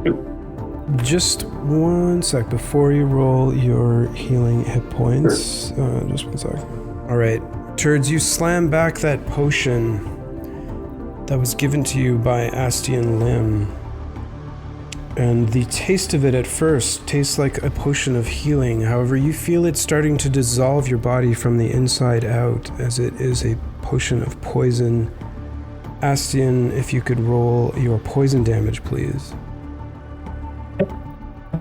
Yep. Just one sec before you roll your healing hit points. Sure. Just one sec. All right. Turds, you slam back that potion that was given to you by Astian Lim. And the taste of it at first tastes like a potion of healing. However, you feel it starting to dissolve your body from the inside out, as it is a potion of poison. Astian, if you could roll your poison damage, please.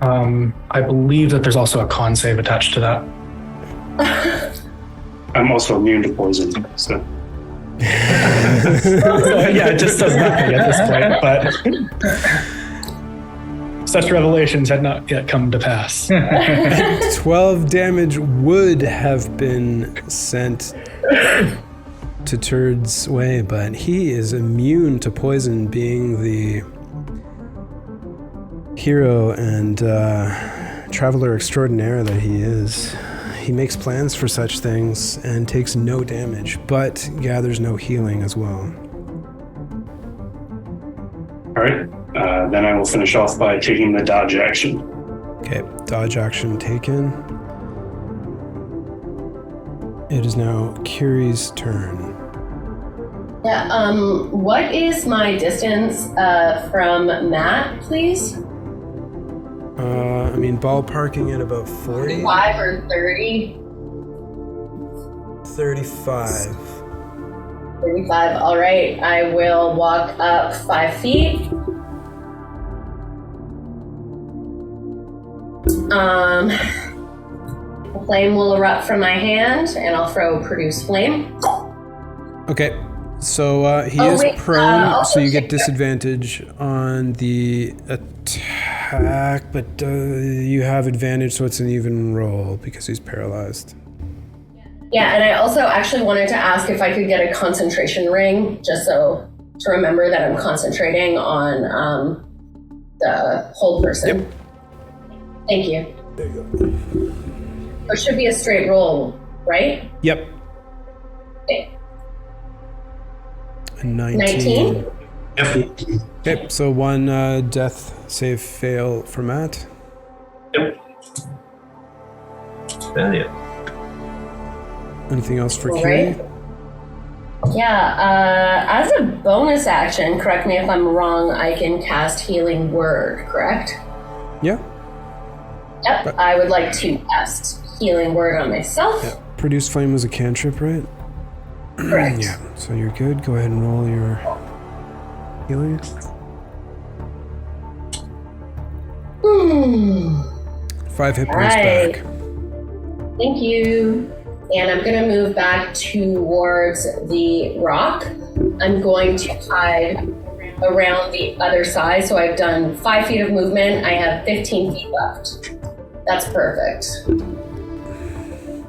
I believe that there's also a con save attached to that. I'm also immune to poison, so... Yeah, it just does nothing at this point, but... Such revelations had not yet come to pass. 12 damage would have been sent to Turd's way, but he is immune to poison, being the hero and traveler extraordinaire that he is. He makes plans for such things and takes no damage, but gathers no healing as well. All right. Then I will finish off by taking the dodge action. Okay, dodge action taken. It is now Kiri's turn. Yeah, what is my distance from Matt, please? I mean, ballparking at about 40? 45 or 30? 35. 35, all right. I will walk up 5 feet. A flame will erupt from my hand, and I'll throw Produce Flame. Okay, so he is prone, so you get disadvantage on the attack, but you have advantage, so it's an even roll because he's paralyzed. Yeah, and I also actually wanted to ask if I could get a concentration ring, just so to remember that I'm concentrating on the whole person. Yep. Thank you. There you go. It should be a straight roll, right? Yep. Okay. A 19. Yep. Okay, so one death save fail for Matt. Yep. Failure. Anything else for All Kiri? right. Yeah, as a bonus action, correct me if I'm wrong, I can cast Healing Word, correct? Yeah. Yep, I would like to cast Healing Word on myself. Yeah. Produce Flame was a cantrip, right? Correct. Yeah, so you're good. Go ahead and roll your healing. 5 hit points back. Thank you. And I'm going to move back towards the rock. I'm going to hide around the other side. So I've done 5 feet of movement. I have 15 feet left. That's perfect.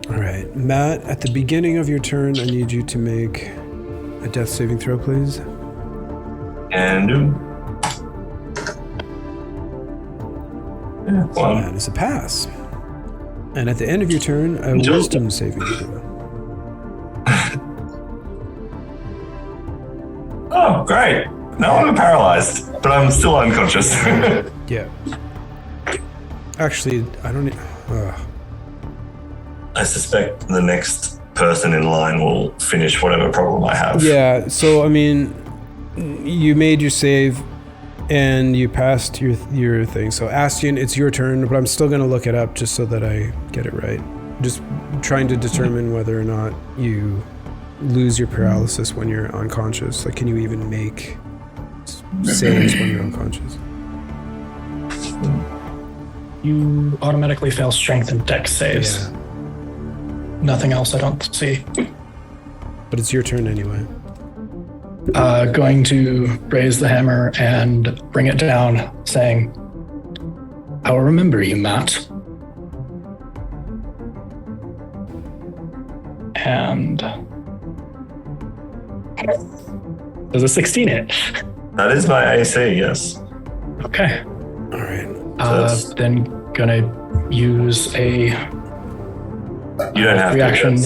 All right. Matt, at the beginning of your turn, I need you to make a death saving throw, please. And do. Yeah, So that is a pass. And at the end of your turn, a wisdom saving throw. Oh, great. Now I'm paralyzed, but I'm still unconscious. Yeah. Actually, I don't... I suspect the next person in line will finish whatever problem I have. Yeah, so, I mean, you made your save, and you passed your thing. So, Astian, it's your turn, but I'm still going to look it up just so that I get it right. Just trying to determine whether or not you lose your paralysis when you're unconscious. Like, can you even make saves when you're unconscious? You automatically fail strength and dex saves. Yeah. Nothing else I don't see. But it's your turn anyway. Going to raise the hammer and bring it down, saying, I'll remember you, Matt. And does a 16 hit? That is my AC, yes. Okay. All right. Then gonna use a You don't have reaction.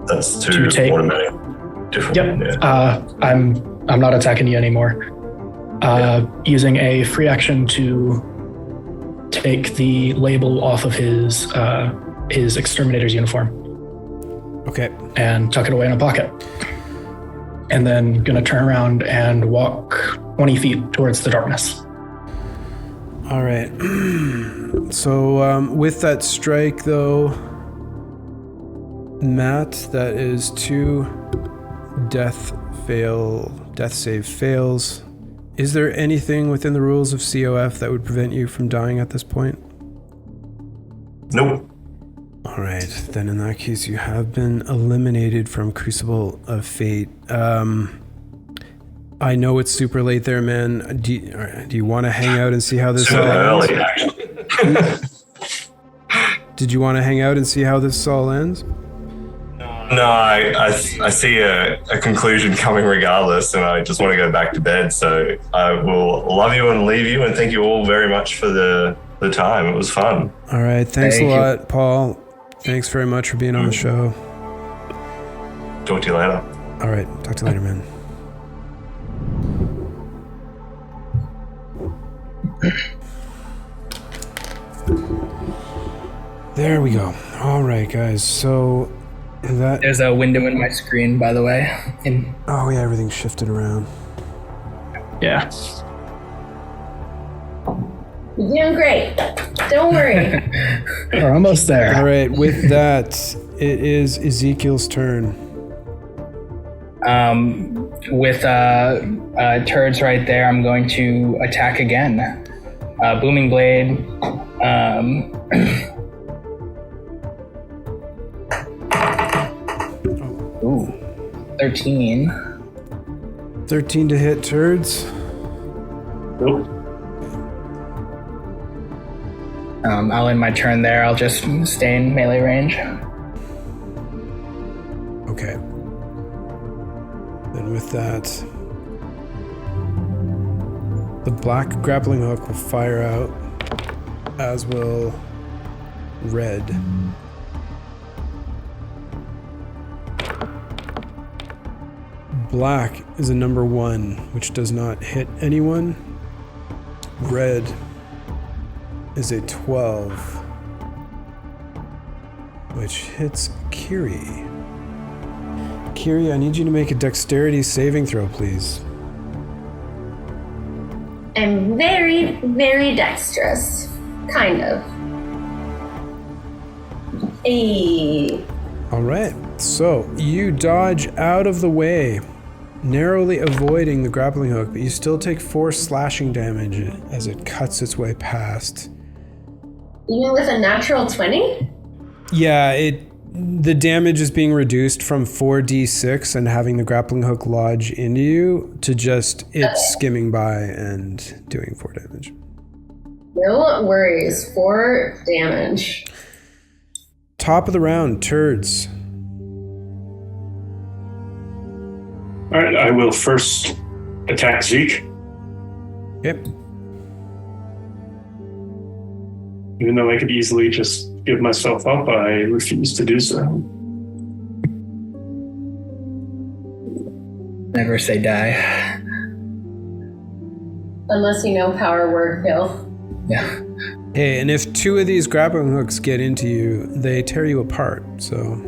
That's too take. automatic. Different. Yep. Yeah. I'm not attacking you anymore. Using a free action to take the label off of his exterminator's uniform. Okay. And tuck it away in a pocket. And then gonna turn around and walk 20 feet towards the darkness. All right. So with that strike, though, Matt, that is 2 death save fails. Is there anything within the rules of COF that would prevent you from dying at this point? Nope. All right. Then in that case, you have been eliminated from Crucible of Fate. I know it's super late there, man. Do you want to hang out and see how this all ends? Early, actually. Did you want to hang out and see how this all ends? No, I see a conclusion coming regardless, and I just want to go back to bed. So I will love you and leave you, and thank you all very much for the time. It was fun. All right. Thanks a lot, Paul. Thanks very much for being on the show. Talk to you later. All right. Talk to you later, man. There we go. All right, guys. So there's a window in my screen, by the way. Oh yeah, everything's shifted around. Yeah. You're doing great. Don't worry. We're almost there. All right. With that, it is Ezekiel's turn. With turds right there, I'm going to attack again. Booming blade. Ooh, 13. 13 to hit turds. Nope. I'll end my turn there. I'll just stay in melee range. Okay. Then with that, the black grappling hook will fire out, as will red. Black is a number 1, which does not hit anyone. Red is a 12, which hits Kiri. Kiri, I need you to make a dexterity saving throw, please. I'm very, very dexterous. Kind of. Hey. All right, so you dodge out of the way, narrowly avoiding the grappling hook, but you still take 4 slashing damage as it cuts its way past. Even with a natural 20? Yeah, the damage is being reduced from 4d6 and having the grappling hook lodge into you to just skimming by and doing 4 damage. No worries. 4 damage. Top of the round, turds. All right, I will first attack Zeke. Yep. Even though I could easily just give myself up, I refuse to do so. Never say die. Unless you know power word kill. Yeah. Hey, and if 2 of these grappling hooks get into you, they tear you apart, so...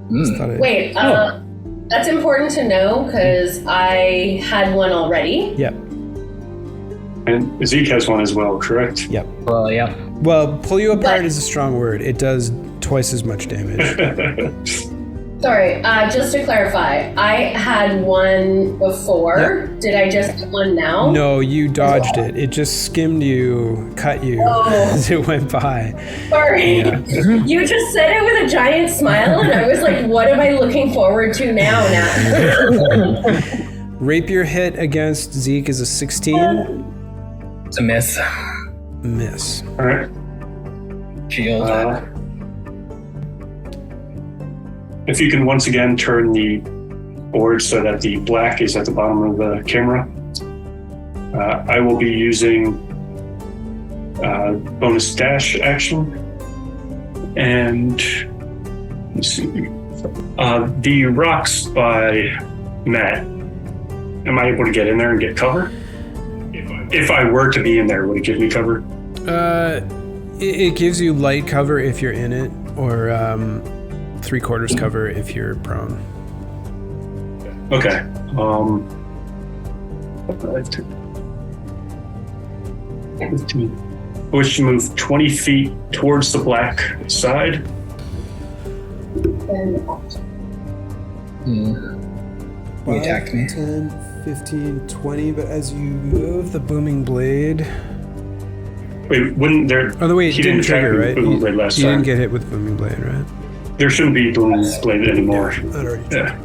Wait, that's important to know, because I had one already. Yep. And Zeke has one as well, correct? Yep. Well, yeah. Well, pull you apart is a strong word. It does twice as much damage. Sorry, just to clarify, I had one before. Yep. Did I just get one now? No, you dodged it. It just skimmed you, cut you as it went by. Sorry. Yeah. You just said it with a giant smile, and I was like, what am I looking forward to now? Rapier hit against Zeke is a 16. It's a miss. Miss. All right. Shield. If you can once again turn the board so that the black is at the bottom of the camera, I will be using bonus dash action. And let's see. The rocks by Matt, am I able to get in there and get cover? If I were to be in there, would it give me cover? It gives you light cover if you're in it, or 3/4 cover if you're prone. Okay. I wish to move 20 feet towards the black side. You attacked me. 10, 15, 20, but as you move the booming blade... Wait, wouldn't there... Oh, wait, he it didn't attack trigger, with right? booming blade last You time. didn't get hit with booming blade, right? There shouldn't be booming blade anymore. That already Yeah.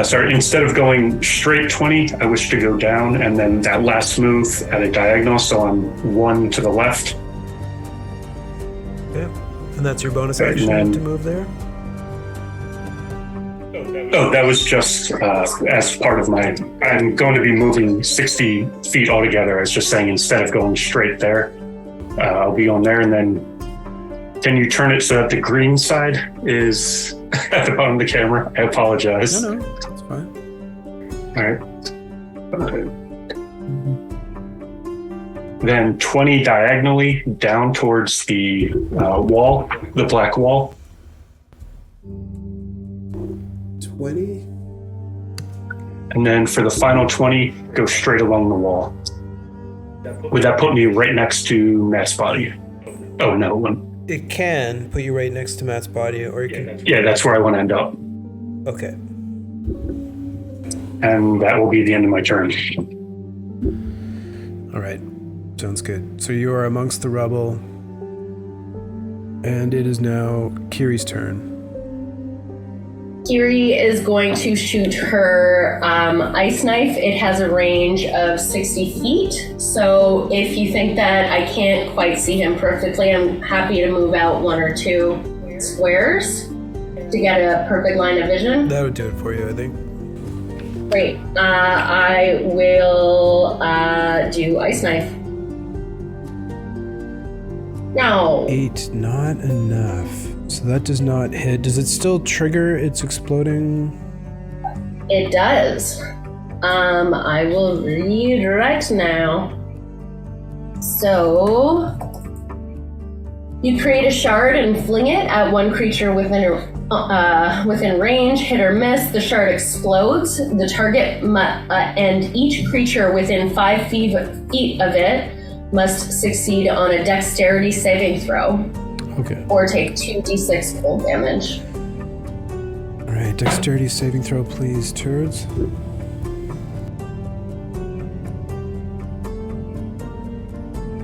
Sorry, instead of going straight 20, I wish to go down, and then that last move at a diagonal, so I'm 1 to the left. Yeah. And that's your bonus Right, action and then- to move there? Oh, that was just as part of my... I'm going to be moving 60 feet altogether. I was just saying instead of going straight there, I'll be on there, and then can you turn it so that the green side is at the bottom of the camera? I apologize. No, that's fine. All right. Then 20 diagonally down towards the wall, the black wall. 20? And then for the final 20, go straight along the wall. Would that put me right next to Matt's body? Oh, no. It can put you right next to Matt's body, or you can... Yeah, that's where I want to end up. Okay. And that will be the end of my turn. All right. Sounds good. So you are amongst the rubble, and it is now Kiri's turn. Kiri is going to shoot her ice knife. It has a range of 60 feet. So if you think that I can't quite see him perfectly, I'm happy to move out 1 or 2 squares to get a perfect line of vision. That would do it for you, I think. Great. I will do ice knife. No. 8, not enough. So that does not hit. Does it still trigger its exploding? It does. I will read right now. So you create a shard and fling it at one creature within range. Hit or miss, the shard explodes. The target and each creature within 5 feet of it must succeed on a dexterity saving throw. Okay. Or take 2d6 cold damage. All right, dexterity saving throw, please, turds.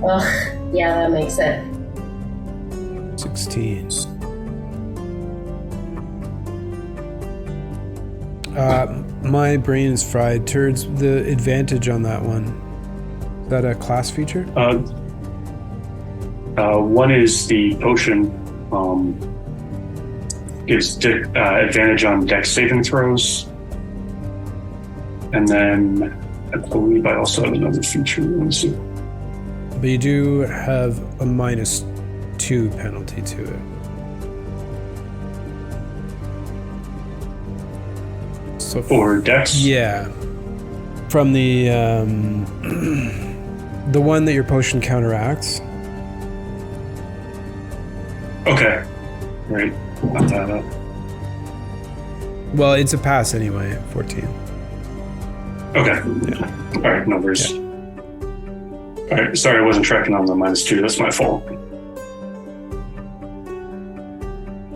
Ugh, yeah, that makes it. 16. My brain is fried. Turds, the advantage on that one. Is that a class feature? One is the potion gives advantage on dex saving throws. And then I believe I also have another feature. Let me see. But you do have a -2 penalty to it. So For dex? Yeah. From the the one that your potion counteracts. Okay. Right. Well, it's a pass anyway, 14. Okay. Yeah. All right, numbers. Yeah. All right, sorry I wasn't tracking on the -2. That's my fault.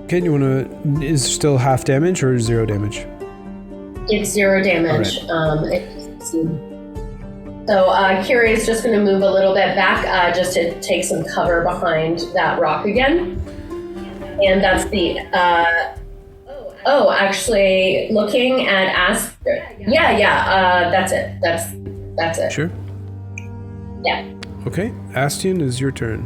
Okay, you want to... Is still half damage or 0 damage? It's 0 damage. So Kyrie's just going to move a little bit back just to take some cover behind that rock again. And that's the... actually, looking at that's it. That's it. Sure. Yeah. Okay, Astian, is your turn.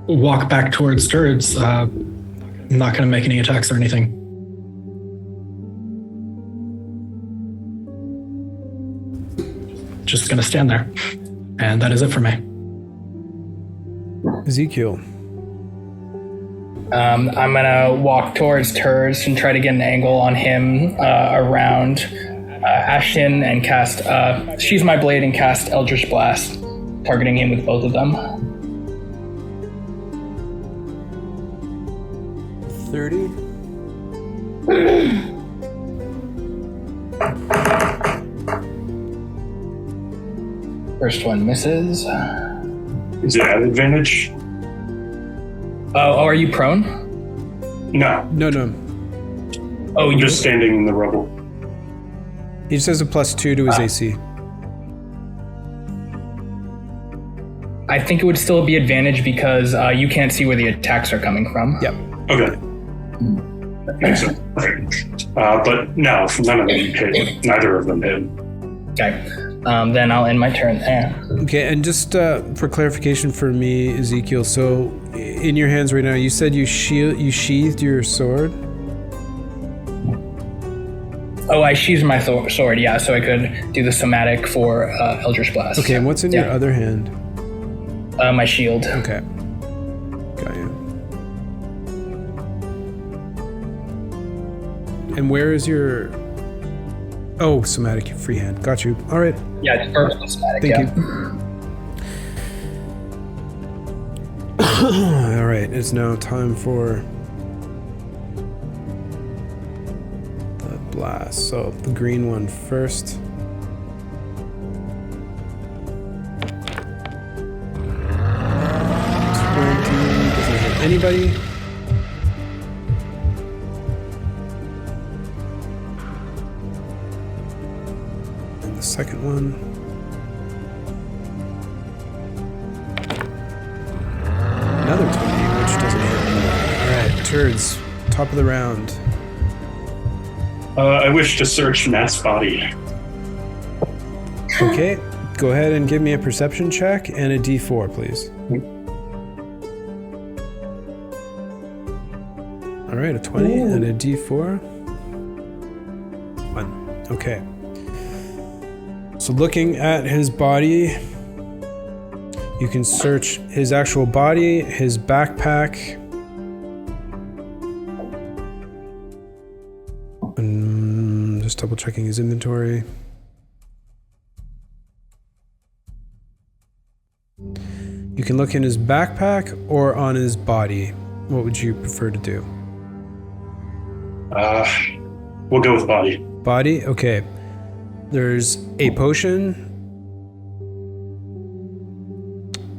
Walk back towards turrets. I'm not going to make any attacks or anything. Just going to stand there. And that is it for me. Ezekiel. I'm gonna walk towards Turds and try to get an angle on him around Ashton and cast She's My Blade and cast Eldritch Blast, targeting him with both of them. 30. First one misses. Is it at advantage? Oh, are you prone? No. No. Oh, I'm just standing in the rubble. He just has a +2 to his AC. I think it would still be advantage because you can't see where the attacks are coming from. Yep. Okay. Makes sense. Right. But no, none of them hit. Neither of them hit. Okay. Then I'll end my turn there. Okay, and just for clarification for me, Ezekiel, so in your hands right now, you said you sheathed your sword? Oh, I sheathed my sword, yeah, so I could do the somatic for Eldritch Blast. Okay, and what's in your other hand? My shield. Okay. Got you. And where is your... Oh, somatic, free hand. Got you. All right. Yeah, it's perfect somatic. Thank you. All right, it's now time for the blast. So the green one first. 20 doesn't hit anybody. And the second one. Another 20, which doesn't hit anymore. Alright, Turds, top of the round. I wish to search Matt's body. Okay, go ahead and give me a perception check and a d4, please. Alright, a 20 and a d4. 1. Okay. So looking at his body, you can search his actual body, his backpack, and just double checking his inventory. You can look in his backpack or on his body. What would you prefer to do? We'll go with body. Body? Okay. There's a potion,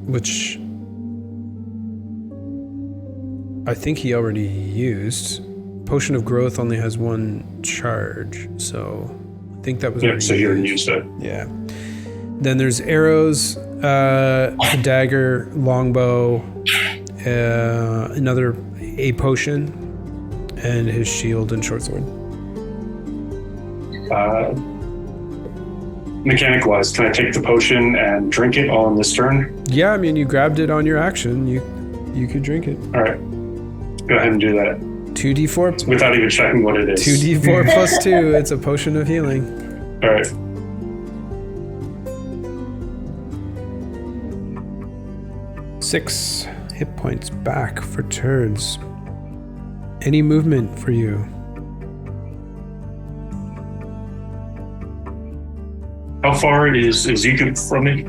which I think he already used. Potion of Growth only has 1 charge, so I think that was Yeah, so you already used it. Yeah. Then there's arrows, a dagger, longbow, a potion, and his shield and short sword. Mechanic-wise, can I take the potion and drink it all in this turn? Yeah, I mean, you grabbed it on your action. You could drink it. All right. Go ahead and do that. 2d4. Without even checking what it is. 2d4 plus 2. It's a potion of healing. All right. Six hit points back for Turds. Any movement for you? How far is Ezekiel from me?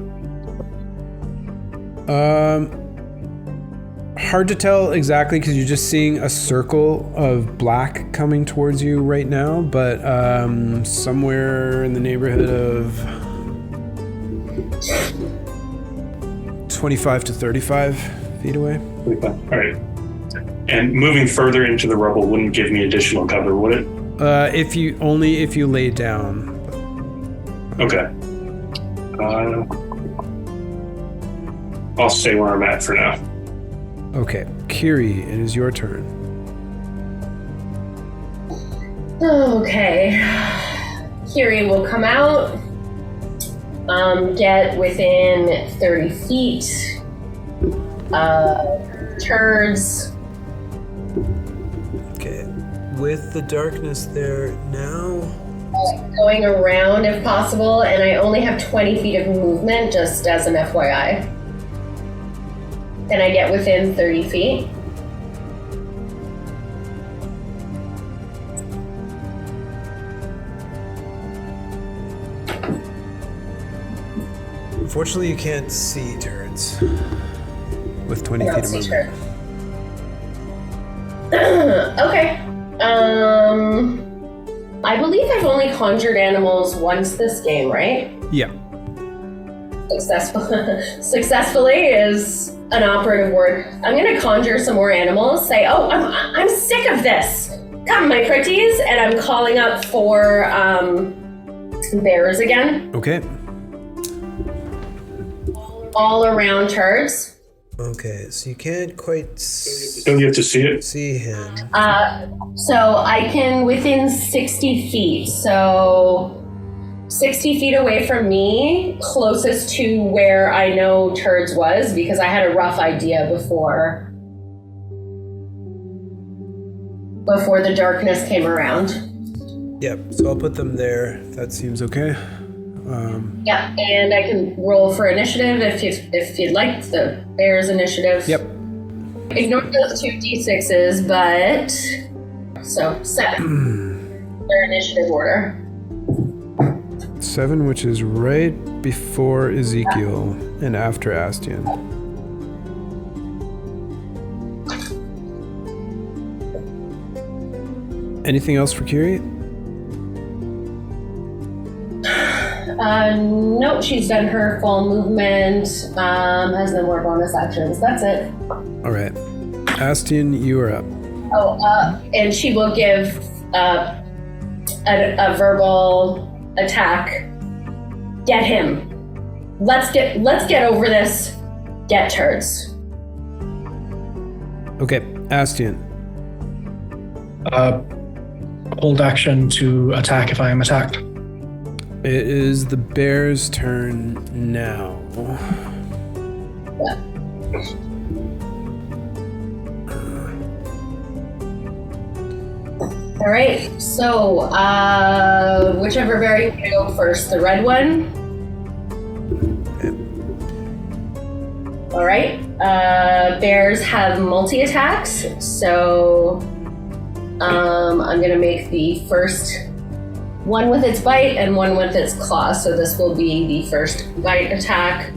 Hard to tell exactly because you're just seeing a circle of black coming towards you right now, but somewhere in the neighborhood of 25 to 35 feet away. All right. And moving further into the rubble wouldn't give me additional cover, would it? If you lay down. Okay. I'll stay where I'm at for now. Okay, Kiri, it is your turn. Okay. Kiri will come out, get within 30 feet. Turds. Okay, with the darkness there now. Going around if possible, and I only have 20 feet of movement, just as an FYI. Can I get within 30 feet? Unfortunately, you can't see turrets with 20 feet of movement. Okay. I believe I've only conjured animals once this game, right? Yeah. Successfully is an operative word. I'm gonna conjure some more animals. Say, oh, I'm sick of this. Come, my pretties, and I'm calling up for bears again. Okay. All around turds. Okay, so you can't quite Don't you have to see it? see him. So I can within 60 feet. So 60 feet away from me, closest to where I know Turds was, because I had a rough idea before the darkness came around. Yep, so I'll put them there. That seems okay. Yeah, and I can roll for initiative if you'd like, the bear's initiative. Yep. Ignore those 2 d6s, but so 7. Their initiative order. 7, which is right before Ezekiel and after Astian. Anything else for Kiri? Nope, she's done her full movement, has no more bonus actions. That's it. All right. Astian, you are up. And she will give a verbal attack. Get him. Let's get over this. Get turds. Okay, Astian. Hold action to attack if I am attacked. It is the bear's turn now. Yeah. All right, so whichever bear you want to go first, the red one. Okay. All right, bears have multi-attacks, so I'm gonna make the first one with its bite and one with its claw. So this will be the first bite attack.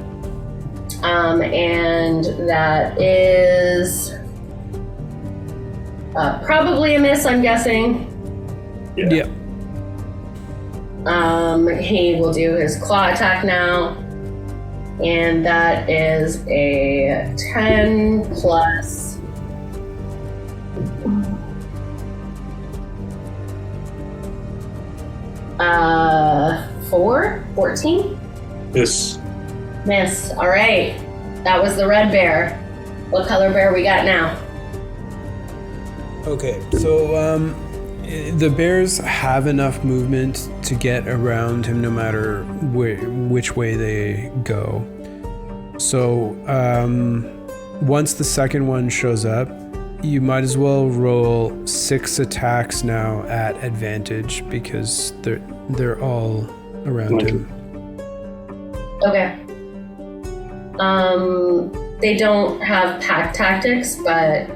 And that is probably a miss, I'm guessing. Yeah. He will do his claw attack now. And that is a 10 plus 14? This. Miss. All right. That was the red bear. What color bear we got now? Okay, so the bears have enough movement to get around him no matter which way they go. So once the second one shows up, you might as well roll 6 attacks now at advantage because they're all around him. Okay. They don't have pack tactics, but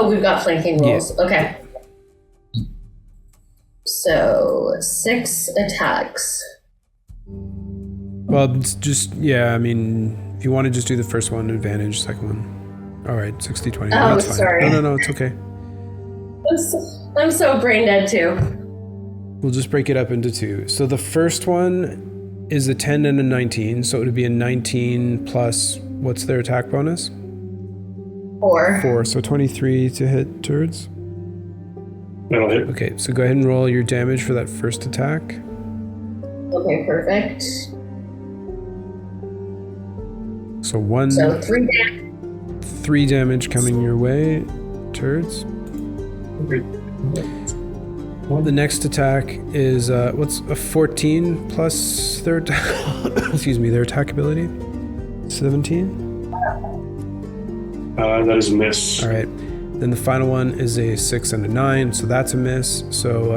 we've got flanking rolls. Yeah. Okay. So 6 attacks. Well, it's just I mean, if you want to just do the first one, advantage, second one. All right, 60-20. Oh, That's fine. sorry. No, it's okay. I'm so brain dead too. We'll just break it up into two. So the first one is a 10 and a 19. So it would be a 19 plus, what's their attack bonus? 4. 4. So 23 to hit turds. That'll hit. Okay, so go ahead and roll your damage for that first attack. Okay, perfect. So 1. So 3 damage. 3 damage coming your way, turds. The next attack is what's a 14 plus their excuse me, their attack ability? 17? That is a miss. All right. Then the final one is a 6 and a 9, so that's a miss. So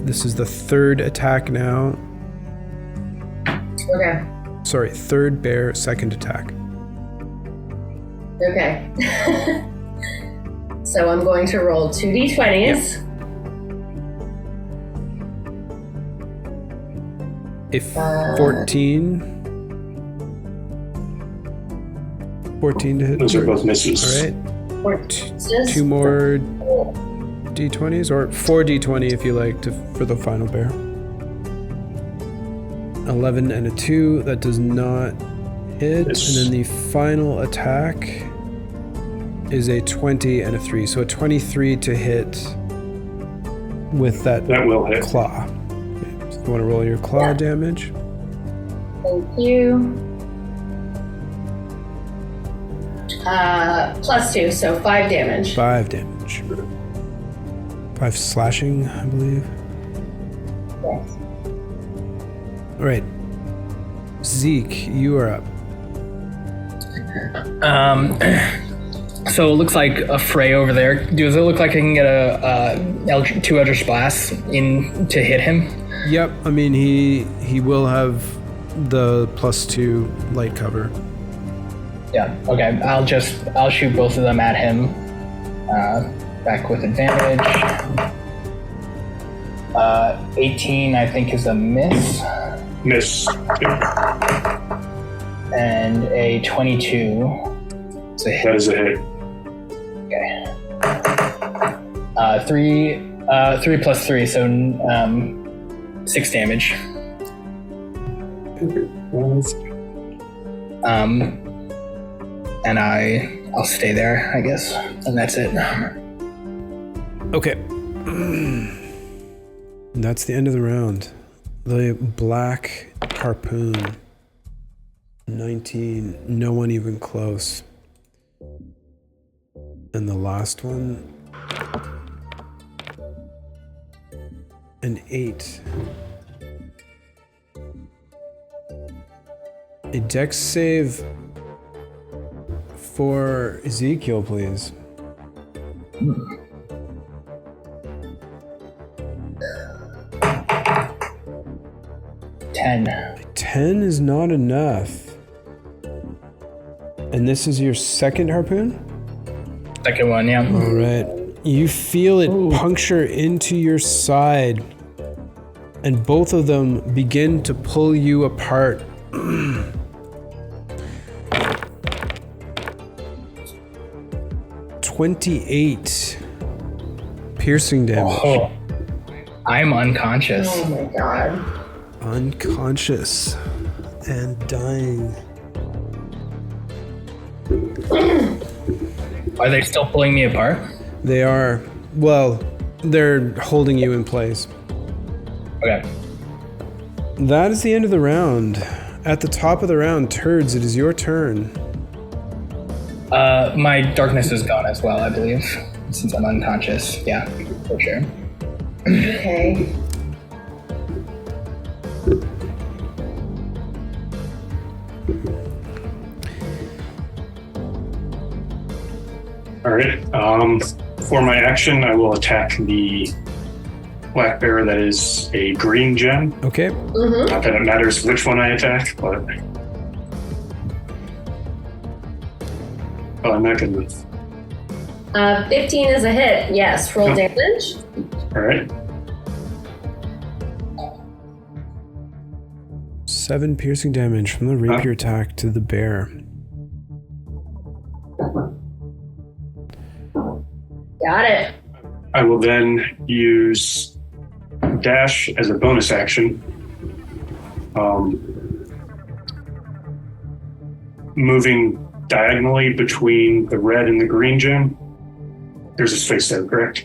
this is the third attack now. Okay. Sorry, third bear, second attack. Okay. So I'm going to roll 2d20s. If 14 to hit. Those are both misses. All right. 2 more d20s, or 4 d20 if you like, for the final bear. 11 and a 2, that does not hit. Yes. And then the final attack is a 20 and a 3. So a 23 to hit with that will hit. claw. Okay. So you want to roll your claw damage? Thank you. Plus 2, so 5 damage. 5 damage. 5 slashing, I believe. Yes. All right. Zeke, you are up. So it looks like a fray over there. Does it look like I can get a 2 Eldritch Blasts in to hit him? Yep. I mean, he will have the +2 light cover. Yeah. Okay. I'll shoot both of them at him. Back with advantage. 18, I think, is a miss. Miss. And a 22. It's a hit. That is a hit. Okay. 3 plus 3, so 6 damage. And I'll stay there, I guess, and that's it. Okay. And that's the end of the round. The black harpoon. 19. No one even close. And the last one. An 8. A dex save for Ezekiel, please. 10. 10 is not enough. And this is your second harpoon? Second one, yeah. All right. You feel it puncture into your side, and both of them begin to pull you apart. 28 piercing damage. Oh, I'm unconscious. Oh my god. Unconscious and dying. Are they still pulling me apart? They are. Well, they're holding you in place. Okay. That is the end of the round. At the top of the round, Turds, it is your turn. My darkness is gone as well, I believe, since I'm unconscious. Yeah, for sure. Okay. All right. For my action, I will attack the black bear that is a green gem. Okay. Mm-hmm. Not that it matters which one I attack, but I'm not gonna. 15 is a hit. Yes. Roll damage. All right. 7 piercing damage from the rapier attack to the bear. Got it. I will then use dash as a bonus action. Moving diagonally between the red and the green gem. There's a space there, correct?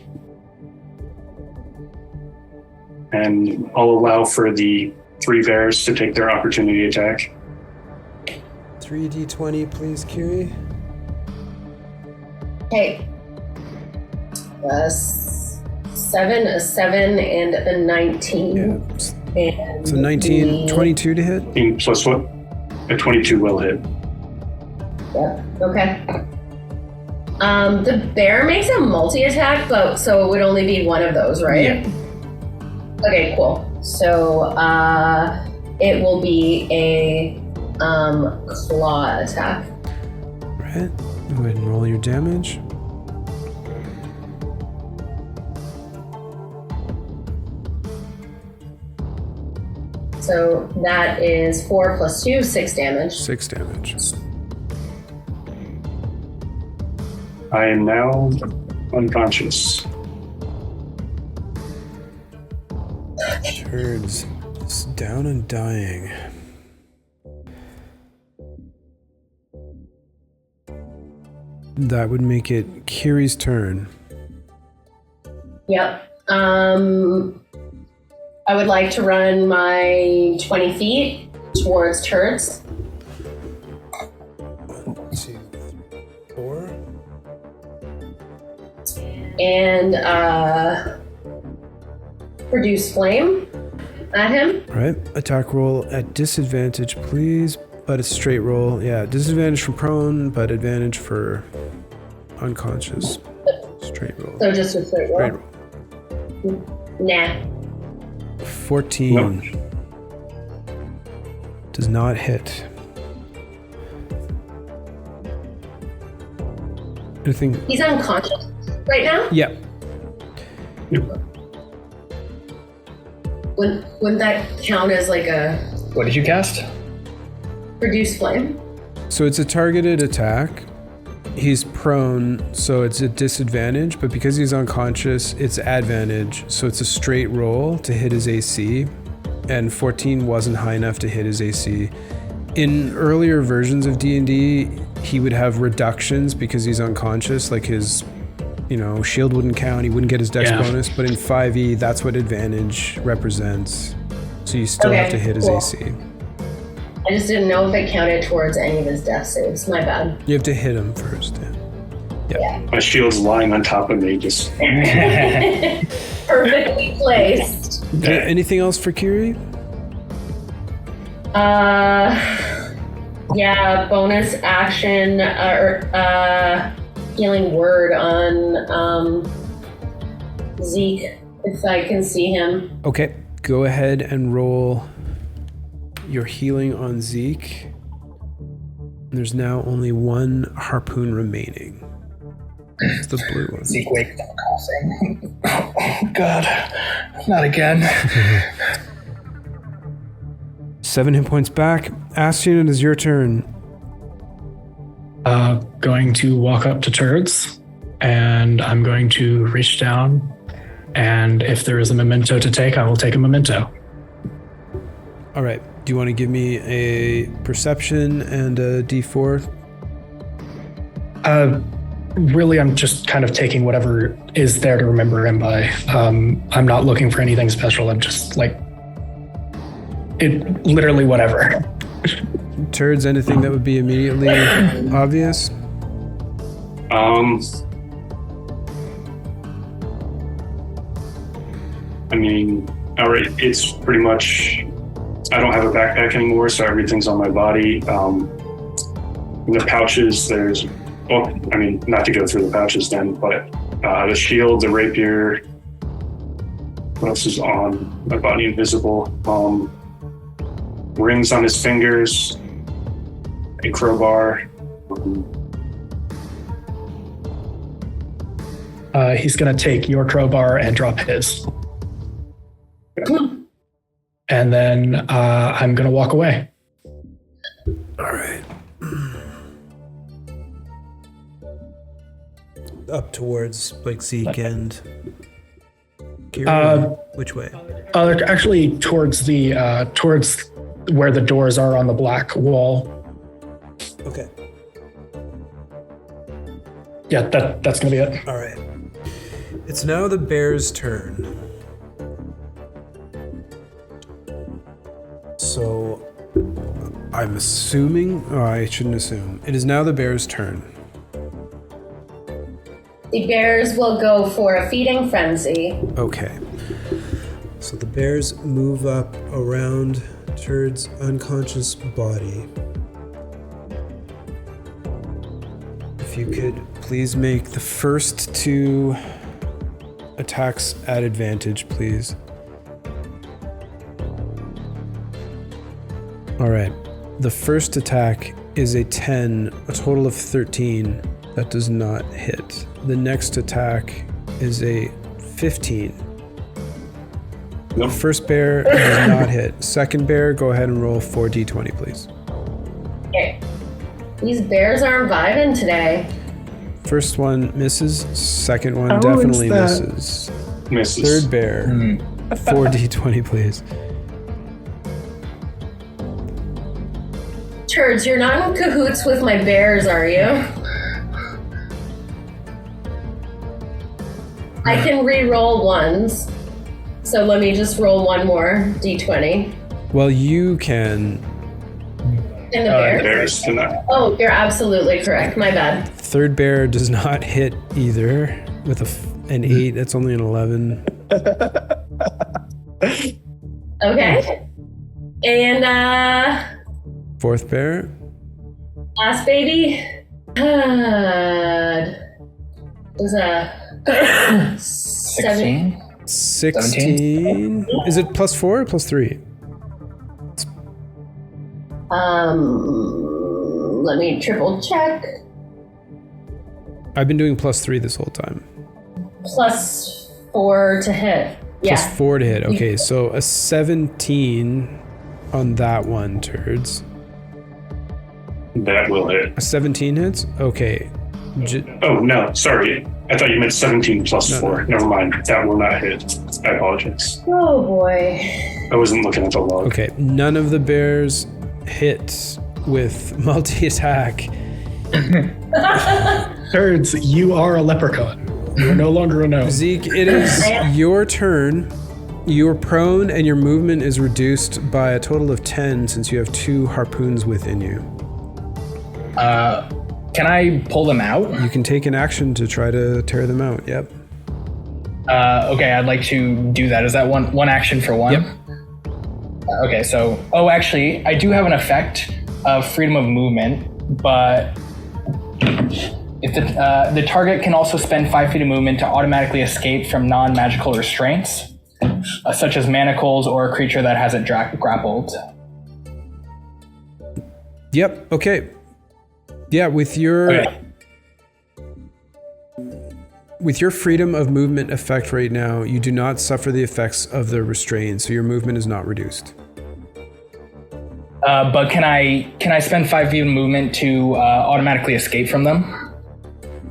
And I'll allow for the 3 bears to take their opportunity attack. 3d20, please, Kiri. Okay. 7, a 7, and a 19. Yeah. And So 19, 22 to hit? Plus what? A 22 will hit. Yep. Okay. The bear makes a multi-attack, but so it would only be one of those, right? Yeah. Okay, cool. So it will be a claw attack. Right. Go ahead and roll your damage. So that is 4 plus 2, 6 damage. 6 damage. I am now unconscious. Turds. It's down and dying. That would make it Kiri's turn. Yep. I would like to run my 20 feet towards turds. 1, 2, 3, 4. And produce flame at him. Right. Attack roll at disadvantage, please. But it's straight roll. Yeah, disadvantage for prone, but advantage for unconscious. Straight roll. So just a straight roll. Straight roll. Nah. 14. Nope. Does not hit. Anything? He's unconscious right now? Yeah. Wouldn't that count as like a What did you cast? produce flame? So it's a targeted attack. He's prone, so it's a disadvantage, but because he's unconscious, it's advantage. So it's a straight roll to hit his AC, and 14 wasn't high enough to hit his AC. In earlier versions of D&D, he would have reductions because he's unconscious, like his, shield wouldn't count, he wouldn't get his dex bonus, but in 5e, that's what advantage represents. So you still have to hit his AC. I just didn't know if it counted towards any of his death saves. My bad. You have to hit him first, yeah. My shield's lying on top of me, just... Perfectly placed. Anything else for Kiri? Yeah, bonus action healing word on Zeke, if I can see him. Okay, go ahead and roll your healing on Zeke. There's now only 1 harpoon remaining. It's the blue one. Zeke wakes up coughing. Oh, God. Not again. 7 hit points back. Astion, it is your turn. Going to walk up to turds, and I'm going to reach down, and if there is a memento to take, I will take a memento. All right. Do you want to give me a perception and a d4? Really, I'm just kind of taking whatever is there to remember him by. I'm not looking for anything special. I'm just literally whatever. Turds, anything that would be immediately obvious? All right, it's pretty much... I don't have a backpack anymore, so everything's on my body. In the pouches, there's... not to go through the pouches then, but the shield, the rapier... What else is on my body? Invisible. Rings on his fingers. A crowbar. He's going to take your crowbar and drop his. And then I'm going to walk away. All right. Up towards like Zeke and Kira. Which way? Actually, towards the towards where the doors are on the black wall. Okay. Yeah, that's going to be it. All right. It's now the bear's turn. So, I'm assuming... Oh, I shouldn't assume. It is now the bear's turn. The bears will go for a feeding frenzy. Okay. So the bears move up around Turd's unconscious body. If you could please make the first 2 attacks at advantage, please. All right. The first attack is a 10, a total of 13. That does not hit. The next attack is a 15. Nope. First bear does not hit. Second bear, go ahead and roll 4d20, please. Okay. These bears aren't vibing today. First one misses. Second one definitely misses. Misses. Third bear, 4d20, please. Turds, you're not in cahoots with my bears, are you? I can re-roll ones. So let me just roll one more d20. Well, you can. And the bears? Bears cannot. Oh, you're absolutely correct. My bad. Third bear does not hit either with an 8. That's only an 11. Okay. And Fourth bear. last baby. Was a 16? 16. Is it +4 or +3? Let me triple check. I've been doing +3 this whole time. +4 to hit. Yeah. +4 to hit. Okay, so a 17 on that one, Turds. That will hit. A 17 hits? Okay. Oh, no, sorry. I thought you meant 17 plus 4. Never mind. That will not hit. I apologize. Oh boy. I wasn't looking at the log. Okay, none of the bears hit with multi-attack. Turds, you are a leprechaun. You are no longer a gnome. Zeke, it is your turn. You are prone and your movement is reduced by a total of 10 since you have 2 harpoons within you. Can I pull them out? You can take an action to try to tear them out, yep. Okay, I'd like to do that. Is that one action for one? Yep. Okay, so... Oh, actually, I do have an effect of freedom of movement, but... If the target can also spend 5 feet of movement to automatically escape from non-magical restraints, such as manacles or a creature that has it grappled. Yep, okay. Yeah, with your freedom of movement effect right now, you do not suffer the effects of the restraint, so your movement is not reduced. But can I spend 5 feet of movement to automatically escape from them?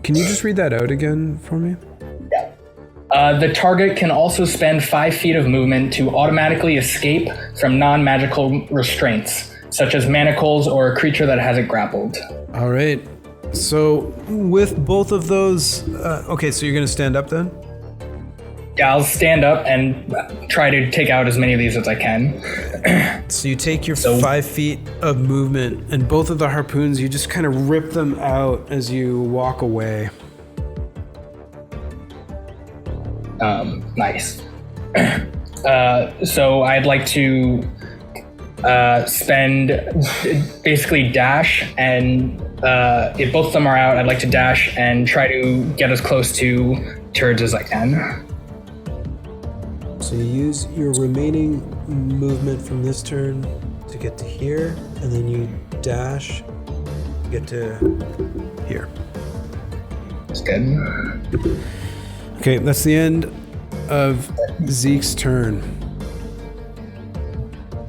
Can you just read that out again for me? Yeah. The target can also spend 5 feet of movement to automatically escape from non-magical restraints, such as manacles or a creature that has it grappled. All right. So with both of those, okay, so you're going to stand up then? Yeah, I'll stand up and try to take out as many of these as I can. So you take your 5 feet of movement, and both of the harpoons, you just kind of rip them out as you walk away. Nice. So I'd like to spend, basically dash, and if both of them are out, I'd like to dash and try to get as close to Turds as I can. So you use your remaining movement from this turn to get to here, and then you dash to get to here. That's good. Okay, that's the end of Zeke's turn.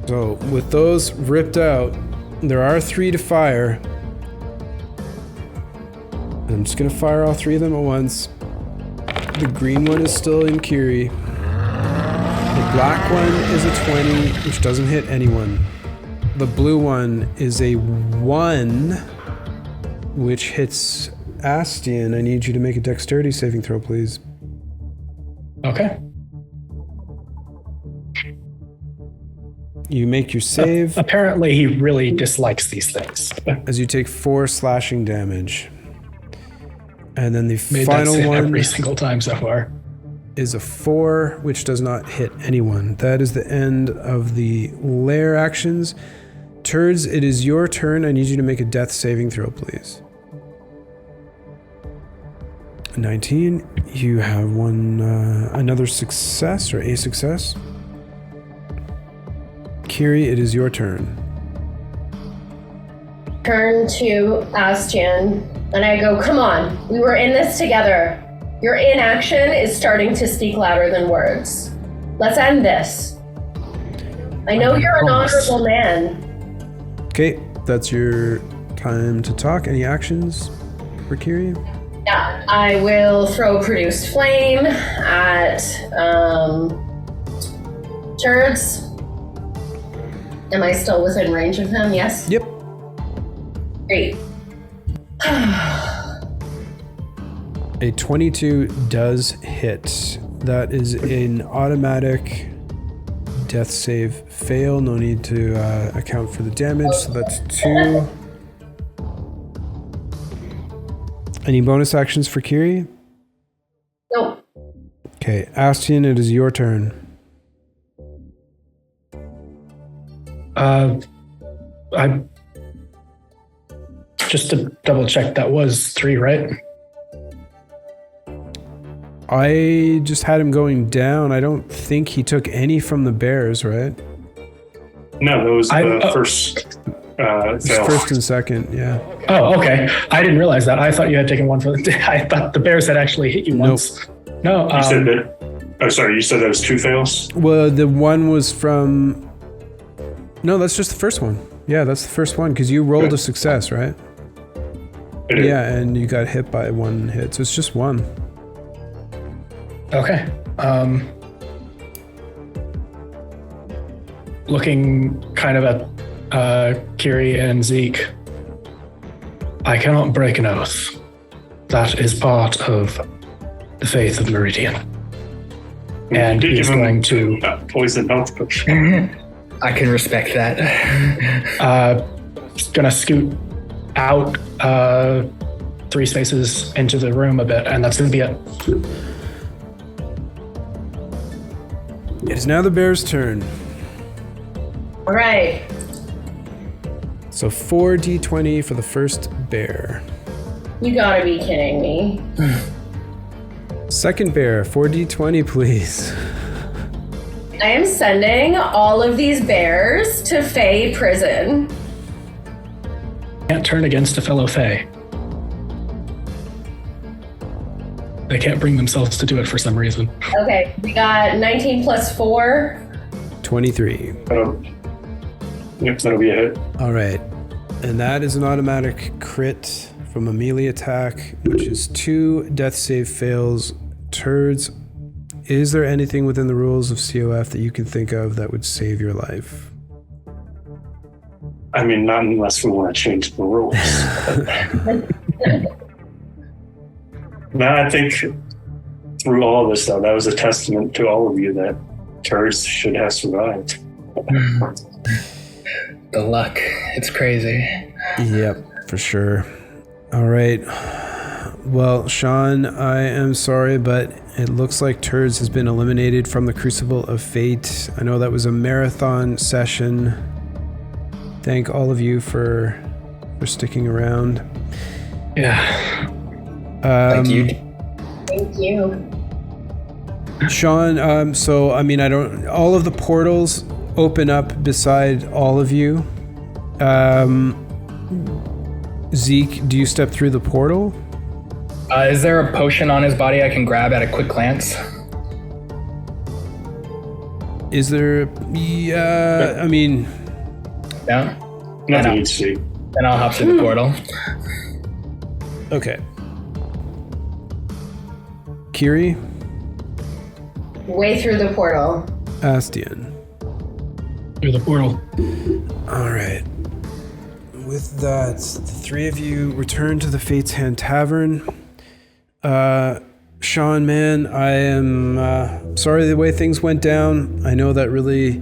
So with those ripped out, there are 3 to fire. I'm just gonna fire all 3 of them at once. The green one is still in Kiri. The black one is a 20, which doesn't hit anyone. The blue one is a 1, which hits Astian. I need you to make a dexterity saving throw, please. Okay. You make your save. Apparently, he really dislikes these things. As you take 4 slashing damage. And then the Made final that one every single time so far. is a 4, which does not hit anyone. That is the end of the lair actions. Turds, it is your turn. I need you to make a death saving throw, please. 19. You have another success or a success. Kiri, it is your turn. Turn to Astian, and I go, come on, we were in this together. Your inaction is starting to speak louder than words. Let's end this. I know you're an honorable man. Okay, that's your time to talk. Any actions for Kiri? Yeah, I will throw Produce Flame at Turds. Am I still within range of him? Yes? Yep. Great. A 22 does hit. That is an automatic death save fail. No need to account for the damage. So that's 2. Any bonus actions for Kiri? Nope. Okay, Astian, it is your turn. I just to double check, that was 3, right? I just had him going down. I don't think he took any from the bears, right? No, that was the first fail. First and second, yeah. Oh, okay. I didn't realize that. I thought you had taken one for the... I thought the bears had actually hit you once. No. You said that... Oh, sorry. You said that was 2 fails? Well, the one was from... No, that's just the first one. Yeah, that's the first one, because you rolled a success, right? Yeah, and you got hit by 1 hit, so it's just 1. Okay. Looking kind of at Kiri and Zeke, I cannot break an oath. That is part of the faith of Meridian. And he's going to... poison oath. I can respect that. Gonna scoot out 3 spaces into the room a bit, and that's gonna be it. It is now the bear's turn. All right. So 4d20 for the first bear. You gotta be kidding me. Second bear, 4d20, please. I am sending all of these bears to Fae prison. Can't turn against a fellow Fae. They can't bring themselves to do it for some reason. Okay, we got 19 plus 4. 23. Yep, that'll be a hit. All right. And that is an automatic crit from a melee attack, which is 2 death save fails. Turds, is there anything within the rules of COF that you can think of that would save your life? I mean, not unless we want to change the rules. No, I think through all of this, though, that was a testament to all of you that Turds should have survived. The luck. It's crazy. Yep, for sure. All right. Well, Sean, I am sorry, but it looks like Turds has been eliminated from the Crucible of Fate. I know that was a marathon session. Thank all of you for sticking around. Yeah. Thank you. Thank you. Sean, so, I mean, all of the portals open up beside all of you. Zeke, do you step through the portal? Is there a potion on his body I can grab at a quick glance? Is there? Yeah, I mean, Yeah. Nothing you see. Then I'll hop through the portal. okay. Kiri, Way through the portal. Astian. Through the portal. All right. With that, the three of you return to the Fate's Hand Tavern. Sean, man, I am sorry the way things went down. I know that really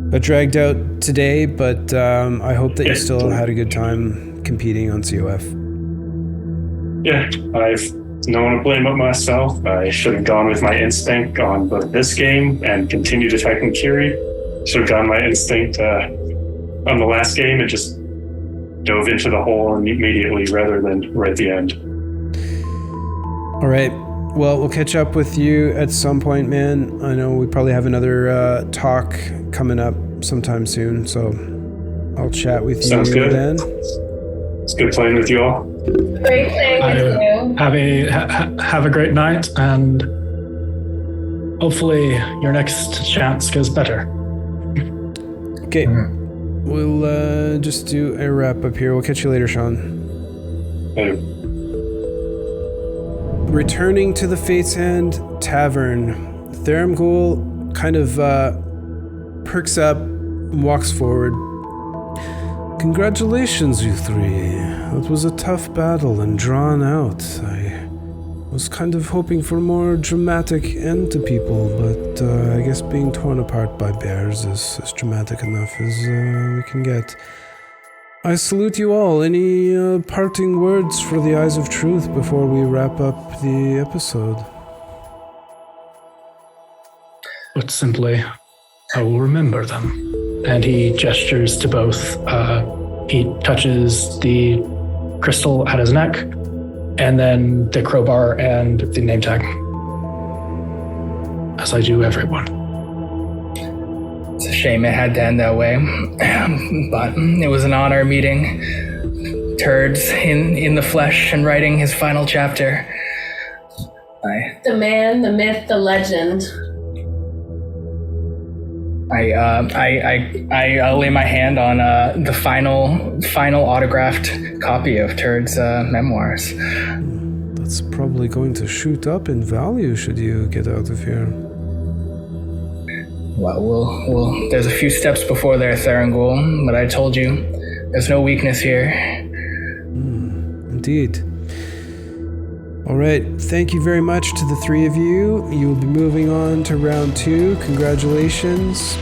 got dragged out today, but I hope that you still had a good time competing on COF. Yeah, I've no one to blame but myself. I should have gone with my instinct on both this game and continued attacking Kiri. Should have gone my instinct on the last game and just dove into the hole immediately rather than right at the end. All right. Well, we'll catch up with you at some point, man. I know we probably have another talk coming up sometime soon, so I'll chat with Sounds you good. then. It's good playing with you all. Great playing with you. Have a great night, and hopefully your next chance goes better. Okay. We'll just do a wrap up here. We'll catch you later, Sean. Later. Returning to the Fate's Hand Tavern, Tharamgul kind of perks up and walks forward. Congratulations, you three. It was a tough battle and drawn out. I was kind of hoping for a more dramatic end to people, but I guess being torn apart by bears is as dramatic enough as we can get. I salute you all. Any parting words for the Eyes of Truth before we wrap up the episode? But simply, I will remember them. And he gestures to both. He touches the crystal at his neck, and then the crowbar and the name tag. As I do everyone. It's a shame it had to end that way, but it was an honor meeting Turds in the flesh and writing his final chapter. The man, the myth, the legend. I lay my hand on the final autographed copy of Turd's memoirs. That's probably going to shoot up in value should you get out of here. Well, there's a few steps before there, Tharangul, but I told you, there's no weakness here. Indeed. All right, thank you very much to the three of you. You will be moving on to round 2. Congratulations.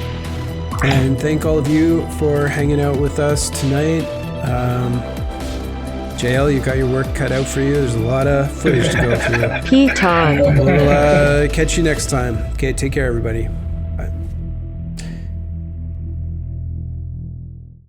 And thank all of you for hanging out with us tonight. JL, you got your work cut out for you. There's a lot of footage to go through. Pee time. We'll catch you next time. Okay, take care, everybody.